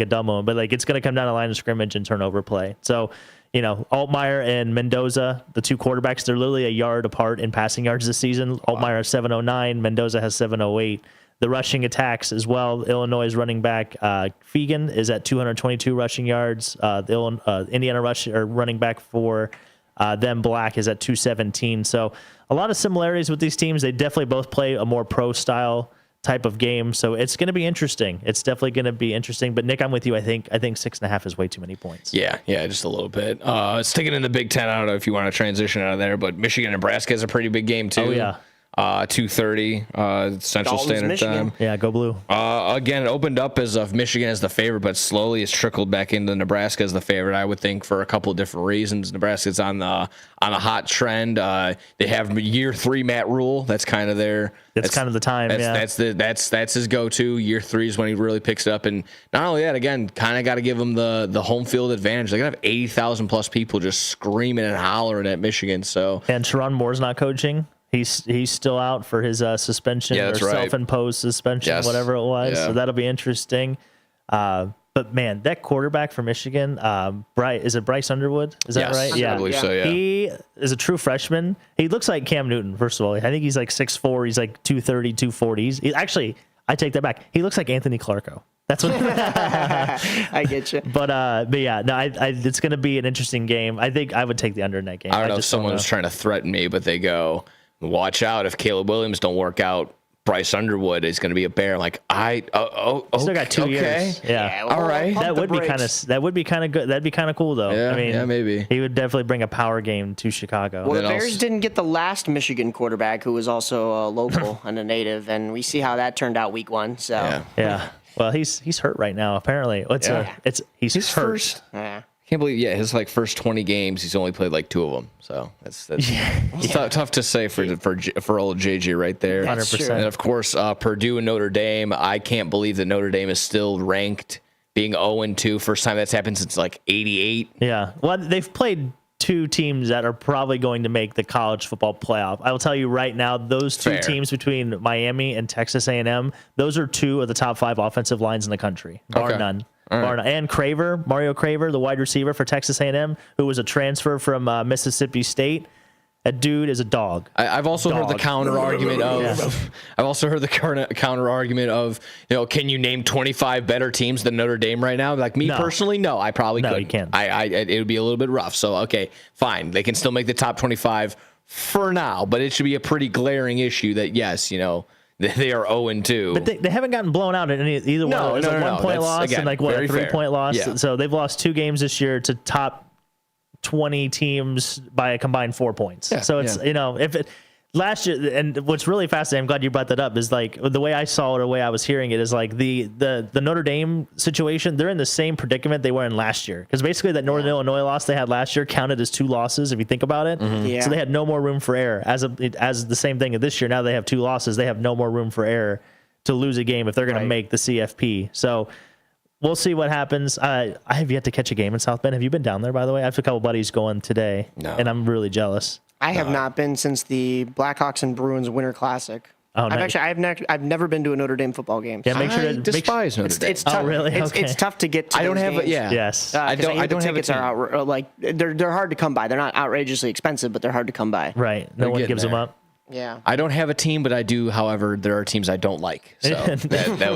Speaker 6: dumb one, but it's going to come down to line of scrimmage and turnover play. So Altmaier and Mendoza, the two quarterbacks, they're literally a yard apart in passing yards this season. Altmaier has 709, Mendoza has 708. The rushing attacks as well. Illinois' running back Fegan is at 222 rushing yards. Indiana running back for them, Black, is at 217. So a lot of similarities with these teams. They definitely both play a more pro style type of game, so it's going to be interesting. It's definitely going to be interesting. But Nick, I'm with you. I think 6.5 is way too many points.
Speaker 8: Yeah, just a little bit. Sticking in the Big Ten, I don't know if you want to transition out of there, but Michigan and Nebraska is a pretty big game too.
Speaker 6: Oh yeah.
Speaker 8: 2:30 Central Standard
Speaker 9: Michigan.
Speaker 8: Time.
Speaker 6: Yeah, go blue.
Speaker 8: Again, it opened up as of Michigan as the favorite, but slowly it's trickled back into Nebraska as the favorite. I would think for a couple of different reasons. Nebraska's on a hot trend. They have year 3 Matt Rule. That's kind of that's
Speaker 6: kind of the time.
Speaker 8: That's his go-to. Year 3 is when he really picks it up. And not only that, again, kind of got to give him the home field advantage. They're gonna have 80,000 plus people just screaming and hollering at Michigan. So
Speaker 6: and Sharon Moore's not coaching. He's still out for his suspension or self-imposed suspension, whatever it was. Yeah. So that'll be interesting. But man, that quarterback for Michigan, is it Bryce Underwood? Is that right?
Speaker 8: Yeah, I believe so. Yeah,
Speaker 6: he is a true freshman. He looks like Cam Newton. First of all, I think he's like 6'4". He's like 230, 240. Actually, I take that back. He looks like Anthony Clarko. That's what
Speaker 9: I get you.
Speaker 6: But yeah, no, it's going to be an interesting game. I think I would take the under in that game.
Speaker 8: I don't know if someone was trying to threaten me, but they go, watch out if Caleb Williams don't work out. Bryce Underwood is going to be a Bear. I'm like,
Speaker 6: still got 2 years. Yeah.
Speaker 9: Well,
Speaker 8: all right.
Speaker 6: That would be kind of good. That'd be kind of cool though.
Speaker 8: Yeah,
Speaker 6: I mean,
Speaker 8: maybe
Speaker 6: he would definitely bring a power game to Chicago.
Speaker 9: Well, the Bears didn't get the last Michigan quarterback who was also a local and a native, and we see how that turned out week 1. So
Speaker 6: yeah. Well, he's hurt right now. Apparently, he's his hurt.
Speaker 9: First. Yeah.
Speaker 8: Can't believe, his first 20 games, he's only played like 2 of them. So that's tough to say for old JJ right there.
Speaker 6: 100%.
Speaker 8: And of course, Purdue and Notre Dame. I can't believe that Notre Dame is still ranked, being 0-2. First time that's happened since like '88.
Speaker 6: Yeah. Well, they've played 2 teams that are probably going to make the college football playoff. I will tell you right now, those 2 teams between Miami and Texas A&M, those are 2 of the top 5 offensive lines in the country, bar none. Right. And Mario Craver, the wide receiver for Texas A&M, who was a transfer from Mississippi State. That dude is a dog.
Speaker 8: I've also heard the counter argument of. I've also heard the counter argument of, can you name 25 better teams than Notre Dame right now? Like me personally, no, I probably couldn't.
Speaker 6: You can't.
Speaker 8: It would be a little bit rough. So okay, fine, they can still make the top 25 for now, but it should be a pretty glaring issue that they are 0-2.
Speaker 6: But they haven't gotten blown out in either one. It's a 1-point loss and a 3-point loss. Yeah. So they've lost 2 games this year to top 20 teams by a combined 4 points. Yeah, so it's, if it last year, and what's really fascinating, I'm glad you brought that up, is like the way I saw it, or the way I was hearing it, is like the Notre Dame situation, they're in the same predicament they were in last year. Because basically that Northern Illinois loss they had last year counted as 2 losses, if you think about it.
Speaker 9: Mm-hmm. Yeah.
Speaker 6: So they had no more room for error. As the same thing this year, now they have 2 losses, they have no more room for error to lose a game if they're going to make the CFP. So we'll see what happens. I have yet to catch a game in South Bend. Have you been down there, by the way? I have a couple buddies going today, and I'm really jealous.
Speaker 9: I have not been since the Blackhawks and Bruins Winter Classic.
Speaker 6: Oh, nice.
Speaker 9: I've never been to a Notre Dame football game.
Speaker 6: Yeah, make sure
Speaker 8: I despise Notre Dame.
Speaker 9: It's tough.
Speaker 6: Oh, really?
Speaker 9: It's tough to get to.
Speaker 8: I don't have
Speaker 9: games.
Speaker 6: Yes.
Speaker 8: I don't have
Speaker 9: tickets are they're hard to come by. They're not outrageously expensive, but they're hard to come by.
Speaker 6: Right. No one gives them up.
Speaker 9: Yeah.
Speaker 8: I don't have a team, but I do. However, there are teams I don't like. So that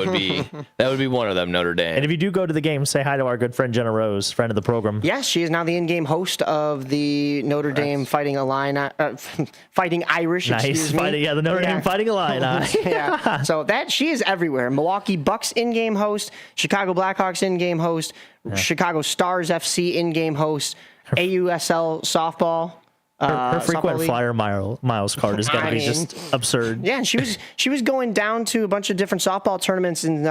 Speaker 8: would be one of them, Notre Dame.
Speaker 6: And if you do go to the game, say hi to our good friend Jenna Rose, friend of the program.
Speaker 9: Yes, she is now the in-game host of the Notre Dame Fighting Irish.
Speaker 6: Nice.
Speaker 9: Excuse me.
Speaker 6: The Notre Dame Fighting Illini.
Speaker 9: Yeah. So she is everywhere. Milwaukee Bucks in-game host, Chicago Blackhawks in-game host, Chicago Stars FC in-game host, AUSL softball.
Speaker 6: Her frequent flyer miles card is going to be just absurd.
Speaker 9: Yeah, and she was going down to a bunch of different softball tournaments in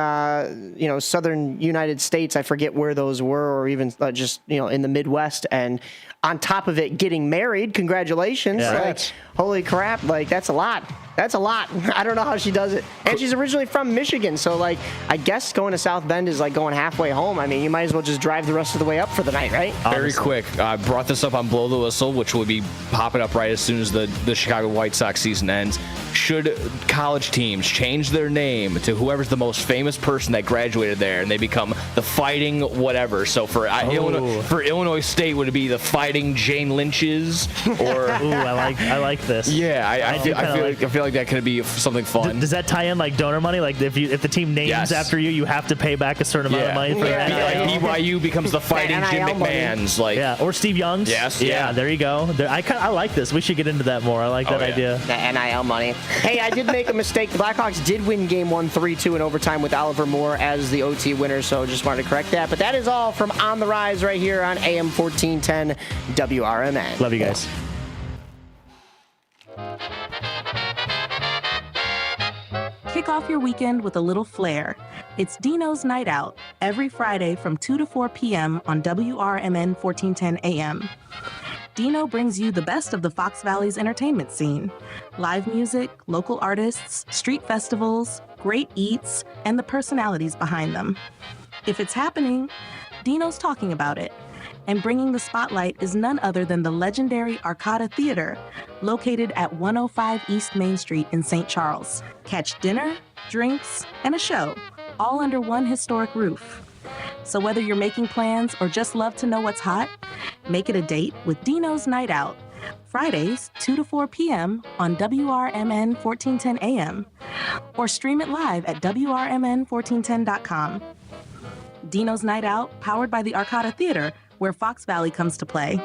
Speaker 9: southern United States. I forget where those were, or even just in the Midwest. And on top of it, getting married. Congratulations!
Speaker 6: Yeah.
Speaker 9: Holy crap! That's a lot. That's a lot. I don't know how she does it. And she's originally from Michigan, so I guess going to South Bend is like going halfway home. I mean, you might as well just drive the rest of the way up for the night, right?
Speaker 8: Very quick. I brought this up on Blow the Whistle, which will be popping up right as soon as the Chicago White Sox season ends. should college teams change their name to whoever's the most famous person that graduated there, and they become the Fighting whatever? So for Illinois State, would it be the Fighting Jane Lynch's? Or
Speaker 6: I like this.
Speaker 8: Yeah, I feel like that could be something fun.
Speaker 6: Does that tie in like donor money? Like if the team names after you, you have to pay back a certain amount of money for that.
Speaker 8: Like BYU becomes the Fighting Jim McMahon's,
Speaker 6: or Steve Young's.
Speaker 8: Yes,
Speaker 6: yeah. There you go. I like this. We should get into that more. I like that idea.
Speaker 9: The NIL money. Hey, I did make a mistake. The Blackhawks did win Game 1 3-2 in overtime with Oliver Moore as the OT winner. So just wanted to correct that. But that is all from On the Rise right here on AM 1410 WRMN.
Speaker 6: Love you guys.
Speaker 11: Kick off your weekend with a little flair. It's Dino's Night Out, every Friday from 2 to 4 p.m. on WRMN 1410 AM. Dino brings you the best of the Fox Valley's entertainment scene. Live music, local artists, street festivals, great eats, and the personalities behind them. If it's happening, Dino's talking about it. And bringing the spotlight is none other than the legendary Arcada Theater, located at 105 East Main Street in St. Charles. Catch dinner, drinks, and a show, all under one historic roof. So whether you're making plans or just love to know what's hot, make it a date with Dino's Night Out. Fridays, 2 to 4 p.m. on WRMN 1410 AM. Or stream it live at WRMN1410.com. Dino's Night Out, powered by the Arcada Theater, where Fox Valley comes to play.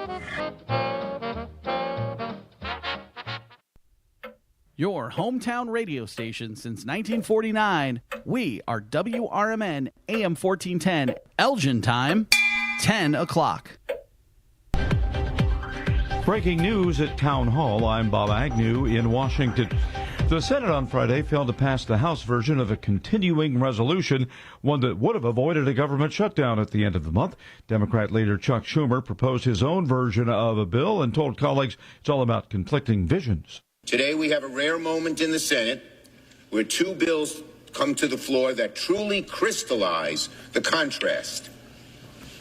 Speaker 17: Your hometown radio station since 1949. We are WRMN AM 1410, Elgin time, 10 o'clock.
Speaker 18: Breaking news at Town Hall. I'm Bob Agnew in Washington. The Senate on Friday failed to pass the House version of a continuing resolution, one that would have avoided a government shutdown at the end of the month. Democrat leader Chuck Schumer proposed his own version of a bill and told colleagues it's all about conflicting visions.
Speaker 21: Today we have a rare moment in the Senate where two bills come to the floor that truly crystallize the contrast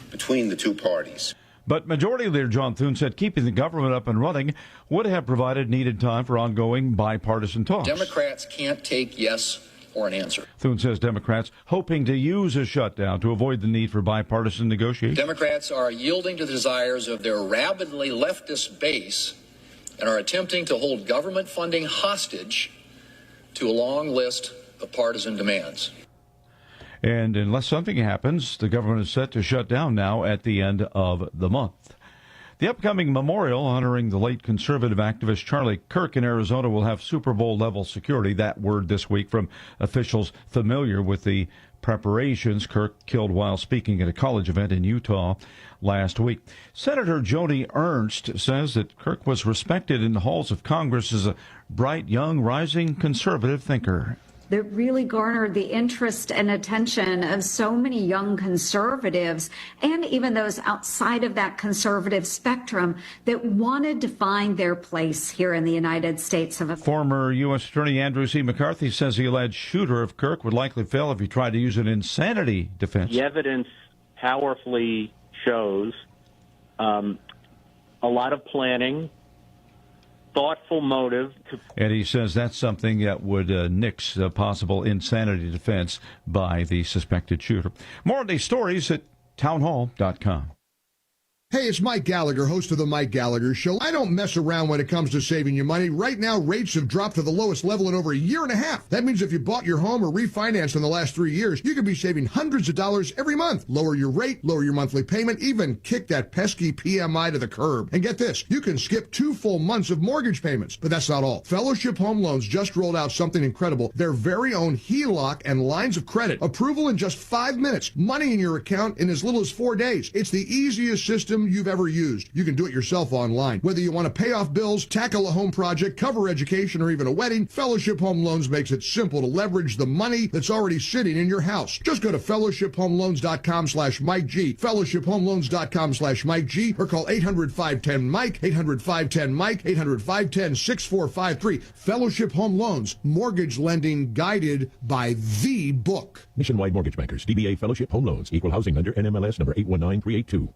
Speaker 21: between the two parties.
Speaker 18: But Majority Leader John Thune said keeping the government up and running would have provided needed time for ongoing bipartisan talks.
Speaker 13: Democrats can't take yes for an answer.
Speaker 18: Thune says Democrats hoping to use a shutdown to avoid the need for bipartisan negotiations.
Speaker 13: Democrats are yielding to the desires of their rabidly leftist base and are attempting to hold government funding hostage to a long list of partisan demands.
Speaker 18: And unless something happens, the government is set to shut down now at the end of the month. The upcoming memorial honoring the late conservative activist Charlie Kirk in Arizona will have Super Bowl level security. That word this week from officials familiar with the preparations. Kirk killed while speaking at a college event in Utah last week. Senator Joni Ernst says that Kirk was respected in the halls of Congress as a bright, young, rising conservative thinker.
Speaker 14: That really garnered the interest and attention of so many young conservatives and even those outside of that conservative spectrum that wanted to find their place here in the United States of America.
Speaker 18: Former U.S. Attorney Andrew C. McCarthy says the alleged shooter of Kirk would likely fail if he tried to use an insanity defense.
Speaker 15: The evidence powerfully shows a lot of planning, thoughtful motive.
Speaker 18: And he says that's something that would nix a possible insanity defense by the suspected shooter. More on these stories at townhall.com.
Speaker 16: Hey, it's Mike Gallagher, host of The Mike Gallagher Show. I don't mess around when it comes to saving you money. Right now, rates have dropped to the lowest level in over a year and a half. That means if you bought your home or refinanced in the last 3 years, you could be saving hundreds of dollars every month. Lower your rate, lower your monthly payment, even kick that pesky PMI to the curb. And get this, you can skip 2 full months of mortgage payments. But that's not all. Fellowship Home Loans just rolled out something incredible. Their very own HELOC and lines of credit. Approval in just 5 minutes. Money in your account in as little as 4 days. It's the easiest system you've ever used. You can do it yourself online. Whether you want to pay off bills, tackle a home project, cover education, or even a wedding, Fellowship Home Loans makes it simple to leverage the money that's already sitting in your house. Just go to fellowshiphomeloans.com/Mike G, fellowshiphomeloans.com/Mike G, or call 800-510-MIKE, 800-510-MIKE, 800-510-6453. Fellowship Home Loans, mortgage lending guided by the book.
Speaker 26: Nationwide Mortgage Bankers, DBA Fellowship Home Loans, Equal Housing Lender, NMLS number 819382.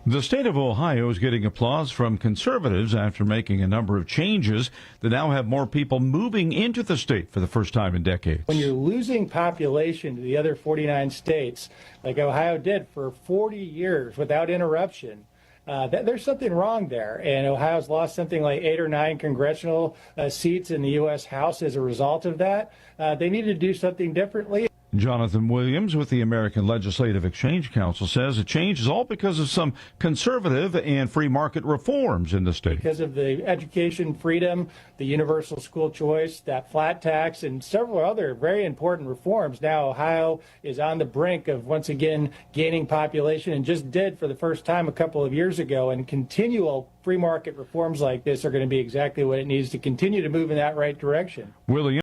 Speaker 18: The state of Ohio is getting applause from conservatives after making a number of changes that now have more people moving into the state for the first time in decades.
Speaker 1: When you're losing population to the other 49 states, like Ohio did for 40 years without interruption, there's something wrong there. And Ohio's lost something like 8 or 9 congressional seats in the U.S. House as a result of that. They need to do something differently.
Speaker 18: Jonathan Williams with the American Legislative Exchange Council says the change is all because of some conservative and free market reforms in the state.
Speaker 1: Because of the education freedom, the universal school choice, that flat tax, and several other very important reforms. Now Ohio is on the brink of once again gaining population, and just did for the first time a couple of years ago. And continual free market reforms like this are going to be exactly what it needs to continue to move in that right direction.
Speaker 18: Williams